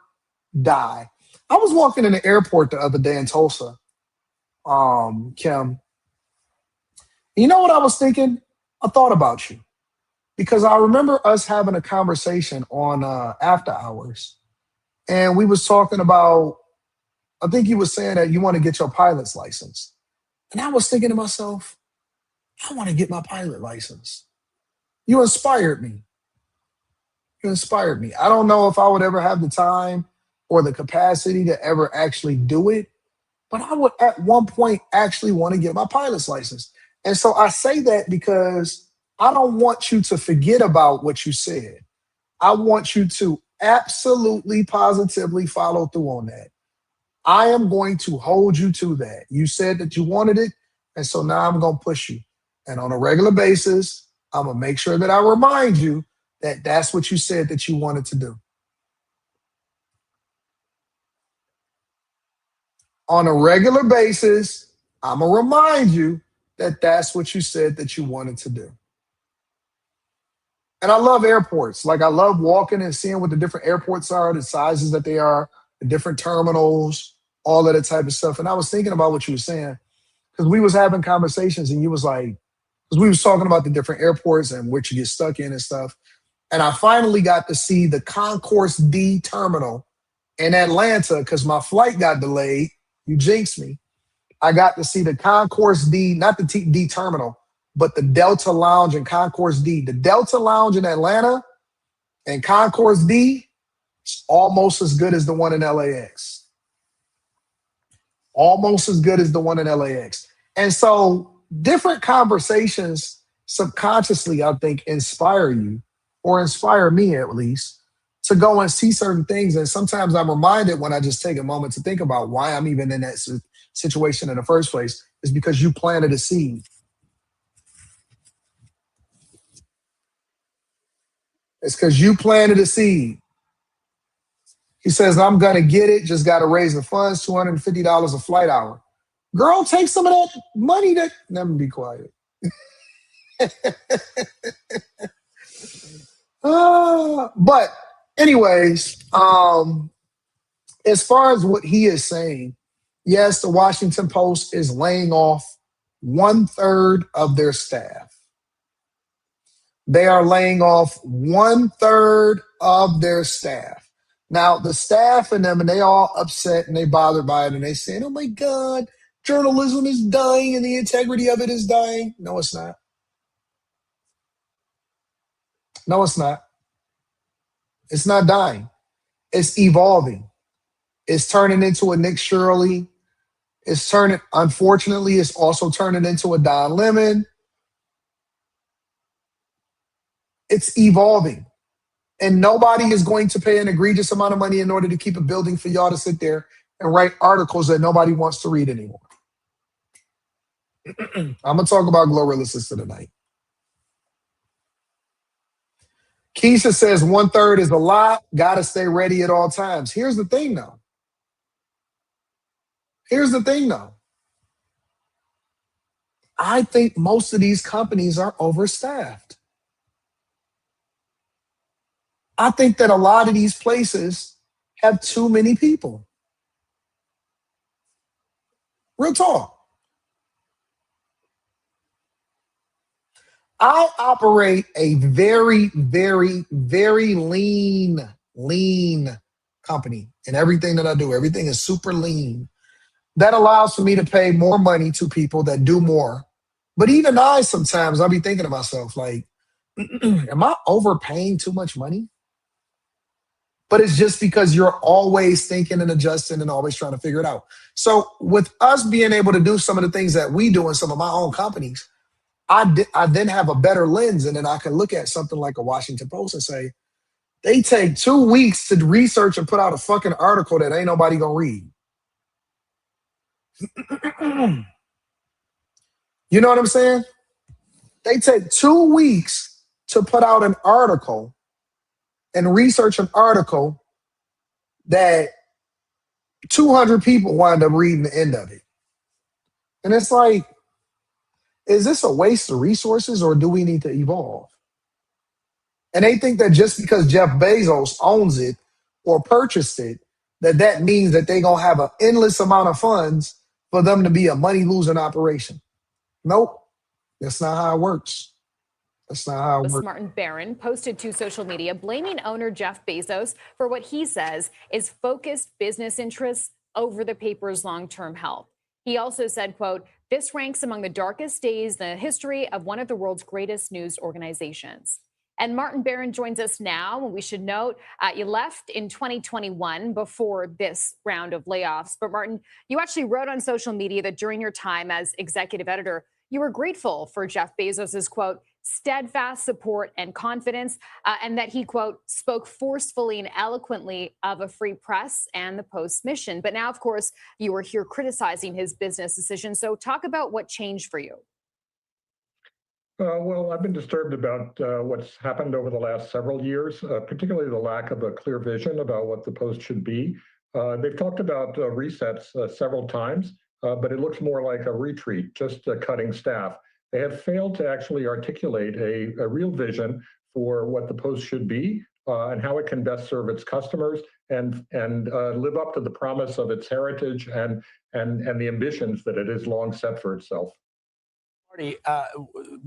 die. I was walking in the airport the other day in Tulsa, Kim. You know what I was thinking? I thought about you because I remember us having a conversation on After Hours, and we was talking about, I think you were saying that you want to get your pilot's license. And I was thinking to myself, I want to get my pilot license. You inspired me. You inspired me. I don't know if I would ever have the time or the capacity to ever actually do it, but I would at one point actually want to get my pilot's license. And so I say that because I don't want you to forget about what you said. I want you to absolutely, positively follow through on that. I am going to hold you to that. You said that you wanted it, and so now I'm going to push you. And on a regular basis, I'm going to make sure that I remind you that that's what you said that you wanted to do. On a regular basis, I'm going to remind you that that's what you said that you wanted to do. And I love airports. Like, I love walking and seeing what the different airports are, the sizes that they are, the different terminals, all of that type of stuff. And I was thinking about what you were saying, because we was having conversations and you was like, because we was talking about the different airports and what you get stuck in and stuff. And I finally got to see the Concourse D terminal in Atlanta because my flight got delayed. You jinxed me. I got to see the Concourse D, not the D terminal, but the Delta Lounge and Concourse D. The Delta Lounge in Atlanta and Concourse D is almost as good as the one in LAX. Almost as good as the one in LAX. And so different conversations subconsciously, I think, inspire you, or inspire me at least, to go and see certain things. And sometimes I'm reminded when I just take a moment to think about why I'm even in that situation in the first place, is because you planted a seed. It's because you planted a seed. He says, I'm going to get it, just got to raise the funds, $250 a flight hour. Girl, take some of that money that, let me be quiet. But anyways, as far as what he is saying, yes, the Washington Post is laying off 1/3 of their staff. They are laying off 1/3 of their staff. Now, the staff and them, and they all upset and they bothered by it, and they saying, oh my God, journalism is dying and the integrity of it is dying. No, it's not. No, it's not. It's not dying. It's evolving. It's turning into a Nick Shirley. Unfortunately, it's also turning into a Don Lemon. It's evolving. And nobody is going to pay an egregious amount of money in order to keep a building for y'all to sit there and write articles that nobody wants to read anymore. I'm going to talk about Glorilla Sister tonight. Keisha says 1/3 is a lot. Got to stay ready at all times. Here's the thing, though. I think most of these companies are overstaffed. I think that a lot of these places have too many people. Real talk. I operate a very, very, very lean company in everything that I do. Everything is super lean. That allows for me to pay more money to people that do more. But even I, sometimes I'll be thinking to myself, like, am I overpaying too much money? But it's just because you're always thinking and adjusting and always trying to figure it out. So with us being able to do some of the things that we do in some of my own companies, I then have a better lens, and then I can look at something like a Washington Post and say, they take 2 weeks to research and put out a fucking article that ain't nobody gonna read. You know what I'm saying? They take 2 weeks to put out an article and research an article that 200 people wind up reading the end of it. And it's like, is this a waste of resources or do we need to evolve? And they think that just because Jeff Bezos owns it or purchased it, that means that they're going to have an endless amount of funds for them to be a money-losing operation. Nope. That's not how it works. That's not how it works. Martin Barron posted to social media blaming owner Jeff Bezos for what he says is focused business interests over the paper's long-term health. He also said, quote, "This ranks among the darkest days in the history of one of the world's greatest news organizations." And Martin Barron joins us now. We should note you left in 2021 before this round of layoffs. But Martin, you actually wrote on social media that during your time as executive editor, you were grateful for Jeff Bezos's, quote, steadfast support and confidence, and that he, quote, spoke forcefully and eloquently of a free press and the Post's mission. But now, of course, you are here criticizing his business decisions. So talk about what changed for you. Well, I've been disturbed about what's happened over the last several years, particularly the lack of a clear vision about what the Post should be. They've talked about resets several times, but it looks more like a retreat, just cutting staff. They have failed to actually articulate a real vision for what the Post should be and how it can best serve its customers and live up to the promise of its heritage and the ambitions that it has long set for itself.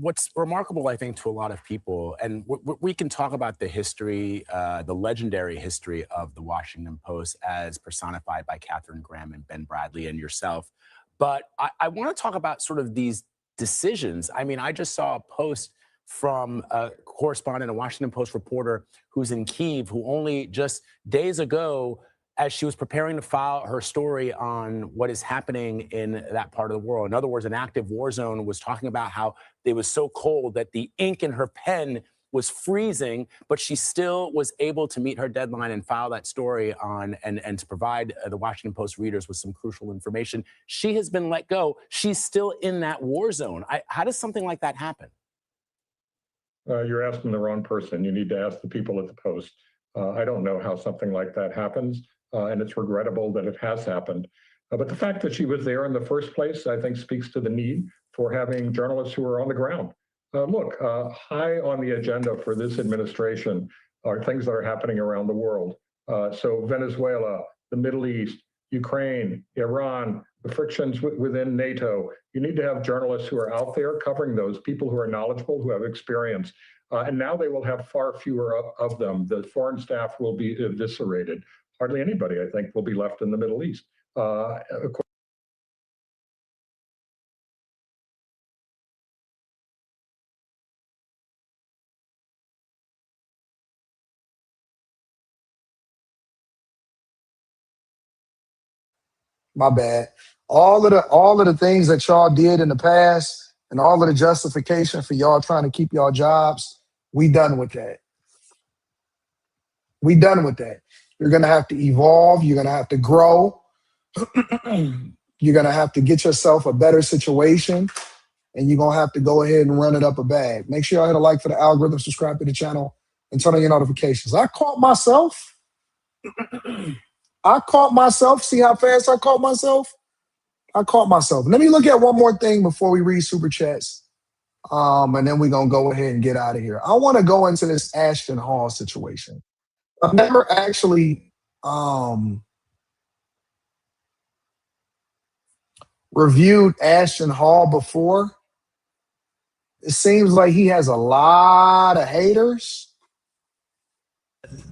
What's remarkable, I think, to a lot of people, and we can talk about the history, the legendary history of the Washington Post as personified by Katharine Graham and Ben Bradley and yourself. But I want to talk about sort of these decisions. I mean, I just saw a post from a correspondent, a Washington Post reporter who's in Kyiv, who only just days ago, as she was preparing to file her story on what is happening in that part of the world. In other words, an active war zone, was talking about how it was so cold that the ink in her pen was freezing, but she still was able to meet her deadline and file that story on and to provide the Washington Post readers with some crucial information. She has been let go. She's still in that war zone. How does something like that happen? You're asking the wrong person. You need to ask the people at the Post. I don't know how something like that happens. And it's regrettable that it has happened. But the fact that she was there in the first place, I think, speaks to the need for having journalists who are on the ground. Look, high on the agenda for this administration are things that are happening around the world. So Venezuela, the Middle East, Ukraine, Iran, the frictions within NATO. You need to have journalists who are out there covering those, people who are knowledgeable, who have experience. And now they will have far fewer of them. The foreign staff will be eviscerated. Hardly anybody, I think, will be left in the Middle East. My bad. All of the things that y'all did in the past and all of the justification for y'all trying to keep y'all jobs, we done with that. We done with that. You're gonna have to evolve. You're gonna have to grow. You're gonna have to get yourself a better situation, and you're gonna have to go ahead and run it up a bag. Make sure y'all hit a like for the algorithm, subscribe to the channel, and turn on your notifications. I caught myself. See how fast I caught myself? I caught myself. Let me look at one more thing before we read super chats. And then we're gonna go ahead and get out of here. I want to go into this Ashton Hall situation. I've never actually reviewed Ashton Hall before. It seems like he has a lot of haters.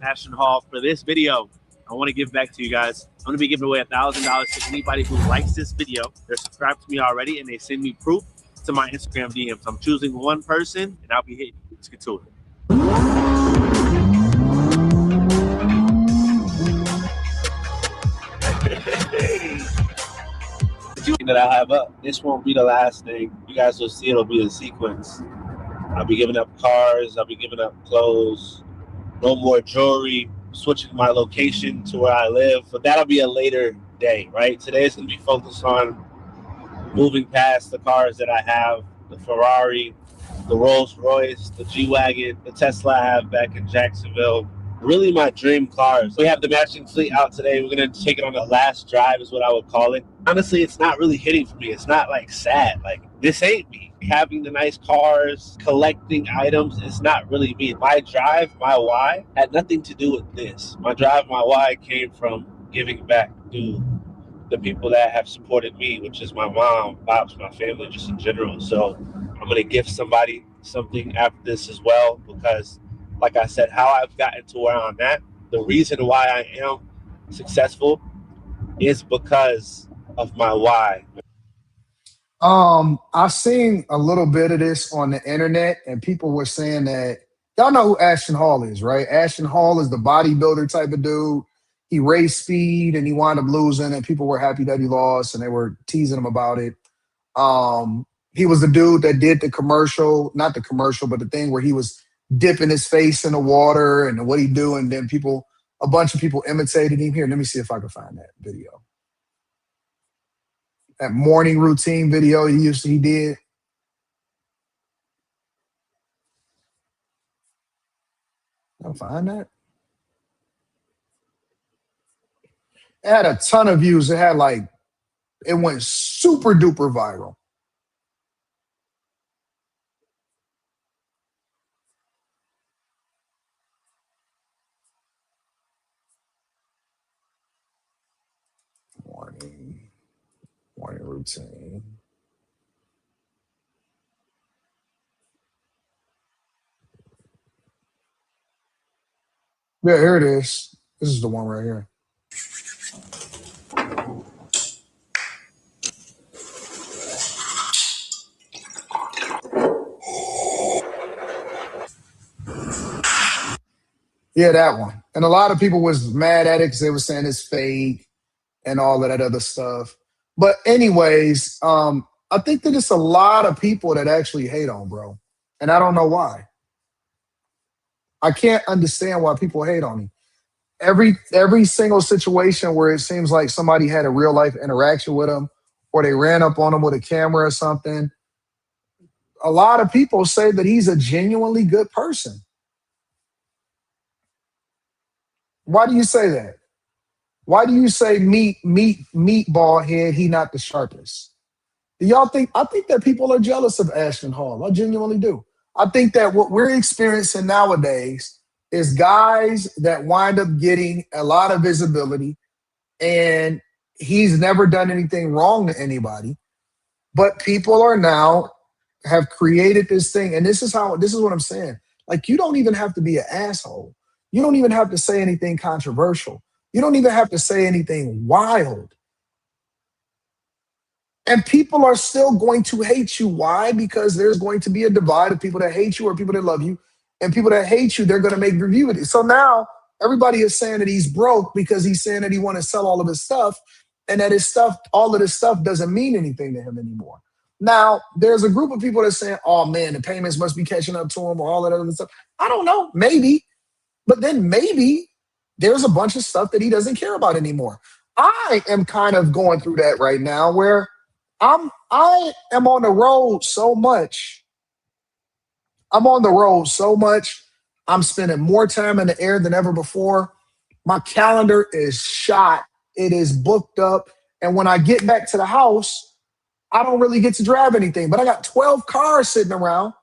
Ashton Hall. For this video, I want to give back to you guys. I'm going to be giving away $1,000 to anybody who likes this video. They're subscribed to me already, and they send me proof to my Instagram DMs. I'm choosing one person, and I'll be hitting you. Let's get to it. That I have up. This won't be the last thing. You guys will see it'll be a sequence. I'll be giving up cars. I'll be giving up clothes. No more jewelry. Switching my location to where I live. But that'll be a later day, right? Today is going to be focused on moving past the cars that I have. The Ferrari, the Rolls Royce, the G-Wagon, the Tesla I have back in Jacksonville. Really my dream cars. We have the matching fleet out today. We're going to take it on the last drive is what I would call it. Honestly, it's not really hitting for me. It's not like sad. Like this ain't me. Having the nice cars, collecting items, it's not really me. My drive, my why had nothing to do with this. My drive, my why came from giving back to the people that have supported me, which is my mom, pops, my family, just in general. So I'm going to gift somebody something after this as well, because like I said, how I've gotten to where I'm at, the reason why I am successful is because of my why. I've seen a little bit of this on the internet, and people were saying that y'all know who Ashton Hall is, right? Ashton Hall is the bodybuilder type of dude. He raced speed and he wound up losing, and people were happy that he lost, and they were teasing him about it. He was the dude that did the commercial, not the commercial, but the thing where he was dipping his face in the water and what he do, and then a bunch of people imitated him. Here, let me see if I can find that video. That morning routine video he did. I'll find that. It had a ton of views. It went super duper viral. Morning routine. Yeah, here it is. This is the one right here. Yeah, that one. And a lot of people was mad at it because they were saying it's fake and all of that other stuff. But anyways, I think that it's a lot of people that actually hate on bro. And I don't know why. I can't understand why people hate on him. Every single situation where it seems like somebody had a real life interaction with him, or they ran up on him with a camera or something, a lot of people say that he's a genuinely good person. Why do you say that? Why do you say meatball head, he not the sharpest? Do y'all think, I think that people are jealous of Ashton Hall. I genuinely do. I think that what we're experiencing nowadays is guys that wind up getting a lot of visibility, and he's never done anything wrong to anybody, but people are now have created this thing. And this is what I'm saying. Like, you don't even have to be an asshole. You don't even have to say anything controversial. You don't even have to say anything wild. And people are still going to hate you. Why? Because there's going to be a divide of people that hate you or people that love you. And people that hate you, they're going to make review of it. So now everybody is saying that he's broke because he's saying that he want to sell all of his stuff. and that his stuff, all of this stuff doesn't mean anything to him anymore. Now, there's a group of people that saying, oh man, the payments must be catching up to him or all that other stuff. I don't know, maybe. But then maybe there's a bunch of stuff that he doesn't care about anymore. I am kind of going through that right now where I am on the road so much. I'm on the road so much. I'm spending more time in the air than ever before. My calendar is shot. It is booked up. And when I get back to the house, I don't really get to drive anything. But I got 12 cars sitting around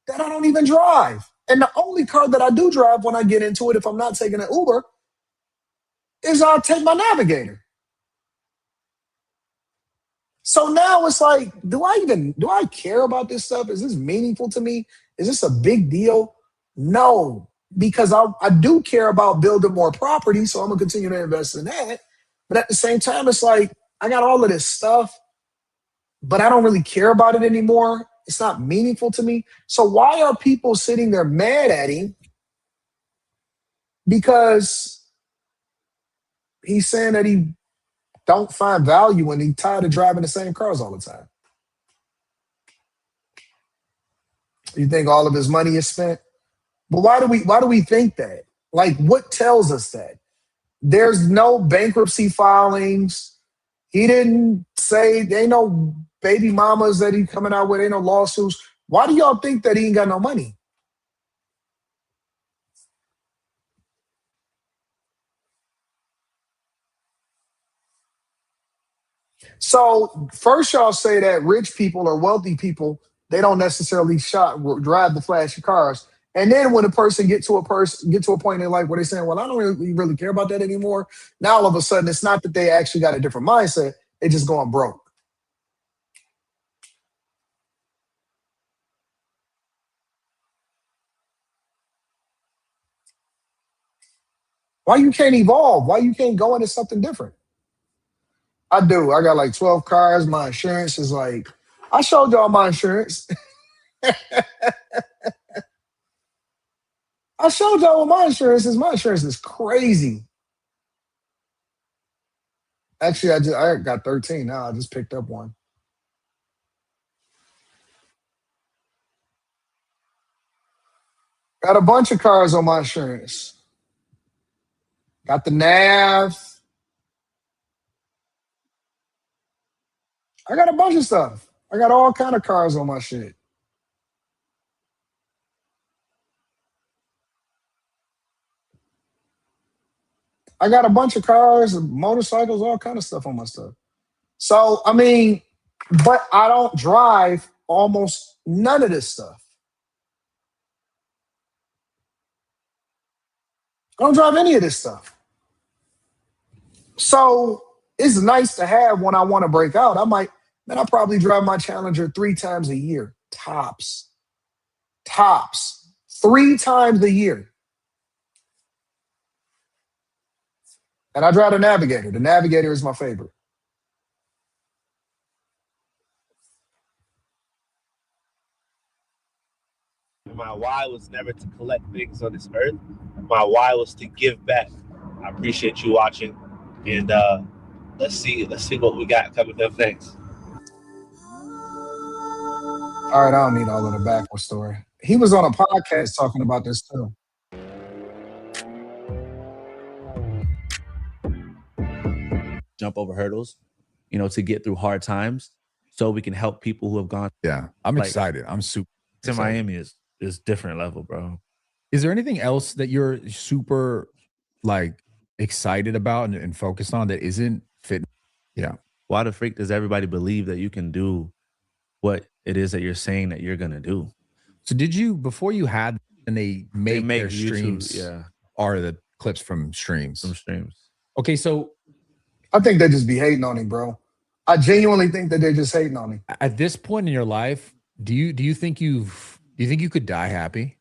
that I don't even drive. And the only car that I do drive when I get into it, if I'm not taking an Uber, is I'll take my Navigator. So now it's like, do I care about this stuff? Is this meaningful to me? Is this a big deal? No, because I do care about building more property, so I'm gonna continue to invest in that. But at the same time, it's like, I got all of this stuff, but I don't really care about it anymore. It's not meaningful to me. So why are people sitting there mad at him? Because he's saying that he don't find value and he's tired of driving the same cars all the time. You think all of his money is spent? But why do we think that? Like, what tells us that? There's no bankruptcy filings. He didn't say, there ain't no baby mamas that he coming out with, ain't no lawsuits. Why do y'all think that he ain't got no money? So first y'all say that rich people or wealthy people, they don't necessarily drive the flashy cars. And then when a person get to a point in their life where they're saying, well, I don't really care about that anymore. Now all of a sudden, it's not that they actually got a different mindset. They're just going broke. Why you can't evolve? Why you can't go into something different? I do. I got like 12 cars. My insurance is like, I showed y'all my insurance. I showed y'all what my insurance is. My insurance is crazy. Actually, I got 13 now. I just picked up one. Got a bunch of cars on my insurance. Got the nav. I got a bunch of stuff. I got all kind of cars on my shit. I got a bunch of cars, motorcycles, all kind of stuff on my stuff. So, I mean, but I don't drive almost none of this stuff. I don't drive any of this stuff. So it's nice to have when I want to break out. I probably drive my Challenger 3 times a year. Tops. 3 times a year. And I drive the Navigator. The Navigator is my favorite. My why was never to collect things on this earth. My why was to give back. I appreciate you watching, and let's see what we got coming up next. All right, I don't need all of the backward story. He was on a podcast talking about this too. Jump over hurdles, to get through hard times, so we can help people who have gone. Yeah, I'm excited. I'm super to excited. Miami is different level, bro. Is there anything else that you're super excited about and focused on that isn't fitness? Yeah. Why the freak does everybody believe that you can do what it is that you're saying that you're gonna do? So did you, before you had, and they make their YouTube, streams, are the clips from streams? Okay, so I think they just be hating on him, bro. I genuinely think that they're just hating on him. At this point in your life, do you think you could die happy?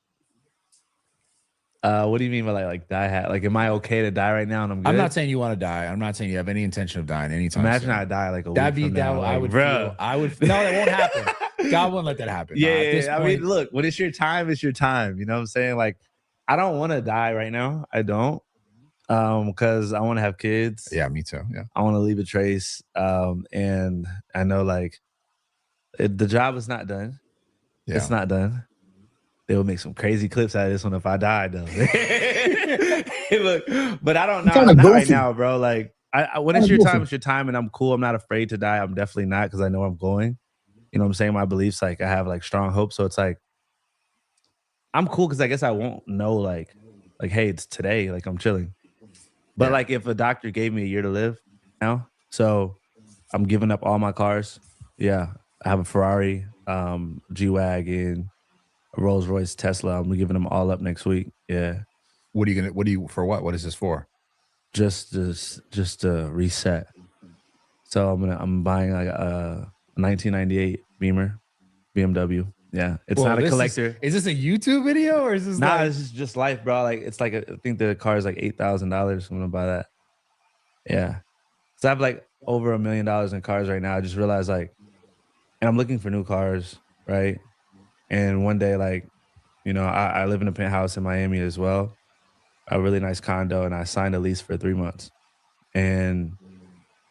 What do you mean by like die happy? Like, am I okay to die right now and I'm good? I'm not saying you want to die. I'm not saying you have any intention of dying anytime. Imagine I die like a week from now. I would bro. No, that won't happen. God won't let that happen. Yeah, I mean, look, when it's your time, it's your time. You know what I'm saying? Like, I don't want to die right now. I don't. Because I want to have kids. Yeah, me too. Yeah, I want to leave a trace. And I know like the job is not done. Yeah. It's not done. They will make some crazy clips out of this one if I died though. Look, but I don't know. Kinda Not right goofy. now, bro. Like when it's your time, it's your time, and I'm cool. I'm not afraid to die. I'm definitely not because I know I'm going. You know what I'm saying? My beliefs, like I have like strong hope. So it's like I'm cool because I guess I won't know like hey, it's today. Like I'm chilling. But like if a doctor gave me a year to live now, so I'm giving up all my cars. Yeah, I have a Ferrari, G-Wagon, a Rolls Royce, Tesla. I'm giving them all up next week. Yeah. What is this for? Just to reset. So I'm buying like a 1998 Beamer, BMW. Yeah, it's not a collector. Is this a YouTube video or is this? Nah, like... this is just life, bro. Like it's like I think the car is like $8,000. I'm gonna buy that. Yeah, so I have like over $1 million in cars right now. I just realized like, and I'm looking for new cars, right? And one day, like, you know, I live in a penthouse in Miami as well, a really nice condo, and I signed a lease for 3 months. And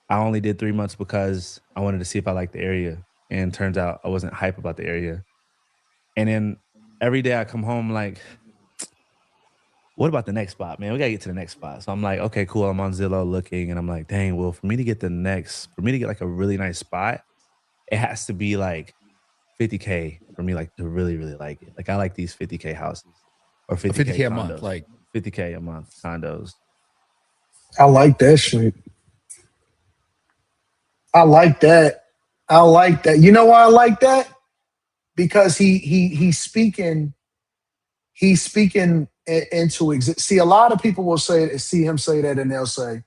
I only did 3 months because I wanted to see if I liked the area. And turns out I wasn't hype about the area. And then every day I come home like, what about the next spot, man? We gotta get to the next spot. So I'm like, okay, cool. I'm on Zillow looking, and I'm like, dang, well, for me to get like a really nice spot, it has to be like $50K for me, like to really, really like it. Like I like these $50K houses or $50K a month, like $50K a month condos. I like that shit. I like that. I like that. You know why I like that? Because he's speaking into existence. See, a lot of people will see him say that, and they'll say,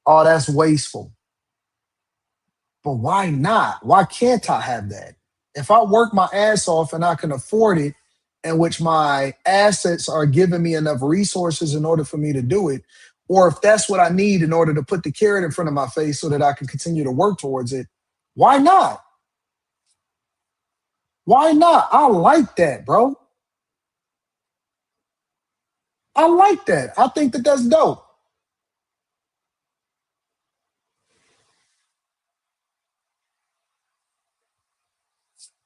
"Oh, that's wasteful." But why not? Why can't I have that? If I work my ass off and I can afford it, in which my assets are giving me enough resources in order for me to do it, or if that's what I need in order to put the carrot in front of my face so that I can continue to work towards it, why not? Why not? I like that, bro. I like that. I think that that's dope.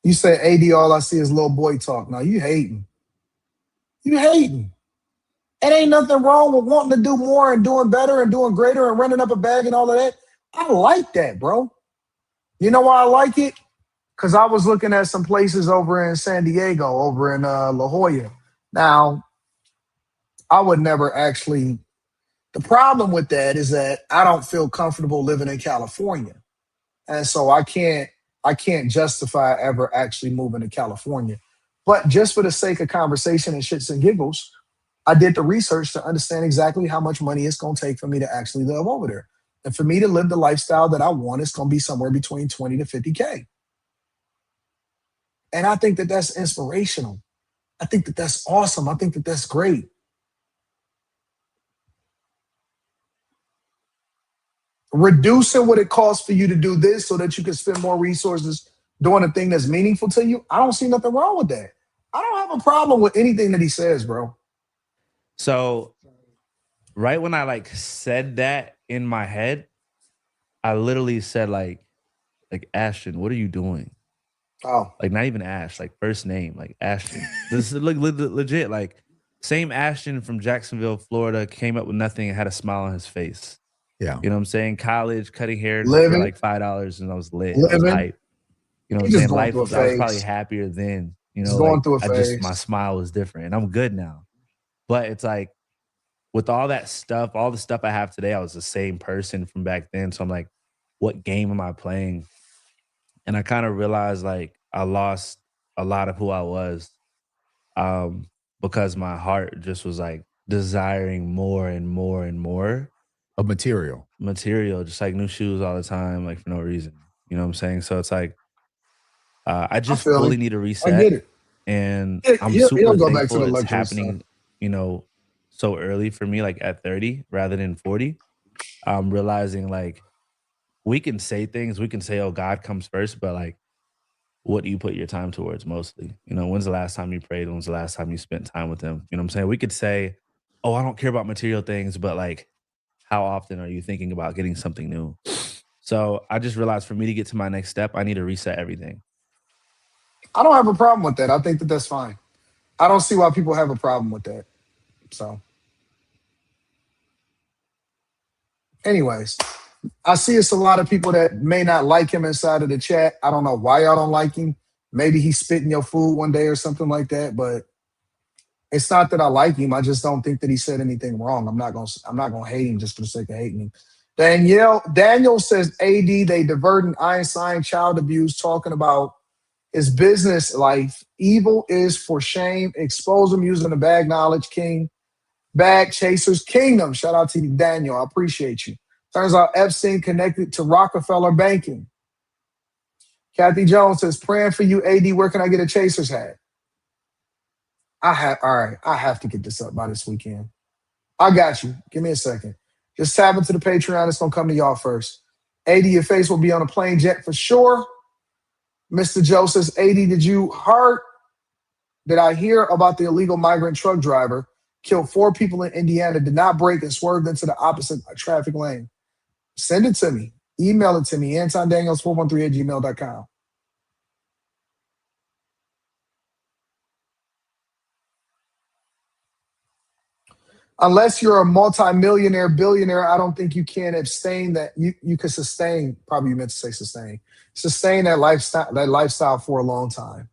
You say, AD, all I see is little boy talk. Now you hating. You hating. It ain't nothing wrong with wanting to do more and doing better and doing greater and running up a bag and all of that. I like that, bro. You know why I like it? Because I was looking at some places over in San Diego, over in La Jolla. Now, I would never actually. The problem with that is that I don't feel comfortable living in California. And so I can't justify ever actually moving to California. But just for the sake of conversation and shits and giggles, I did the research to understand exactly how much money it's going to take for me to actually live over there. And for me to live the lifestyle that I want, it's going to be somewhere between 20 to 50K. And I think that that's inspirational. I think that that's awesome. I think that that's great. Reducing what it costs for you to do this so that you can spend more resources doing a thing that's meaningful to you, I don't see nothing wrong with that. I don't have a problem with anything that he says, bro. So right when I like said that in my head, I literally said like Ashton, what are you doing? Oh, like not even Ash, like first name, like Ashton. This is legit. Like same Ashton from Jacksonville, Florida, came up with nothing and had a smile on his face. Yeah, you know what I'm saying? College, cutting hair Living. for like $5, and I was lit. Living. I was hype. You know what I'm He's saying? just going Life through a was. I was phase. probably happier then. You know, He's going like through a I just phase. my smile was different, and I'm good now. But it's like with all that stuff, all the stuff I have today, I was the same person from back then. So I'm like, what game am I playing? And I kind of realized like I lost a lot of who I was, because my heart just was like desiring more and more and more of material, just like new shoes all the time, like for no reason. You know what I'm saying? So it's like I just fully need a reset. I get it. And I'm He'll super go back to thankful the it's luxury happening, stuff. you know, so early for me, like at 30 rather than 40. I'm realizing like we can say things, we can say, oh, God comes first, but like, what do you put your time towards mostly? You know, when's the last time you prayed? When's the last time you spent time with him? You know what I'm saying? We could say, oh, I don't care about material things, but like, how often are you thinking about getting something new? So I just realized for me to get to my next step, I need to reset everything. I don't have a problem with that. I think that that's fine. I don't see why people have a problem with that. So, anyways, I see it's a lot of people that may not like him inside of the chat. I don't know why y'all don't like him. Maybe he's spitting your food one day or something like that. But it's not that I like him. I just don't think that he said anything wrong. I'm not gonna hate him just for the sake of hating him. Daniel says, AD, they diverting Einstein child abuse, talking about his business life. Evil is for shame. Expose them using the bag knowledge king. Bag Chasers Kingdom. Shout out to you, Daniel. I appreciate you. Turns out Epstein connected to Rockefeller banking. Kathy Jones says, praying for you, AD. Where can I get a Chasers hat? All right. I have to get this up by this weekend. I got you. Give me a second. Just tap into the Patreon. It's going to come to y'all first. AD, your face will be on a plane jet for sure. Mr. Joe says, AD, did I hear about the illegal migrant truck driver killed 4 people in Indiana, did not brake and swerved into the opposite traffic lane? Send it to me. Email it to me, AntonDaniels413@gmail.com. Unless you're a multimillionaire, billionaire, I don't think you can abstain that. You can sustain, probably you meant to say sustain that lifestyle for a long time.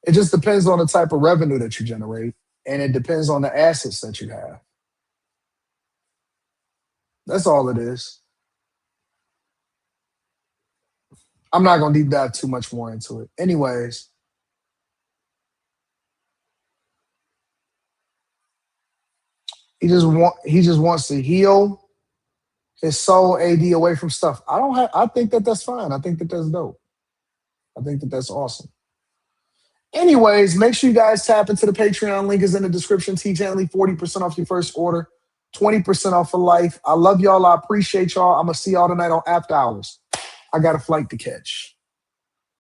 It just depends on the type of revenue that you generate, and it depends on the assets that you have. That's all it is. I'm not going to deep dive too much more into it. Anyways, he just wants to heal his soul, AD, away from stuff. I think that that's fine. I think that that's dope. I think that that's awesome. Anyways, make sure you guys tap into the Patreon. Link is in the description. T-Gently, 40% off your first order, 20% off for life. I love y'all. I appreciate y'all. I'm going to see y'all tonight on After Hours. I got a flight to catch.